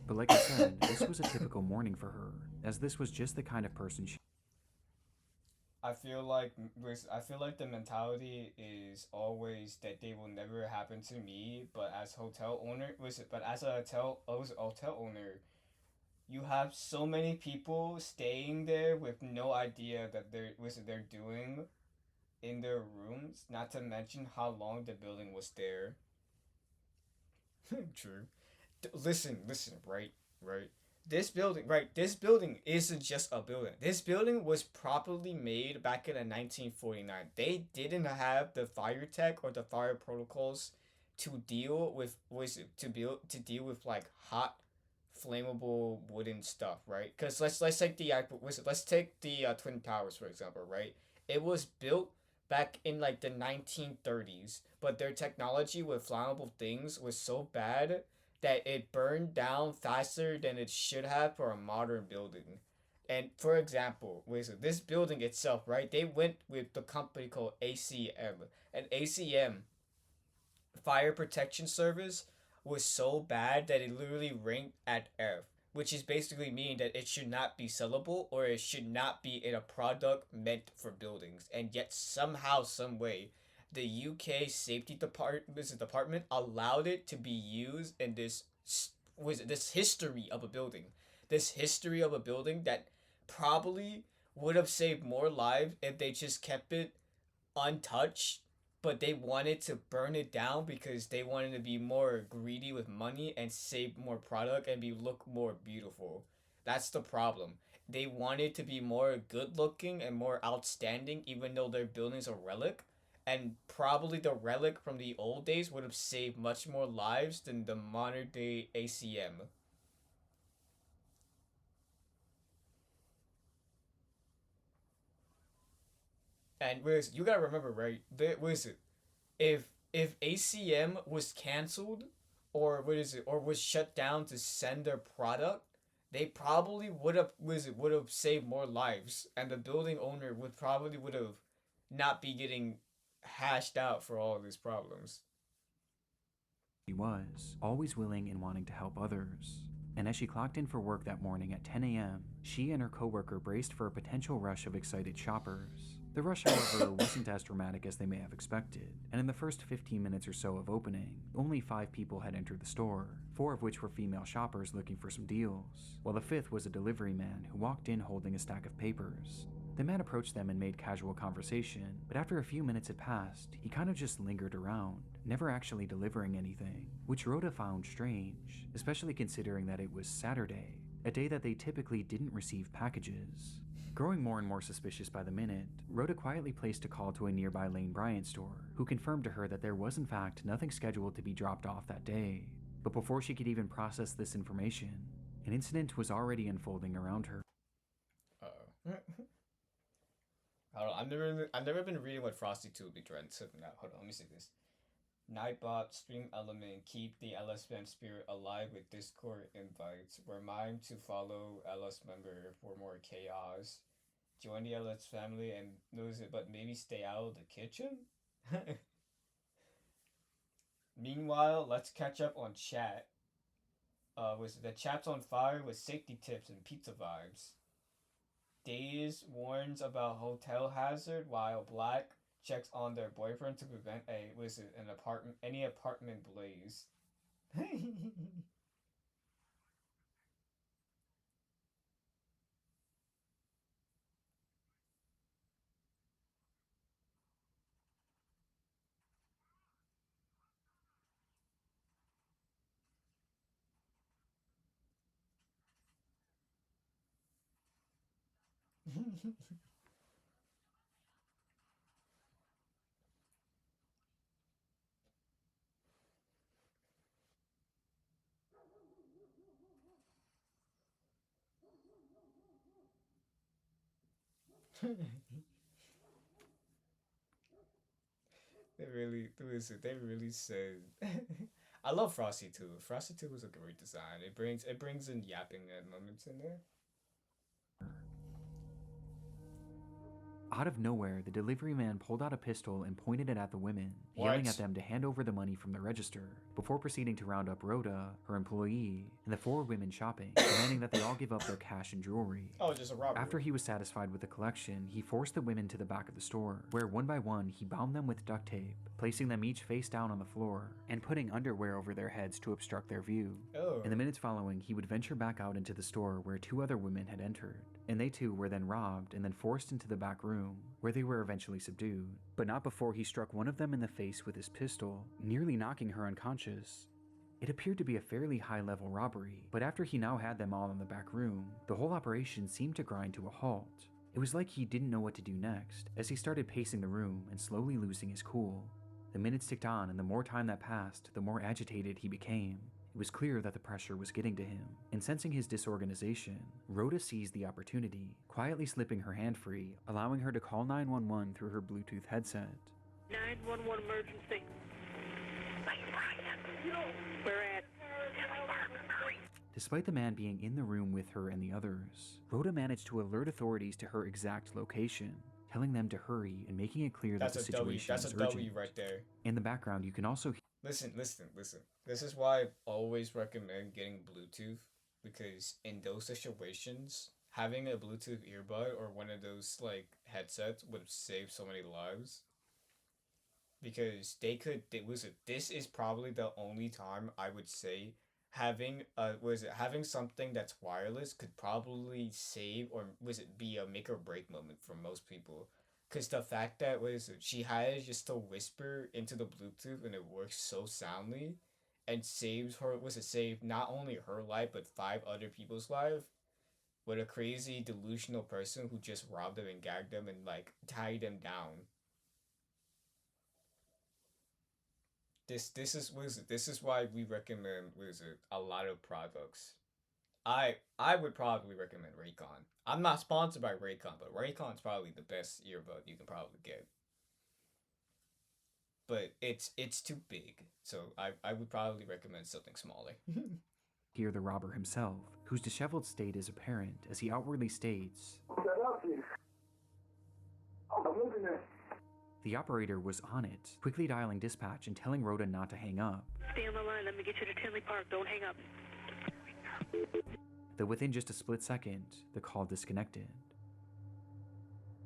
But like I said, this was a typical morning for her, as this was just the kind of person she... I feel like the mentality is always that they will never happen to me, but as a hotel owner, you have so many people staying there with no idea that they're doing in their rooms, not to mention how long the building was there. True. Listen, right. This building isn't just a building. This building was properly made back in 1949. They didn't have the fire tech or the fire protocols to deal with like hot flammable wooden stuff, right? Because let's take the Twin Towers for example, right? It was built back in like the 1930s, but their technology with flammable things was so bad that it burned down faster than it should have for a modern building. And for example, this building itself, right? They went with the company called ACM, and ACM, Fire Protection Service, was so bad that it literally ranked at F, which is basically meaning that it should not be sellable or it should not be in a product meant for buildings. And yet somehow, some way, the UK safety department allowed it to be used in this history of a building. This history of a building that probably would have saved more lives if they just kept it untouched, but they wanted to burn it down because they wanted to be more greedy with money and save more product and look more beautiful. That's the problem. They wanted to be more good looking and more outstanding even though their building's a relic. And probably the relic from the old days would have saved much more lives than the modern day ACM. And you gotta remember, right? What is it? If ACM was canceled, or or was shut down to send their product, they probably would have saved more lives, and the building owner would have not be getting hashed out for all of these problems. She was always willing and wanting to help others. And as she clocked in for work that morning at 10 a.m., she and her coworker braced for a potential rush of excited shoppers. The rush, however, wasn't as dramatic as they may have expected, and in the first 15 minutes or so of opening, only 5 people had entered the store, 4 of which were female shoppers looking for some deals, while the 5th was a delivery man who walked in holding a stack of papers. The man approached them and made casual conversation, but after a few minutes had passed, he kind of just lingered around, never actually delivering anything, which Rhoda found strange, especially considering that it was Saturday, a day that they typically didn't receive packages. Growing more and more suspicious by the minute, Rhoda quietly placed a call to a nearby Lane Bryant store, who confirmed to her that there was in fact nothing scheduled to be dropped off that day. But before she could even process this information, an incident was already unfolding around her. Hold on, I've never been reading what Frosty 2 will be trying to now. Hold on, let me see this. Nightbot, Stream Element, keep the LS fam spirit alive with Discord invites. Remind to follow LS member for more chaos. Join the LS family and knows it, but maybe stay out of the kitchen? Meanwhile, let's catch up on chat. The chat's on fire with safety tips and pizza vibes. Days warns about hotel hazard while Black checks on their boyfriend to prevent any apartment blaze. They really said. I love Frosty 2. Frosty 2 was a great design. It brings in yapping moments in there. Out of nowhere, the delivery man pulled out a pistol and pointed it at the women, yelling at them to hand over the money from the register, before proceeding to round up Rhoda, her employee, and the 4 women shopping, demanding that they all give up their cash and jewelry. Oh, just a robbery. After he was satisfied with the collection, he forced the women to the back of the store, where one by one he bound them with duct tape, placing them each face down on the floor, and putting underwear over their heads to obstruct their view. Oh. In the minutes following, he would venture back out into the store where 2 other women had entered, and they too were then robbed and then forced into the back room, where they were eventually subdued, but not before he struck one of them in the face with his pistol, nearly knocking her unconscious. It appeared to be a fairly high-level robbery, but after he now had them all in the back room, the whole operation seemed to grind to a halt. It was like he didn't know what to do next, as he started pacing the room and slowly losing his cool. The minutes ticked on, and the more time that passed, the more agitated he became. It was clear that the pressure was getting to him, and sensing his disorganization, Rhoda seized the opportunity, quietly slipping her hand free, allowing her to call 911 through her Bluetooth headset. 911 emergency. We're at Despite the man being in the room with her and the others, Rhoda managed to alert authorities to her exact location, telling them to hurry and making it clear that the situation was urgent. That's a W right there. In the background, you can also Listen. This is why I always recommend getting Bluetooth, because in those situations, having a Bluetooth earbud or one of those headsets would save so many lives. Because this is probably the only time I would say having something that's wireless could probably save or be a make or break moment for most people. Because the fact that she has just to whisper into the Bluetooth and it works so soundly and save not only her life but 5 other people's life with a crazy delusional person who just robbed them and gagged them and tied them down. This is why we recommend a lot of products. I would probably recommend Raycon. I'm not sponsored by Raycon, but Raycon's probably the best earbud you can probably get. But it's too big, so I would probably recommend something smaller. Hear the robber himself, whose disheveled state is apparent as he outwardly states the operator was on it, quickly dialing dispatch and telling Rhoda not to hang up. Stay on the line. Let me get you to Tinley Park. Don't hang up. Though within just a split second, the call disconnected.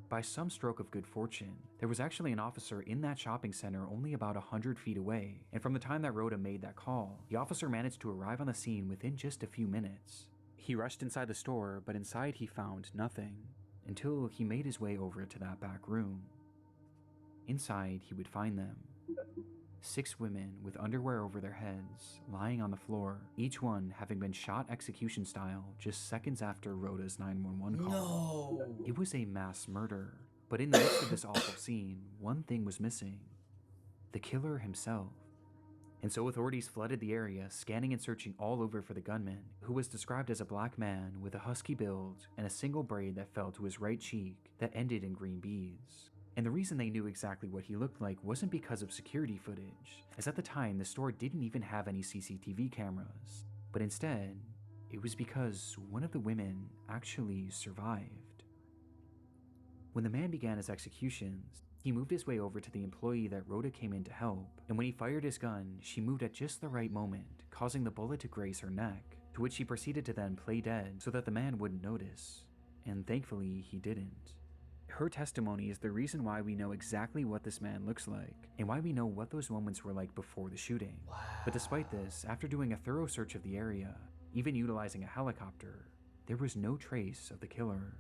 By some stroke of good fortune, there was actually an officer in that shopping center only about 100 feet away, and from the time that Rhoda made that call, the officer managed to arrive on the scene within just a few minutes. He rushed inside the store, but inside he found nothing, until he made his way over to that back room. Inside, he would find them. 6 women with underwear over their heads, lying on the floor, each one having been shot execution style just seconds after Rhoda's 911 call. No! It was a mass murder, but in the midst of this awful scene, one thing was missing: the killer himself. And so authorities flooded the area, scanning and searching all over for the gunman, who was described as a black man with a husky build and a single braid that fell to his right cheek that ended in green beads. And the reason they knew exactly what he looked like wasn't because of security footage, as at the time the store didn't even have any CCTV cameras, but instead, it was because one of the women actually survived. When the man began his executions, he moved his way over to the employee that Rhoda came in to help, and when he fired his gun, she moved at just the right moment, causing the bullet to graze her neck, to which she proceeded to then play dead so that the man wouldn't notice, and thankfully he didn't. Her testimony is the reason why we know exactly what this man looks like, and why we know what those moments were like before the shooting. Wow. But despite this, after doing a thorough search of the area, even utilizing a helicopter, there was no trace of the killer.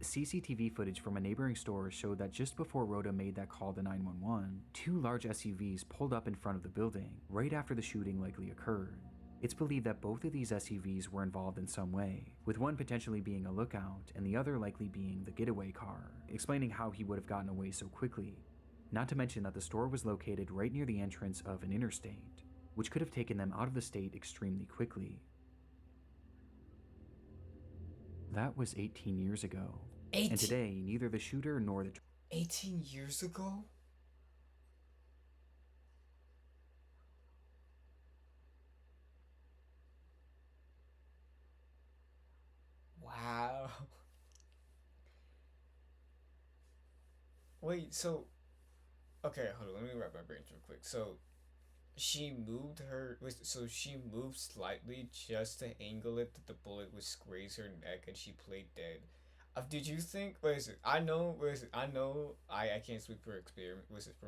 CCTV footage from a neighboring store showed that just before Rhoda made that call to 911, 2 large SUVs pulled up in front of the building right after the shooting likely occurred. It's believed that both of these SUVs were involved in some way, with one potentially being a lookout and the other likely being the getaway car, explaining how he would have gotten away so quickly. Not to mention that the store was located right near the entrance of an interstate, which could have taken them out of the state extremely quickly. That was 18 years ago. 18? And today, neither the shooter nor the... 18 years ago? Wow. Wait, so... Okay, hold on, let me wrap my brains real quick. So, she moved slightly just to angle it that the bullet would graze her neck and she played dead. Did you think, I can't speak for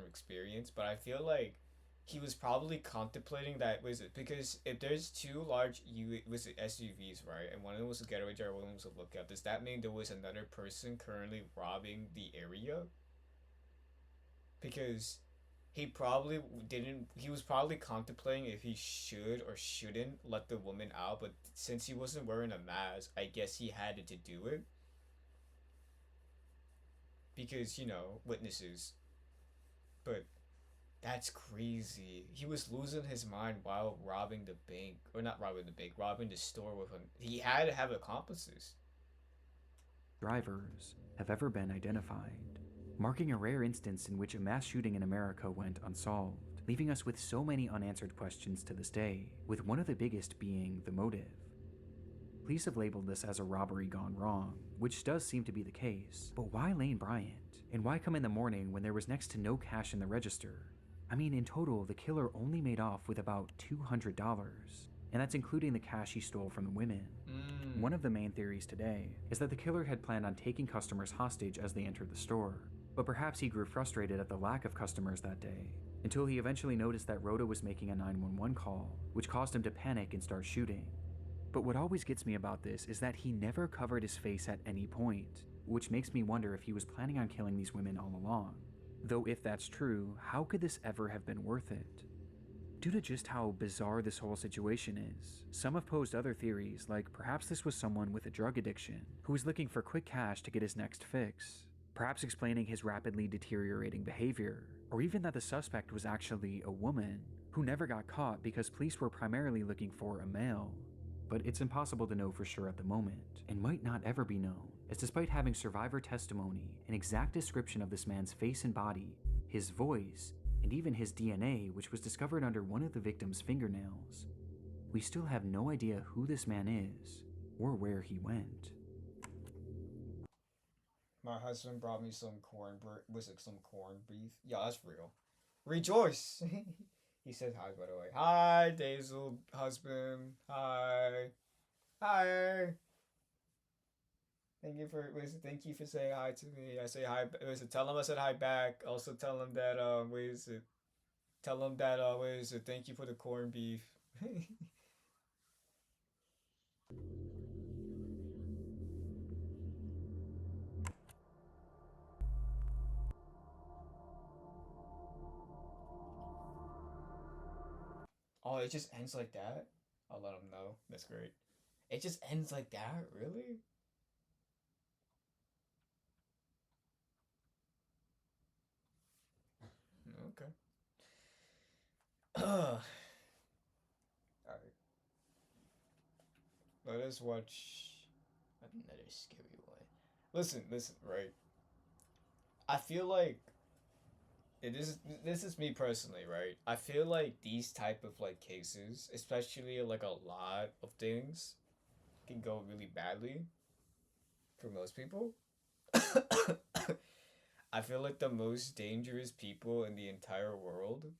experience, but I feel like he was probably contemplating that, because if there's 2 large SUVs, right, and one of them was a getaway driver, one was a lookout, does that mean there was another person currently robbing the area? Because he was probably contemplating if he should or shouldn't let the woman out, but since he wasn't wearing a mask, I guess he had to do it. Because, witnesses. But that's crazy. He was losing his mind while robbing the bank. Or not robbing the bank, robbing the store with him. He had to have accomplices. drivers have ever been identified, marking a rare instance in which a mass shooting in America went unsolved, leaving us with so many unanswered questions to this day, with one of the biggest being the motive. Police have labeled this as a robbery gone wrong, which does seem to be the case, but why Lane Bryant? And why come in the morning when there was next to no cash in the register? I mean, in total, the killer only made off with about $200, and that's including the cash he stole from the women. One of the main theories today is that the killer had planned on taking customers hostage as they entered the store, but perhaps he grew frustrated at the lack of customers that day, until he eventually noticed that Rhoda was making a 911 call, which caused him to panic and start shooting. But what always gets me about this is that he never covered his face at any point, which makes me wonder if he was planning on killing these women all along. Though if that's true, how could this ever have been worth it? Due to just how bizarre this whole situation is, some have posed other theories, like perhaps this was someone with a drug addiction who was looking for quick cash to get his next fix, perhaps explaining his rapidly deteriorating behavior, or even that the suspect was actually a woman who never got caught because police were primarily looking for a male. but it's impossible to know for sure at the moment, and might not ever be known, as despite having survivor testimony, an exact description of this man's face and body, his voice, and even his DNA, which was discovered under one of the victim's fingernails, we still have no idea who this man is or where he went. My husband brought me some some corned beef? Yeah, that's real. Rejoice! He said hi, by the way. Hi, Daisel, husband. Hi. Hi. Thank you for saying hi to me. I say hi. Tell him I said hi back. Also tell him that thank you for the corned beef. Oh, it just ends like that? I'll let him know. That's great. It just ends like that? Really? Okay. Alright. Let us watch another scary one. Listen, right? I feel like this is me personally, right? I feel like these type of like cases, especially like a lot of things, can go really badly for most people. I feel like the most dangerous people in the entire world,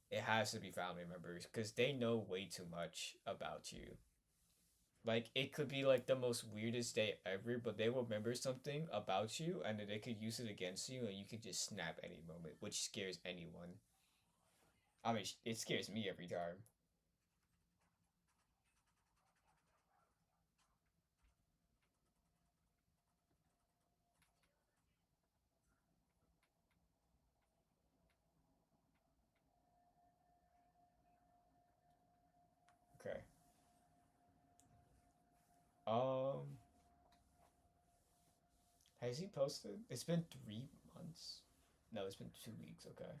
it has to be family members, because they know way too much about you. Like, it could be like the most weirdest day ever, but they will remember something about you, and then they could use it against you, and you could just snap any moment, which scares anyone. I mean, it scares me every time. Okay. Has he posted? It's been 3 months. No, it's been 2 weeks. Okay.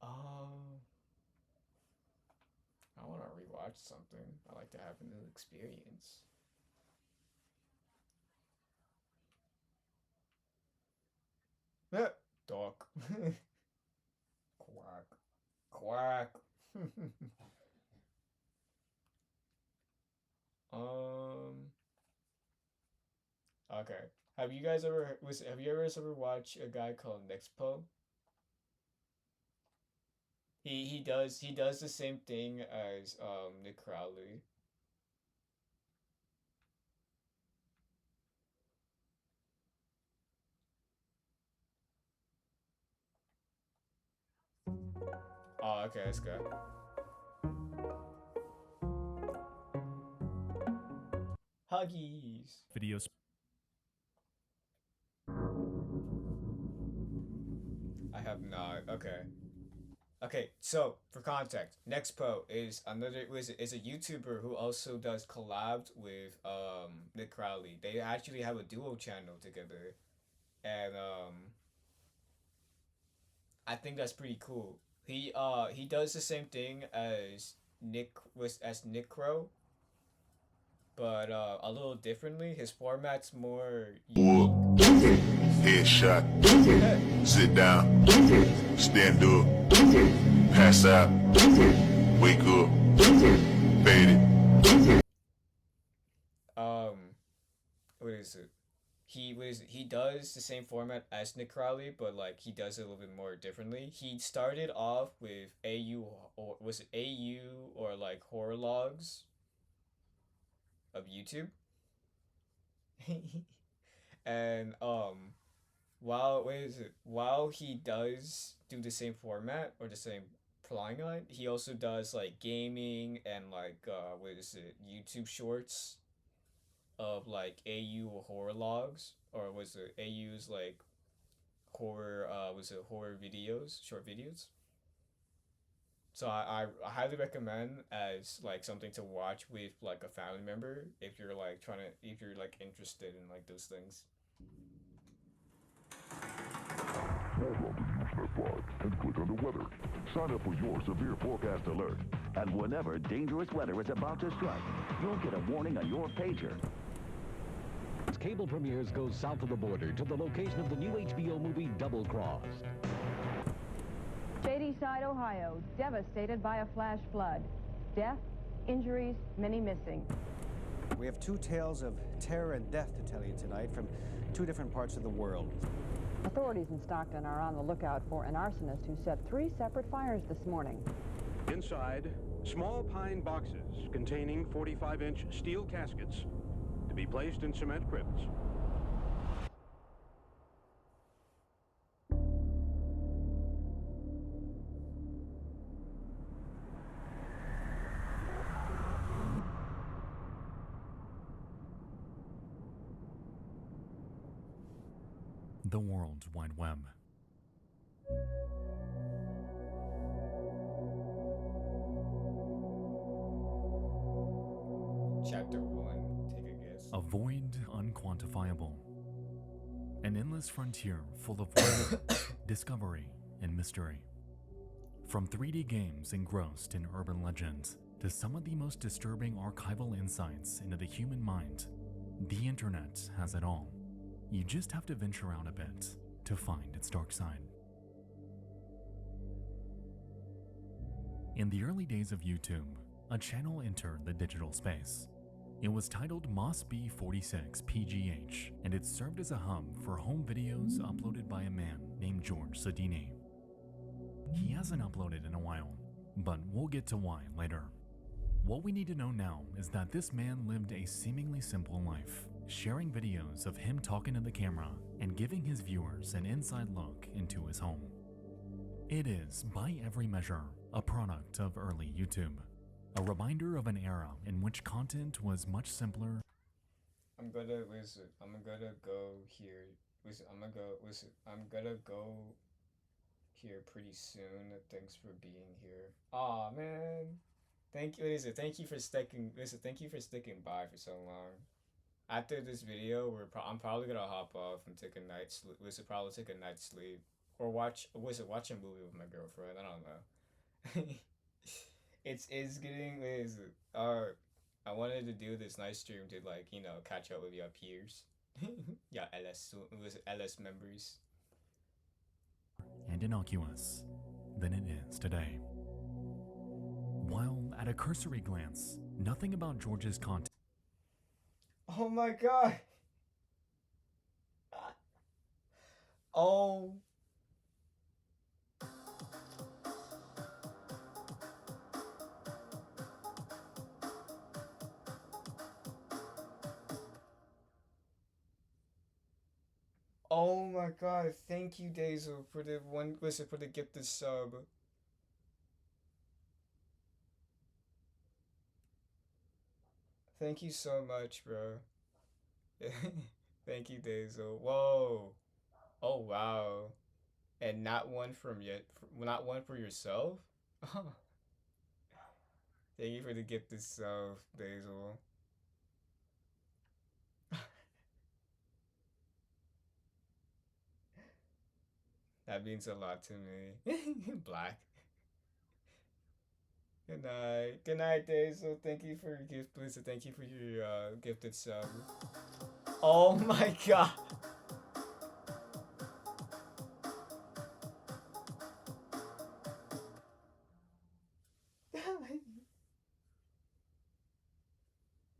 I want to rewatch something. I like to have a new experience. Dog. Quack. Quack. Okay. Have you ever watched a guy called Nexpo? He does the same thing as Nick Crowley. Oh, okay, let's go. Huggies. Videos. I have not. Okay. Okay, so for context, Nexpo is a YouTuber who also does collabs with Nick Crowley. They actually have a duo channel together, and I think that's pretty cool. He does the same thing as Nick Crow, but a little differently. His format's more headshot, sit down, stand up, pass out, wake up, fade it. What is it? He does the same format as Nick Crowley, but like he does it a little bit more differently. He started off with AU or like horror logs of YouTube. And while he does do the same format or the same plotting line, he also does like gaming and like YouTube shorts of like AU horror logs, or was it AU's like horror horror videos, short videos. So I highly recommend as like something to watch with like a family member if you're like interested in like those things. fog and click on the weather. Sign up for your severe forecast alert. And whenever dangerous weather is about to strike, you'll get a warning on your pager. As cable premieres go south of the border to the location of the new HBO movie Double Cross. Shadyside, Ohio, devastated by a flash flood. Death, injuries, many missing. We have two tales of terror and death to tell you tonight from two different parts of the world. Authorities in Stockton are on the lookout for an arsonist who set 3 separate fires this morning. Inside, small pine boxes containing 45-inch steel caskets to be placed in cement crypts. The World Wide Web. Chapter 1. Take a guess. A void unquantifiable. An endless frontier full of wonder, discovery, and mystery. From 3D games engrossed in urban legends to some of the most disturbing archival insights into the human mind, the internet has it all. You just have to venture out a bit to find its dark side. In the early days of YouTube, a channel entered the digital space. It was titled MossB46PGH, and it served as a hub for home videos uploaded by a man named George Sadini. He hasn't uploaded in a while, but we'll get to why later. What we need to know now is that this man lived a seemingly simple life, sharing videos of him talking to the camera and giving his viewers an inside look into his home. It is, by every measure, a product of early YouTube, a reminder of an era in which content was much simpler. I'm gonna go here. I'm gonna go here pretty soon. Thanks for being here. Aw, man. Thank you. Thank you for sticking by for so long. After this video, I'm probably gonna hop off and take a night's sleep. Probably take a night's sleep or watch a movie with my girlfriend. I don't know. it's getting I wanted to do this night stream to catch up with your peers. Yeah, LS members. And innocuous than it is today. While at a cursory glance, nothing about George's content. Oh my god. Oh. Oh my god, thank you Daisel for the gifted sub. Thank you so much, bro. Thank you, Daisel. Whoa. Oh wow. And not one for yourself? Thank you for the gifted sub, Daisel. That means a lot to me. Black. Good night. Good night, Daisel. Thank you for your gift, Blizzard. Thank you for your gifted sub. Oh my god.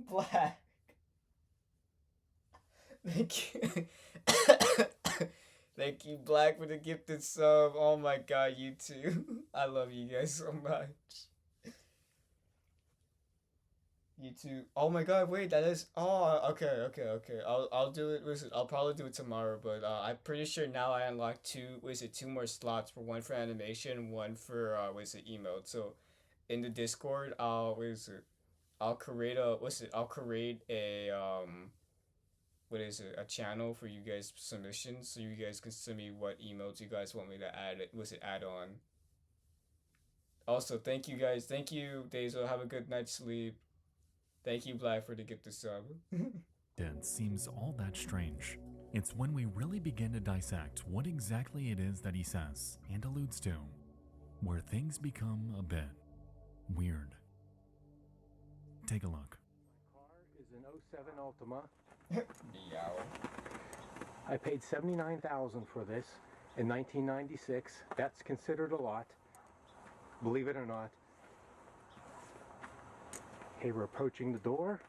Black. Thank you. Thank you, Black, for the gifted sub. Oh my god, you too. I love you guys so much. You too. Oh my god, wait, that is. Oh, okay. I'll do it. Listen, I'll probably do it tomorrow, but I'm pretty sure now I unlocked two more slots, for one for animation, one for emote. So in the Discord, I'll create a a channel for you guys submissions, so you guys can send me what emotes you guys want me to add on. Also, thank you guys. Thank you, Daisel. Have a good night's sleep. Thank you, Black, for the gift of sub. It seems all that strange. It's when we really begin to dissect what exactly it is that he says and alludes to, where things become a bit weird. Take a look. Is an 07 Altima. Meow. I paid $79,000 for this in 1996. That's considered a lot, believe it or not. Okay, we're approaching the door.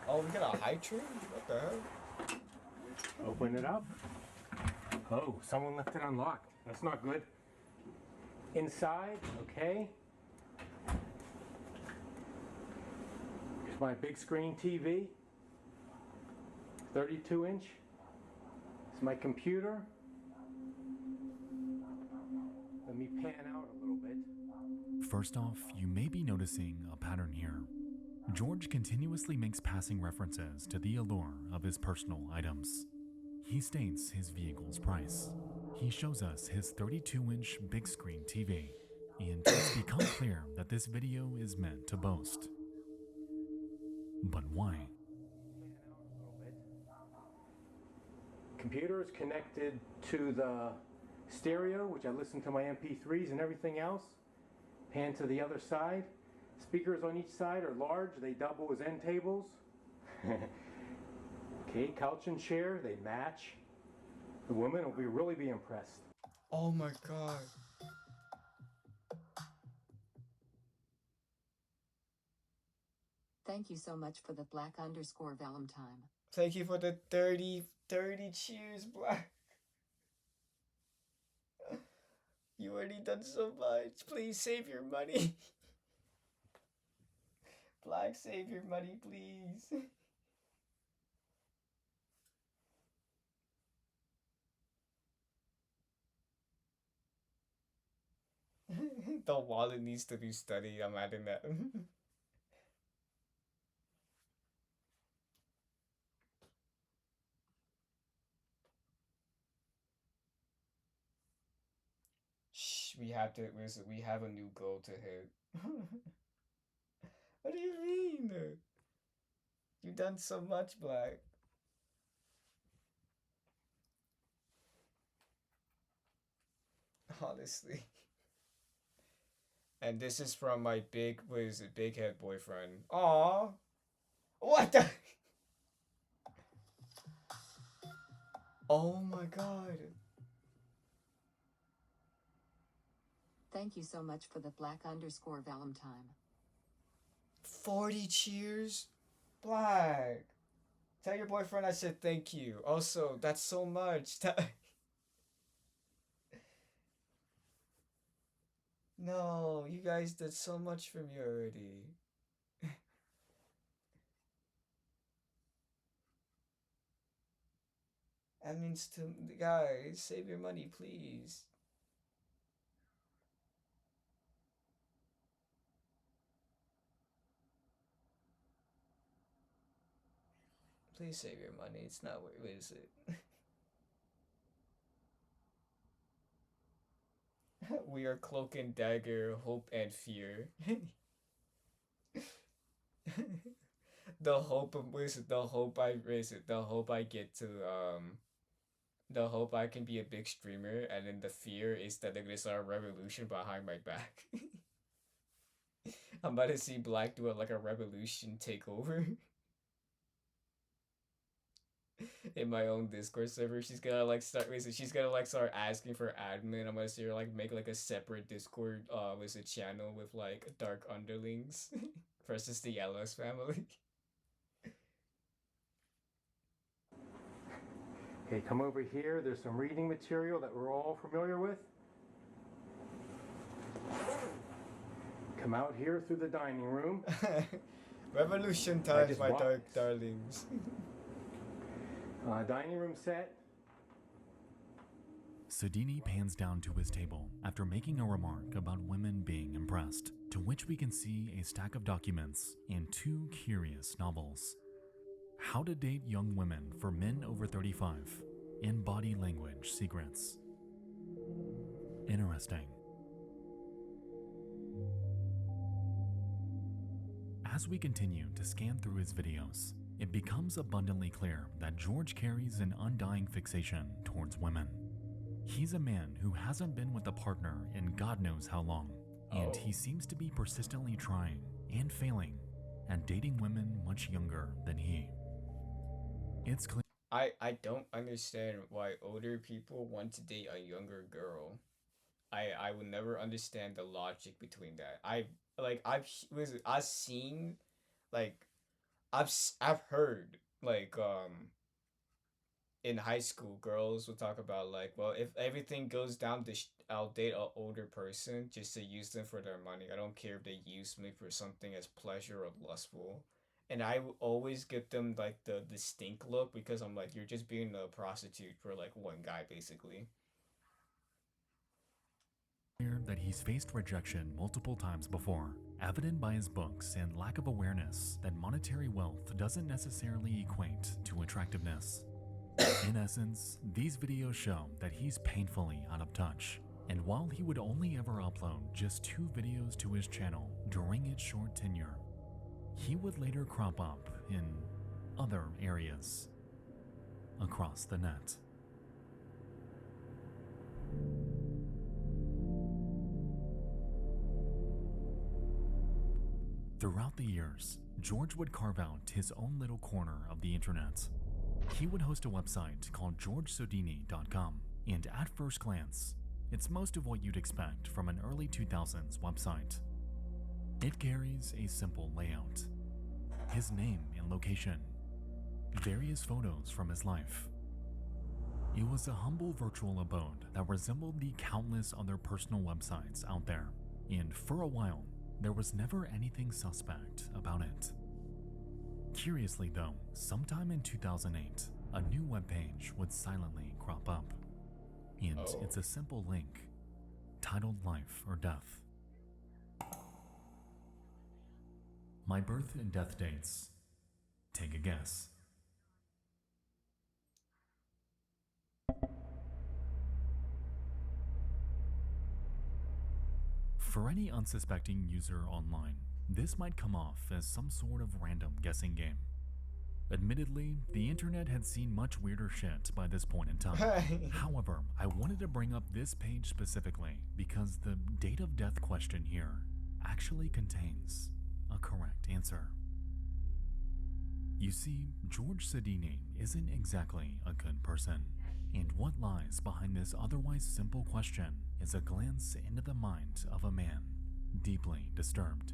Oh, we got a high tree? What the hell? Open it up. Oh, someone left it unlocked. That's not good. Inside, okay. Here's my big screen TV. 32-inch. It's my computer. Let me pan out a little bit. First off, you may be noticing a pattern here. George continuously makes passing references to the allure of his personal items. He states his vehicle's price. He shows us his 32-inch big screen TV, and it's become clear that this video is meant to boast. But why? Computer is connected to the stereo, which I listen to my MP3s and everything else. Pan to the other side. Speakers on each side are large, they double as end tables. Okay, couch and chair, they match. The woman will really be impressed. Oh my god. Thank you so much for the black_Valentine. Thank you for the 30 cheers, Black. You already done so much. Please save your money. Black, save your money, please. The wallet needs to be studied. I'm adding that. Shh, we have to listen. We have a new goal to hit. What do you mean? You've done so much, Black. Honestly. And this is from my big head boyfriend. Aww. What the? Oh my god. Thank you so much for the black_Valentine. 40 cheers? Black. Tell your boyfriend I said thank you. Also, that's so much. No, you guys did so much for me already. That means to guys, save your money, please. Please save your money. It's not worth it, is it? We are Cloak and Dagger, Hope and Fear. The hope of the hope I get to the hope I can be a big streamer, and then the fear is that they're gonna start a revolution behind my back. I'm about to see Black do like a revolution takeover. In my own Discord server. She's gonna start asking for admin. I'm gonna see her make a separate Discord with a channel with dark underlings versus the Ellis family. Okay, come over here. There's some reading material that we're all familiar with. Come out here through the dining room. Revolution time, my dark darlings. Dining room set. Sadini pans down to his table after making a remark about women being impressed, to which we can see a stack of documents and 2 curious novels. How to Date Young Women for Men Over 35 and Body Language Secrets. Interesting. As we continue to scan through his videos, it becomes abundantly clear that George carries an undying fixation towards women. He's a man who hasn't been with a partner in God knows how long, and he seems to be persistently trying and failing at dating women much younger than he. It's clear. I don't understand why older people want to date a younger girl. I would never understand the logic between that. I've seen, like, I've heard, like, in high school, girls will talk about, like, well, if everything goes down, I'll date an older person just to use them for their money. I don't care if they use me for something as pleasure or lustful. And I will always give them, like, the stink look, because I'm like, you're just being a prostitute for, like, one guy, basically. That he's faced rejection multiple times before, evident by his books and lack of awareness that monetary wealth doesn't necessarily equate to attractiveness. In essence, these videos show that he's painfully out of touch, and while he would only ever upload just 2 videos to his channel during its short tenure, he would later crop up in other areas across the net. Throughout the years, George would carve out his own little corner of the internet. He would host a website called georgesodini.com, and at first glance, it's most of what you'd expect from an early 2000s website. It carries a simple layout, his name and location, various photos from his life. It was a humble virtual abode that resembled the countless other personal websites out there, and for a while, there was never anything suspect about it. Curiously though, sometime in 2008, a new webpage would silently crop up. And it's a simple link, titled Life or Death. My birth and death dates. Take a guess. For any unsuspecting user online, this might come off as some sort of random guessing game. Admittedly, the internet had seen much weirder shit by this point in time. However, I wanted to bring up this page specifically because the date of death question here actually contains a correct answer. You see, George Sodini isn't exactly a good person, and what lies behind this otherwise simple question is a glance into the mind of a man deeply disturbed.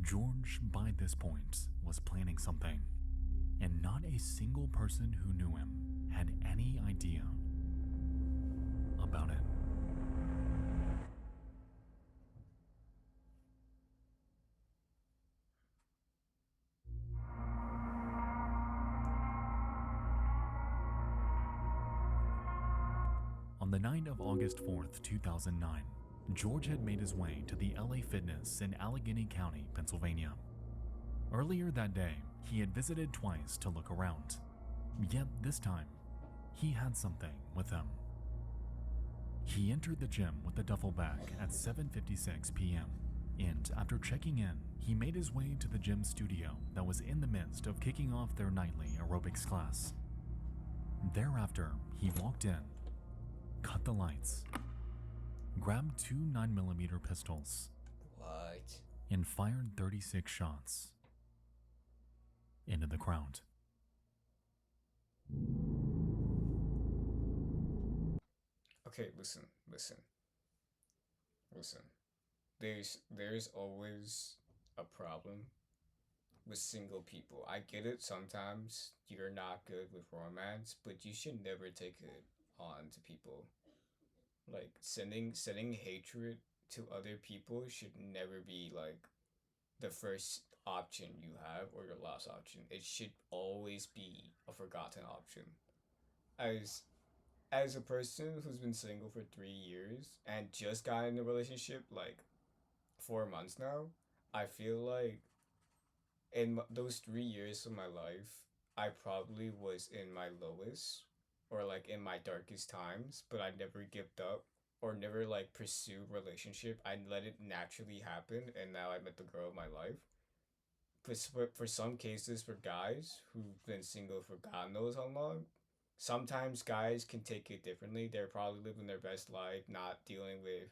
George, by this point, was planning something, and not a single person who knew him had any idea about it. On the night of August 4th, 2009, George had made his way to the LA Fitness in Allegheny County, Pennsylvania. Earlier that day, he had visited twice to look around, yet this time, he had something with him. He entered the gym with a duffel bag at 7:56 p.m., and after checking in, he made his way to the gym studio that was in the midst of kicking off their nightly aerobics class. Thereafter, he walked in, cut the lights, grabbed 2 9mm pistols, and fired 36 shots into the crowd. Okay, listen. There's always a problem with single people. I get it, sometimes you're not good with romance, but you should never take it on to people. Like, sending hatred to other people should never be, like, the first option you have or your last option. It should always be a forgotten option. As a person who's been single for 3 years and just got in a relationship, like, 4 months now, I feel like in those 3 years of my life, I probably was in my lowest or, like, in my darkest times, but I never gave up or never, like, pursue relationship. I let it naturally happen, and now I met the girl of my life. for some cases, for guys who've been single for God knows how long, sometimes guys can take it differently. They're probably living their best life, not dealing with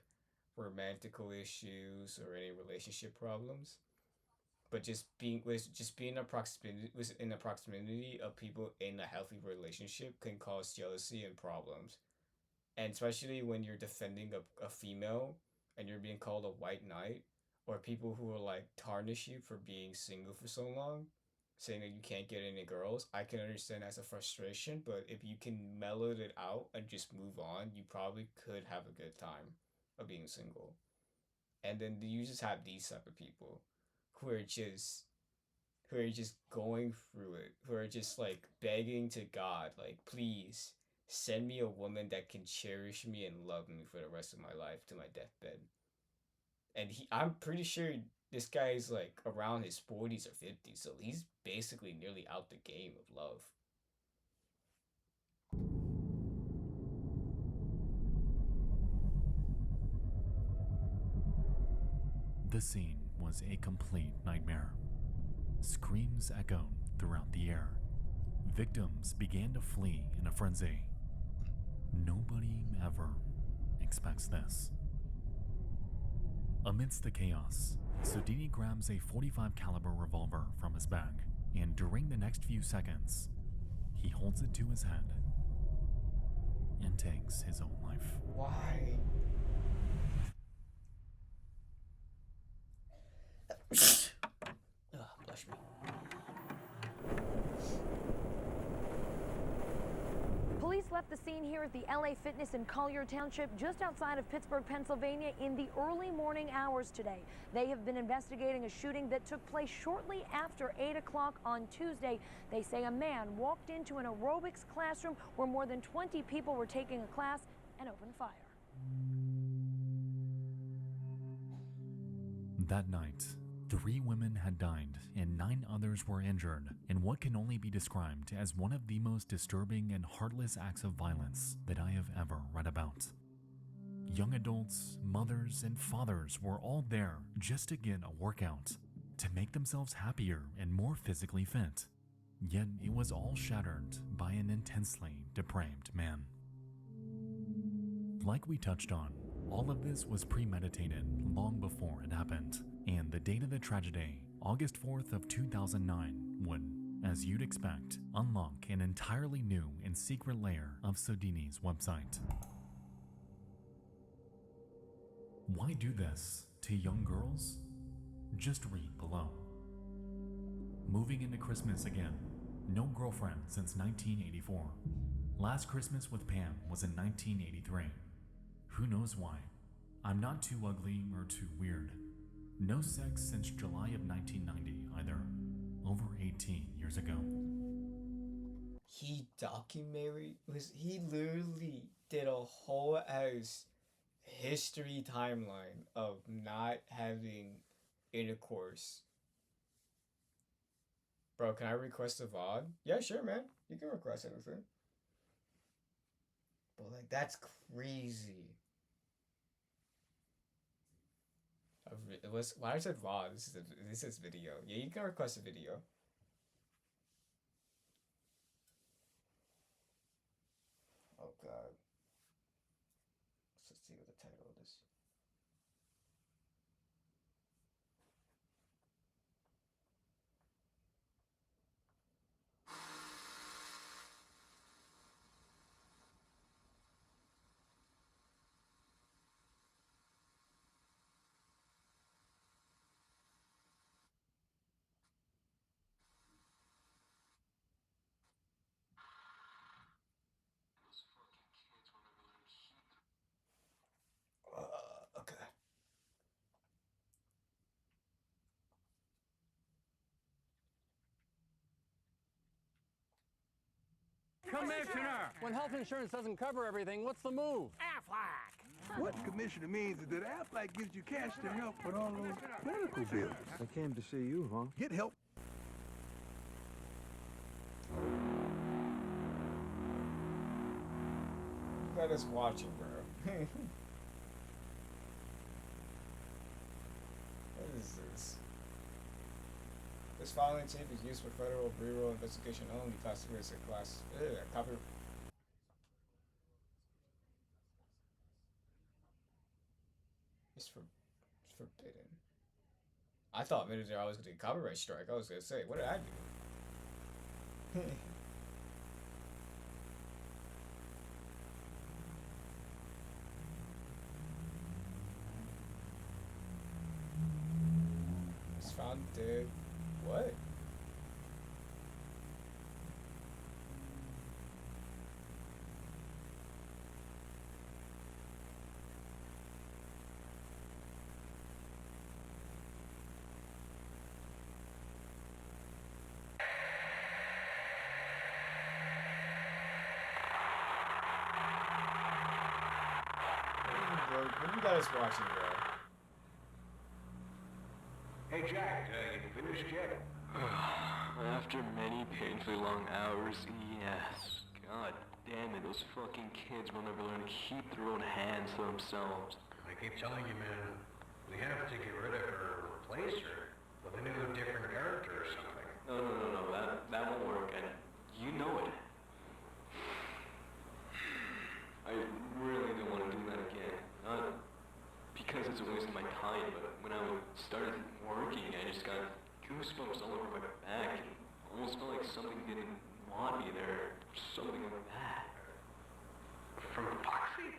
romantical issues or any relationship problems. But just being in the proximity of people in a healthy relationship can cause jealousy and problems. And especially when you're defending a female and you're being called a white knight, or people who will like tarnish you for being single for so long, saying that you can't get any girls, I can understand as a frustration, but if you can mellow it out and just move on, you probably could have a good time of being single. And then you just have these type of people who are just going through it, who are just like begging to God, like, please send me a woman that can cherish me and love me for the rest of my life to my deathbed. And I'm pretty sure this guy is like around his 40s or 50s, so he's basically nearly out the game of love. The scene was a complete nightmare. Screams echoed throughout the air. Victims began to flee in a frenzy. Nobody ever expects this. Amidst the chaos, Sodini grabs a .45 caliber revolver from his bag, and during the next few seconds, he holds it to his head and takes his own life. Why? Bless me. Police left the scene here at the LA Fitness in Collier Township, just outside of Pittsburgh, Pennsylvania, in the early morning hours today. They have been investigating a shooting that took place shortly after 8 o'clock on Tuesday. They say a man walked into an aerobics classroom where more than 20 people were taking a class and opened fire. That night, 3 women had died and 9 others were injured in what can only be described as one of the most disturbing and heartless acts of violence that I have ever read about. Young adults, mothers, and fathers were all there just to get a workout, to make themselves happier and more physically fit. Yet it was all shattered by an intensely depraved man. Like we touched on, all of this was premeditated long before it happened, and the date of the tragedy, August 4th of 2009, would, as you'd expect, unlock an entirely new and secret layer of Sodini's website. Why do this to young girls? Just read below. Moving into Christmas again. No girlfriend since 1984. Last Christmas with Pam was in 1983. Who knows why? I'm not too ugly or too weird. No sex since July of 1990 either. Over 18 years ago. He literally did a whole ass history timeline of not having intercourse. Bro, can I request a VOD? Yeah, sure, man. You can request anything. But like, that's crazy. Why I said VOD? This is video. Yeah, you can request a video. Oh god. Let's see what the title of this. Okay. Commissioner! When health insurance doesn't cover everything, what's the move? Aflac! What commissioner means is that Aflac gives you cash to help with all those medical bills. I came to see you, huh? Get help. Let us watch it, bro. What is this? This following tape is used for federal bureau investigation only. Classified as a class. Copy. It's forbidden. I thought minutes ago I was gonna do copyright strike. I was gonna say, what did I do? It's found dead. What? What you guys watching, bro? Hey Jack, you finished yet? After many painfully long hours, yes. God damn it, those fucking kids will never learn to keep their own hands to themselves. I keep telling you, man, we have to get rid of her or replace her with a new, different character or something. No, that won't work, and you know it. I really don't want to do that again. Not because it's a waste of my time, but when I started working, I just got goosebumps all over my back and almost felt like something didn't want me there. Something like that. From epoxy?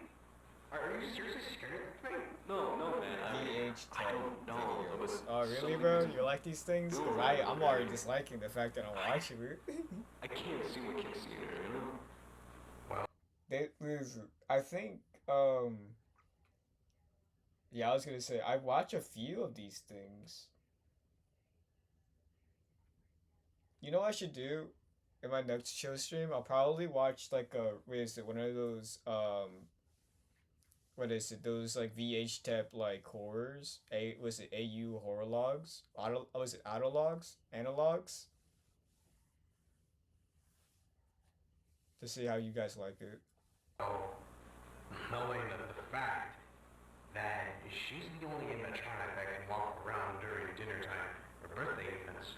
Are you seriously scared of the thing? No, man. I don't know. It was oh, really, bro? You like these things? Because I'm already disliking the fact that I'm watching it. I can't see what keeps seeing her, you know? I think, yeah, I was gonna say, I watch a few of these things. You know what I should do in my next show stream? I'll probably watch, like, one of those, those, like, VH-Tep, like, horrors? Was it AU horror logs? Was it Analogs? To see how you guys like it. Knowing the fact that she's the only animatronic that can walk around during dinner time or birthday events,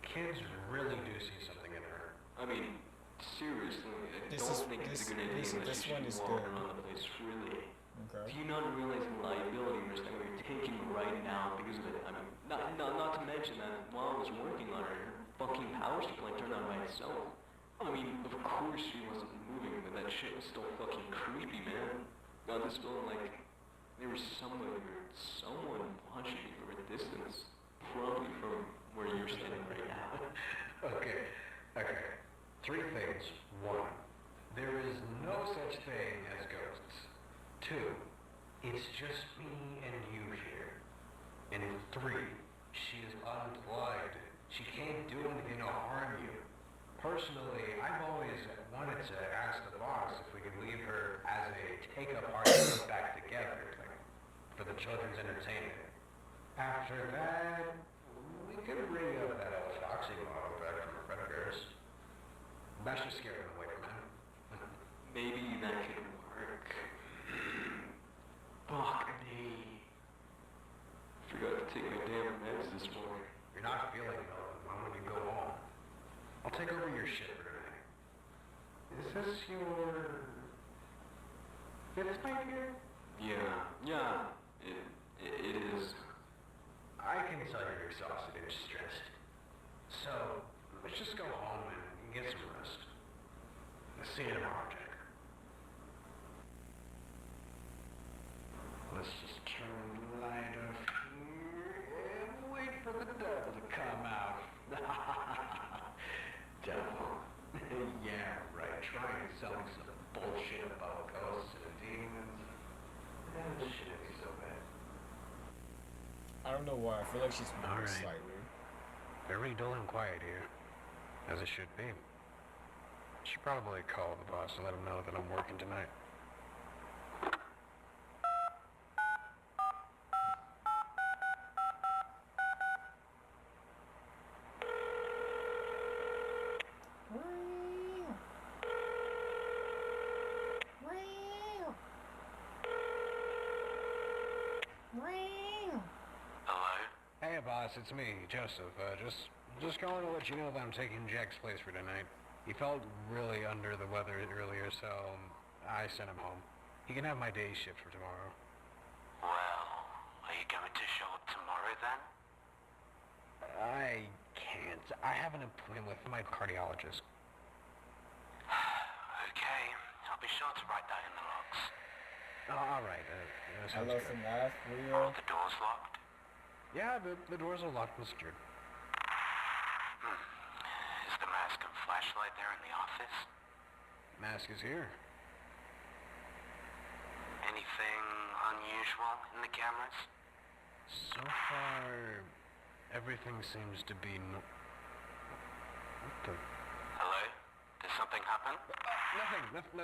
kids really do see something in her. I mean, seriously, I don't think it's a good idea that she's walking around the place, really. Okay. Do you not realize the liability risk that we're taking right now because of it? I mean, not to mention that while I was working on her fucking power supply turned on by itself. I mean, of course she wasn't moving, but that shit was still fucking creepy, man. Got this feeling like there was someone watching me from a distance, probably from where you're standing right now. Okay. 3 things. 1, there is no such thing as ghosts. 2, it's just me and you here. And 3, she is unplugged. She can't do anything to harm you. Personally, I've always wanted to ask the boss if we could leave her as a take-up artist back together, like, for the children's entertainment. After that, we could bring up that old Foxy model back from Predators. That should scare them away from him. Maybe that could work. Fuck me. Forgot to take my damn meds this morning. You're not feeling well. Why don't you go home? I'll take over your shit for tonight. Is this your 5th night here? Yeah, it is. I can tell you're exhausted and stressed. So, let's just go home and get some rest. I'll see you tomorrow, Jack. Let's just turn the light off here and wait for the devil to come out. Devil. Yeah, right. Trying selling some bullshit about ghosts and demons. That shouldn't be so bad. I don't know why. I feel like she's moving slightly. Very dull and quiet here, as it should be. Should probably call the boss and let him know that I'm working tonight. Hey boss, it's me, Joseph. Just Just calling to let you know that I'm taking Jack's place for tonight. He felt really under the weather earlier, so I sent him home. He can have my day shift for tomorrow. Well, are you going to show up tomorrow then? I can't. I have an appointment with my cardiologist. Okay, I'll be sure to write that in the logs. All right. Hello from Math, Leo. The door's locked? Yeah, the doors are locked and secured. Is the mask and flashlight there in the office? Mask is here. Anything unusual in the cameras? So far, everything seems to be What the? Hello? Did something happen?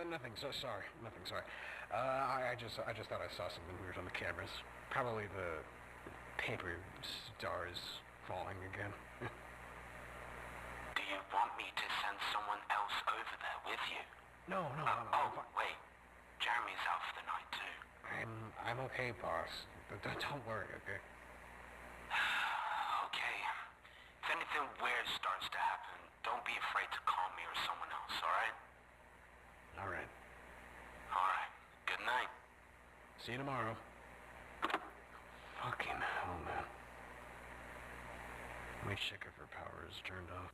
Nothing. So sorry. Nothing. Sorry. I just thought I saw something weird on the cameras. Probably the paper stars falling again. Do you want me to send someone else over there with you? No. Wait. Jeremy's out for the night too. I'm okay, boss. Don't worry, okay? Okay. If anything weird starts to happen, don't be afraid to call me or someone else, alright? Alright. Alright. Good night. See you tomorrow. Fucking hell, man. Let me check if her power is turned off.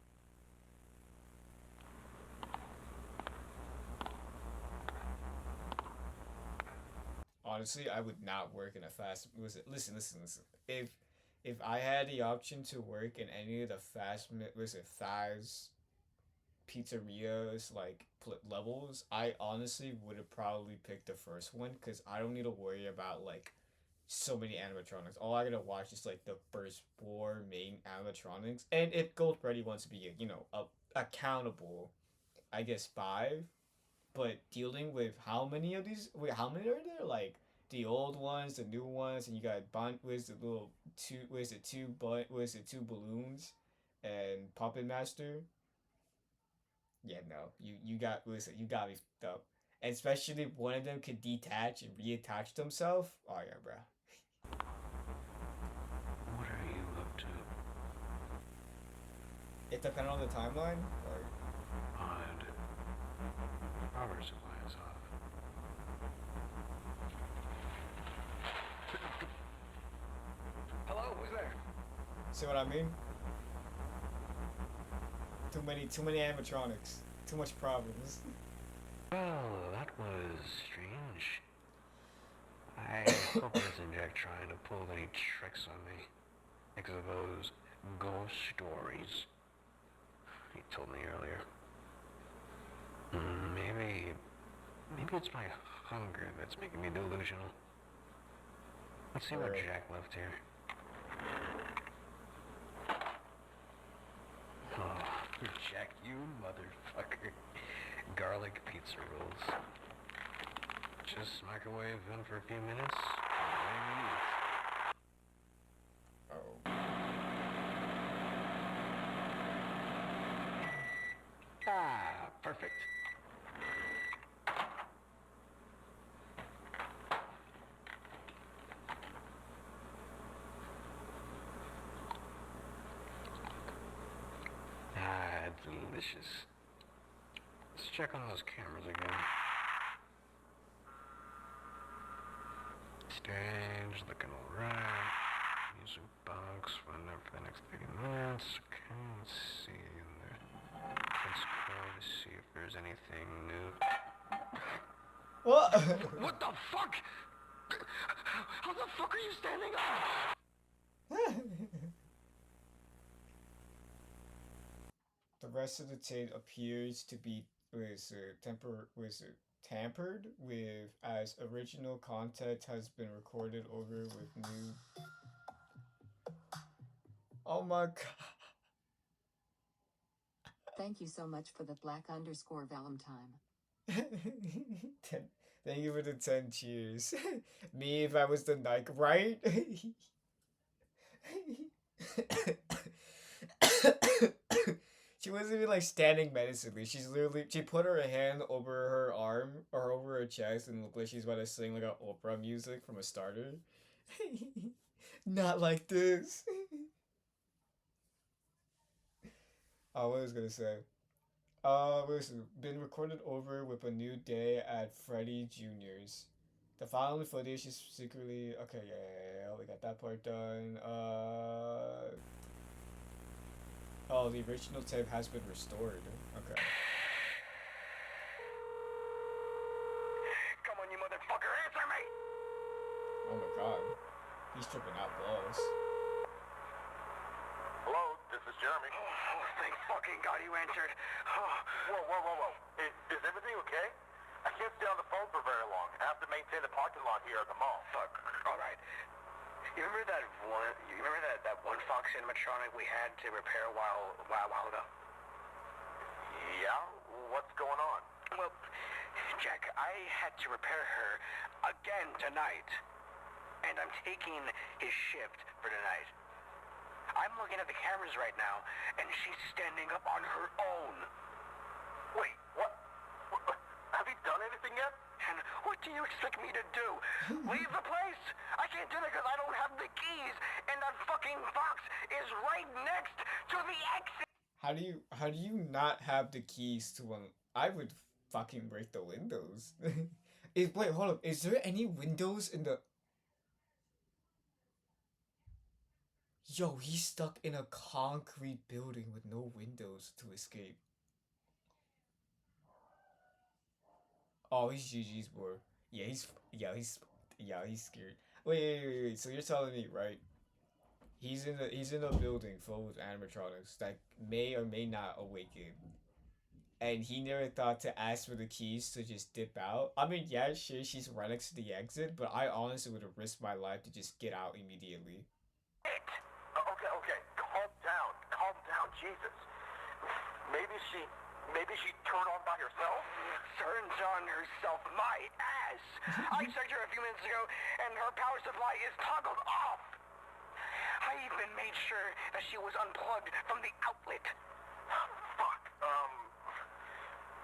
Honestly, I would not work in a fast. Listen. If I had the option to work in any of the fast pizzerias like levels, I honestly would have probably picked the first one because I don't need to worry about like so many animatronics. All I gotta watch is like the first 4 main animatronics, and if Gold Freddy wants to be accountable, I guess 5. But dealing with how many are there? Like the old ones, the new ones, and you got two balloons and Puppet Master. Yeah, no, you got me fucked up. And especially if one of them could detach and reattach themselves. Oh yeah, bro. What are you up to? It depends on the timeline. Or... Odd. Power supply is off. Hello, who's there? See what I mean? Too many animatronics. Too much problems. Well, that was strange. I hope it isn't Jack trying to pull any tricks on me. Because of those ghost stories he told me earlier. Maybe it's my hunger that's making me delusional. Let's see what Jack left here. Oh, Jack, you motherfucker. Garlic pizza rolls. Just microwave them for a few minutes. Ah, perfect. Ah, delicious. Let's check on those cameras again. Stage, looking alright. Music box, whenever for the next 30 minutes. Okay, let's see in there. Let's go to see if there's anything new. What? What the fuck? How the fuck are you standing up? The rest of the tape appears to be tampered with as original content has been recorded over with new. Oh my god. Thank you so much for the black_Valentine. Thank you for the 10 cheers. Me if I was the Nike, right? She wasn't even like standing menacingly. She put her hand over her arm or over her chest and looked like she's about to sing like an opera music from a starter. Not like this. what was I gonna say? Listen, been recorded over with a new day at Freddy Jr.'s. The following footage is secretly okay. Yeah. We got that part done. Oh, the original tape has been restored. Okay. Come on, you motherfucker, answer me! Oh my god. He's tripping out balls. Hello, this is Jeremy. Oh, thank fucking God you answered. Whoa. Is everything okay? I can't stay on the phone for very long. I have to maintain the parking lot here at the mall. Fuck. Alright. You remember that one Fox animatronic we had to repair a while ago? Yeah? What's going on? Well, Jack, I had to repair her again tonight. And I'm taking his shift for tonight. I'm looking at the cameras right now, and she's standing up on her own. Wait, what? Have you done anything yet? And what do you expect me to do? Leave the place? I can't do that because I don't have the keys, and that fucking Fox is right next to the exit. How do you not have the keys to one? I would fucking break the windows. Wait, hold up. Is there any windows in the? Yo, he's stuck in a concrete building with no windows to escape. Oh, he's GG's, bro. Yeah, he's scared. Wait. So you're telling me, right? He's in a building full with animatronics that may or may not awaken. And he never thought to ask for the keys to just dip out. I mean, yeah, sure, she's right next to the exit, but I honestly would have risked my life to just get out immediately. Okay. Calm down, Jesus. Maybe she turned on by herself? Turns on herself, my ass! I checked her a few minutes ago, and her power supply is toggled off! I even made sure that she was unplugged from the outlet. Fuck,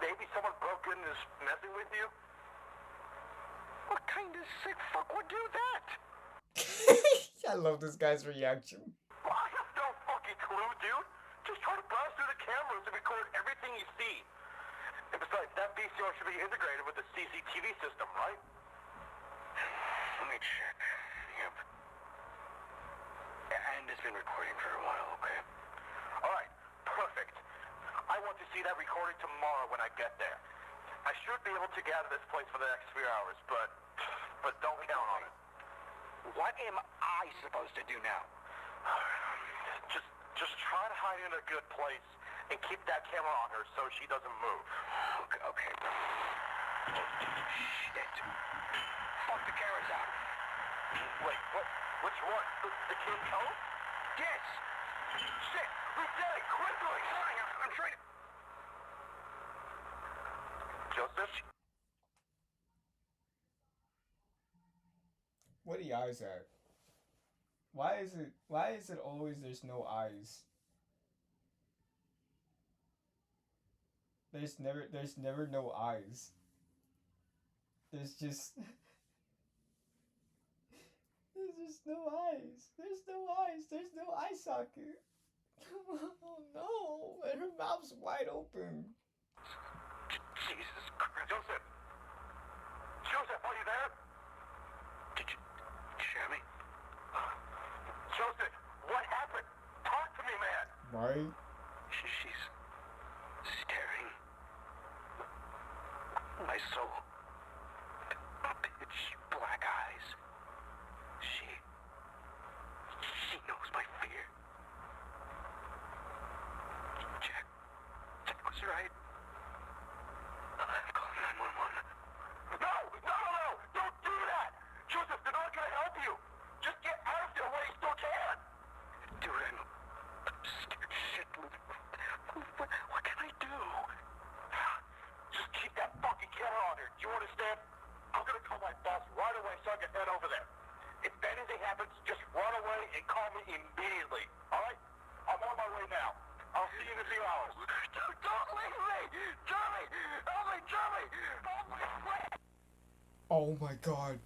maybe someone broke in and is messing with you? What kind of sick fuck would do that? I love this guy's reaction. I have no fucking clue, dude. Just try to browse through the cameras and record everything you see. And besides, that VCR should be integrated with the CCTV system, right? Let me check. Yep. And it's been recording for a while, okay? Alright, perfect. I want to see that recording tomorrow when I get there. I should be able to get out of this place for the next few hours, but don't count on it. What am I supposed to do now? Just try to hide in a good place and keep that camera on her so she doesn't move. Okay. Shit. Fuck the cameras out. Wait, what? Which one? The kid code? Yes. Shit. Reset it quickly. Sorry, I'm trying to... Joseph? What are the eyes at? Why is it always there's no eyes? There's never no eyes. There's just no eyes. There's no eyes. There's no eye socket. Oh no, and her mouth's wide open. Jesus Christ. Joseph, are you there? Did you hear me? Joseph, what happened? Talk to me, man. Right? She's staring. My soul. Pitch black eyes. She knows my fear. Jack was right. I'm calling 911. No! Don't do that! Joseph, they're not gonna help you! Just get out of there while you still can! Dude, I'm scared shitless. What can I do? Just keep that fucking camera on her. Do you understand? I'm gonna call my boss right away so I can head over there. If anything happens, just run away and call me immediately. Alright? I'm on my way now. I'll see you in a few hours. Don't leave me! Jeremy! Help me, Jeremy! Help me! Oh my god.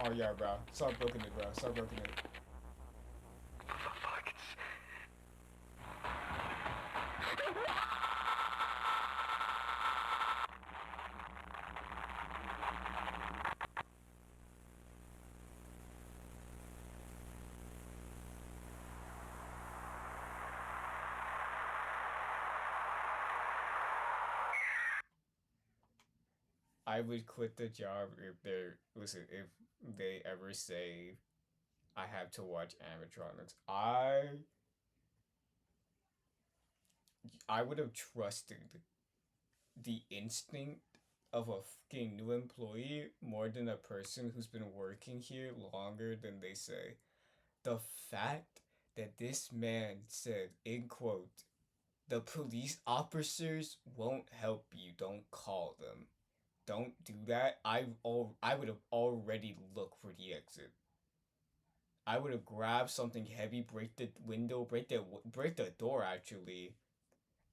Oh yeah, bro. Start booking it, bro. Start booking it. I would quit the job if if they ever say I have to watch animatronics. I would have trusted the instinct of a fucking new employee more than a person who's been working here longer than they say. The fact that this man said, in quote, the police officers won't help you, don't call them. Don't do that. I would have already looked for the exit. I would have grabbed something heavy, break the window, break the door actually,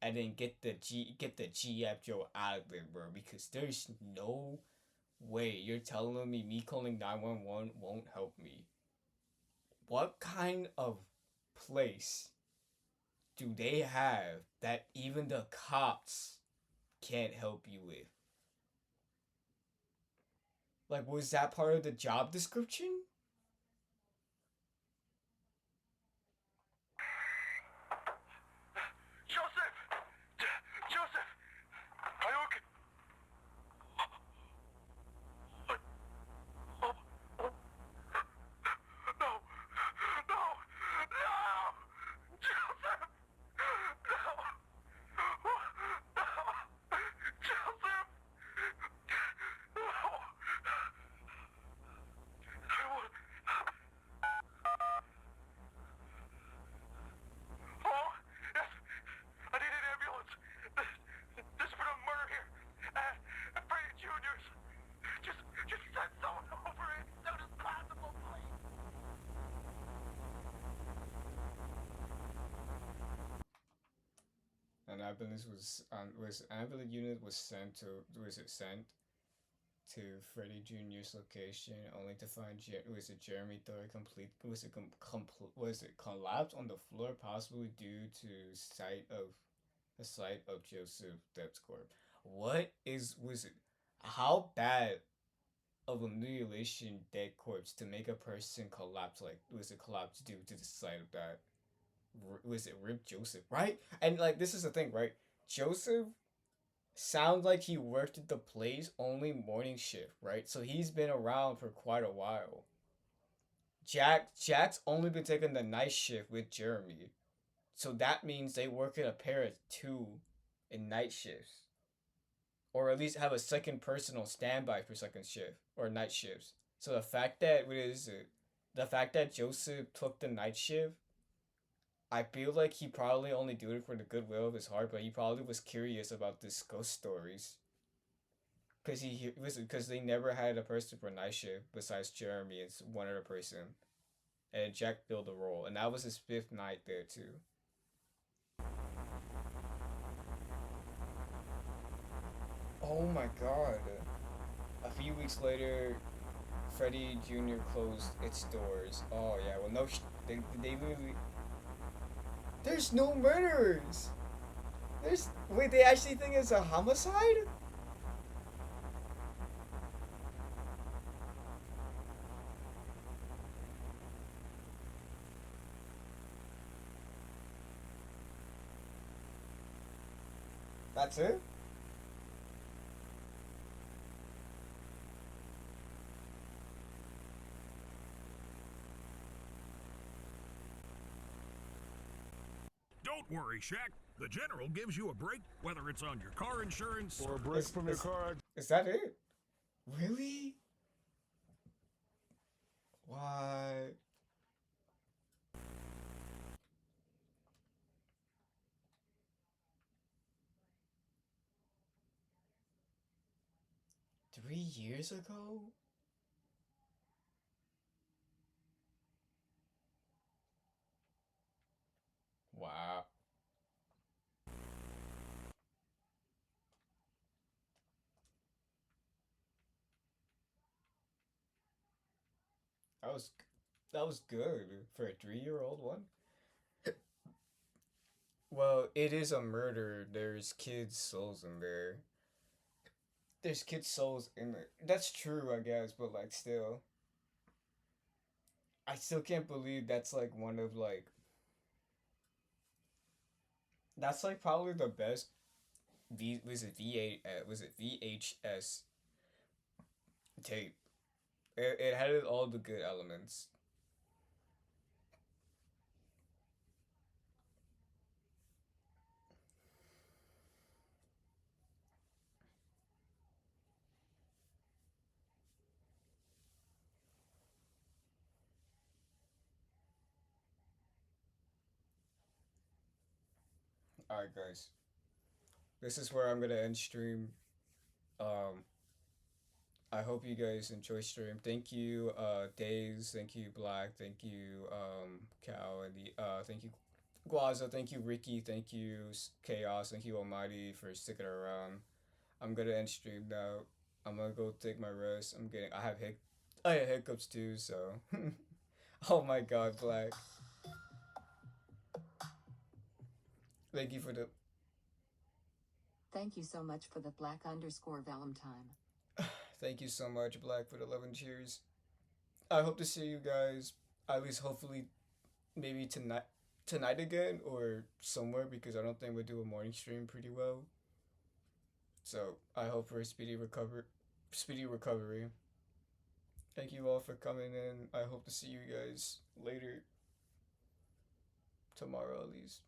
and then get the GF Joe out of there, bro. Because there's no way you're telling me calling 911 won't help me. What kind of place do they have that even the cops can't help you with? Like, was that part of the job description? Joseph! Joseph! Are you okay? No! No! No! Joseph! No! Joseph! No! Oh, yes! I need an ambulance! There's been a murder here! At Freddy Jr.'s! Just send someone over as soon as possible, please! An ambulance unit was sent to Freddy Jr.'s location, only to find Jeremy Thor collapsed on the floor, possibly due to the sight of Joseph Depp's corpse. How bad of a mutilation dead corpse to make a person collapse collapse due to the sight of that? Rip Joseph, right? And like, this is the thing, right? Joseph sounds like he worked at the place only morning shift, right? So he's been around for quite a while. Jack's only been taking the night shift with Jeremy, so that means they work in a pair of two in night shifts, or at least have a second person on standby for second shift or night shifts. So the fact that Joseph took the night shift, I feel like he probably only did it for the goodwill of his heart, but he probably was curious about this ghost stories. Because they never had a person for night shift besides Jeremy. It's one other person, and Jack filled the role, and that was his 5th night there too. Oh my god! A few weeks later, Freddy Jr. closed its doors. Oh yeah, well no, they literally. There's no murderers! Wait, they actually think it's a homicide? That's it? Don't worry, Shaq. The General gives you a break, whether it's on your car insurance or a break from your car. Is that it? Really? What? Three years ago? Wow. that was good for a 3-year-old one. Well, it is a murder. There's kids' souls in there. There's kids' souls in there. That's true, I guess, but like still. I still can't believe that's like one of like that's like probably the best was it VHS tape. It had all the good elements. Alright guys. This is where I'm gonna end stream. Um I hope you guys enjoy stream. Thank you, Days, thank you, Black, thank you, Cal, and the thank you Guaza, thank you Ricky, thank you Chaos, thank you Almighty for sticking around. I'm gonna end stream now. I'm gonna go take my rest. I have hiccups too, so oh my god, Black. Thank you for the Thank you so much for the Black_Valentine. Thank you so much, Black, for the 11 cheers. I hope to see you guys, at least hopefully, maybe tonight again, or somewhere, because I don't think we'll do a morning stream pretty well. So, I hope for a speedy recovery. Thank you all for coming in. I hope to see you guys later. Tomorrow, at least.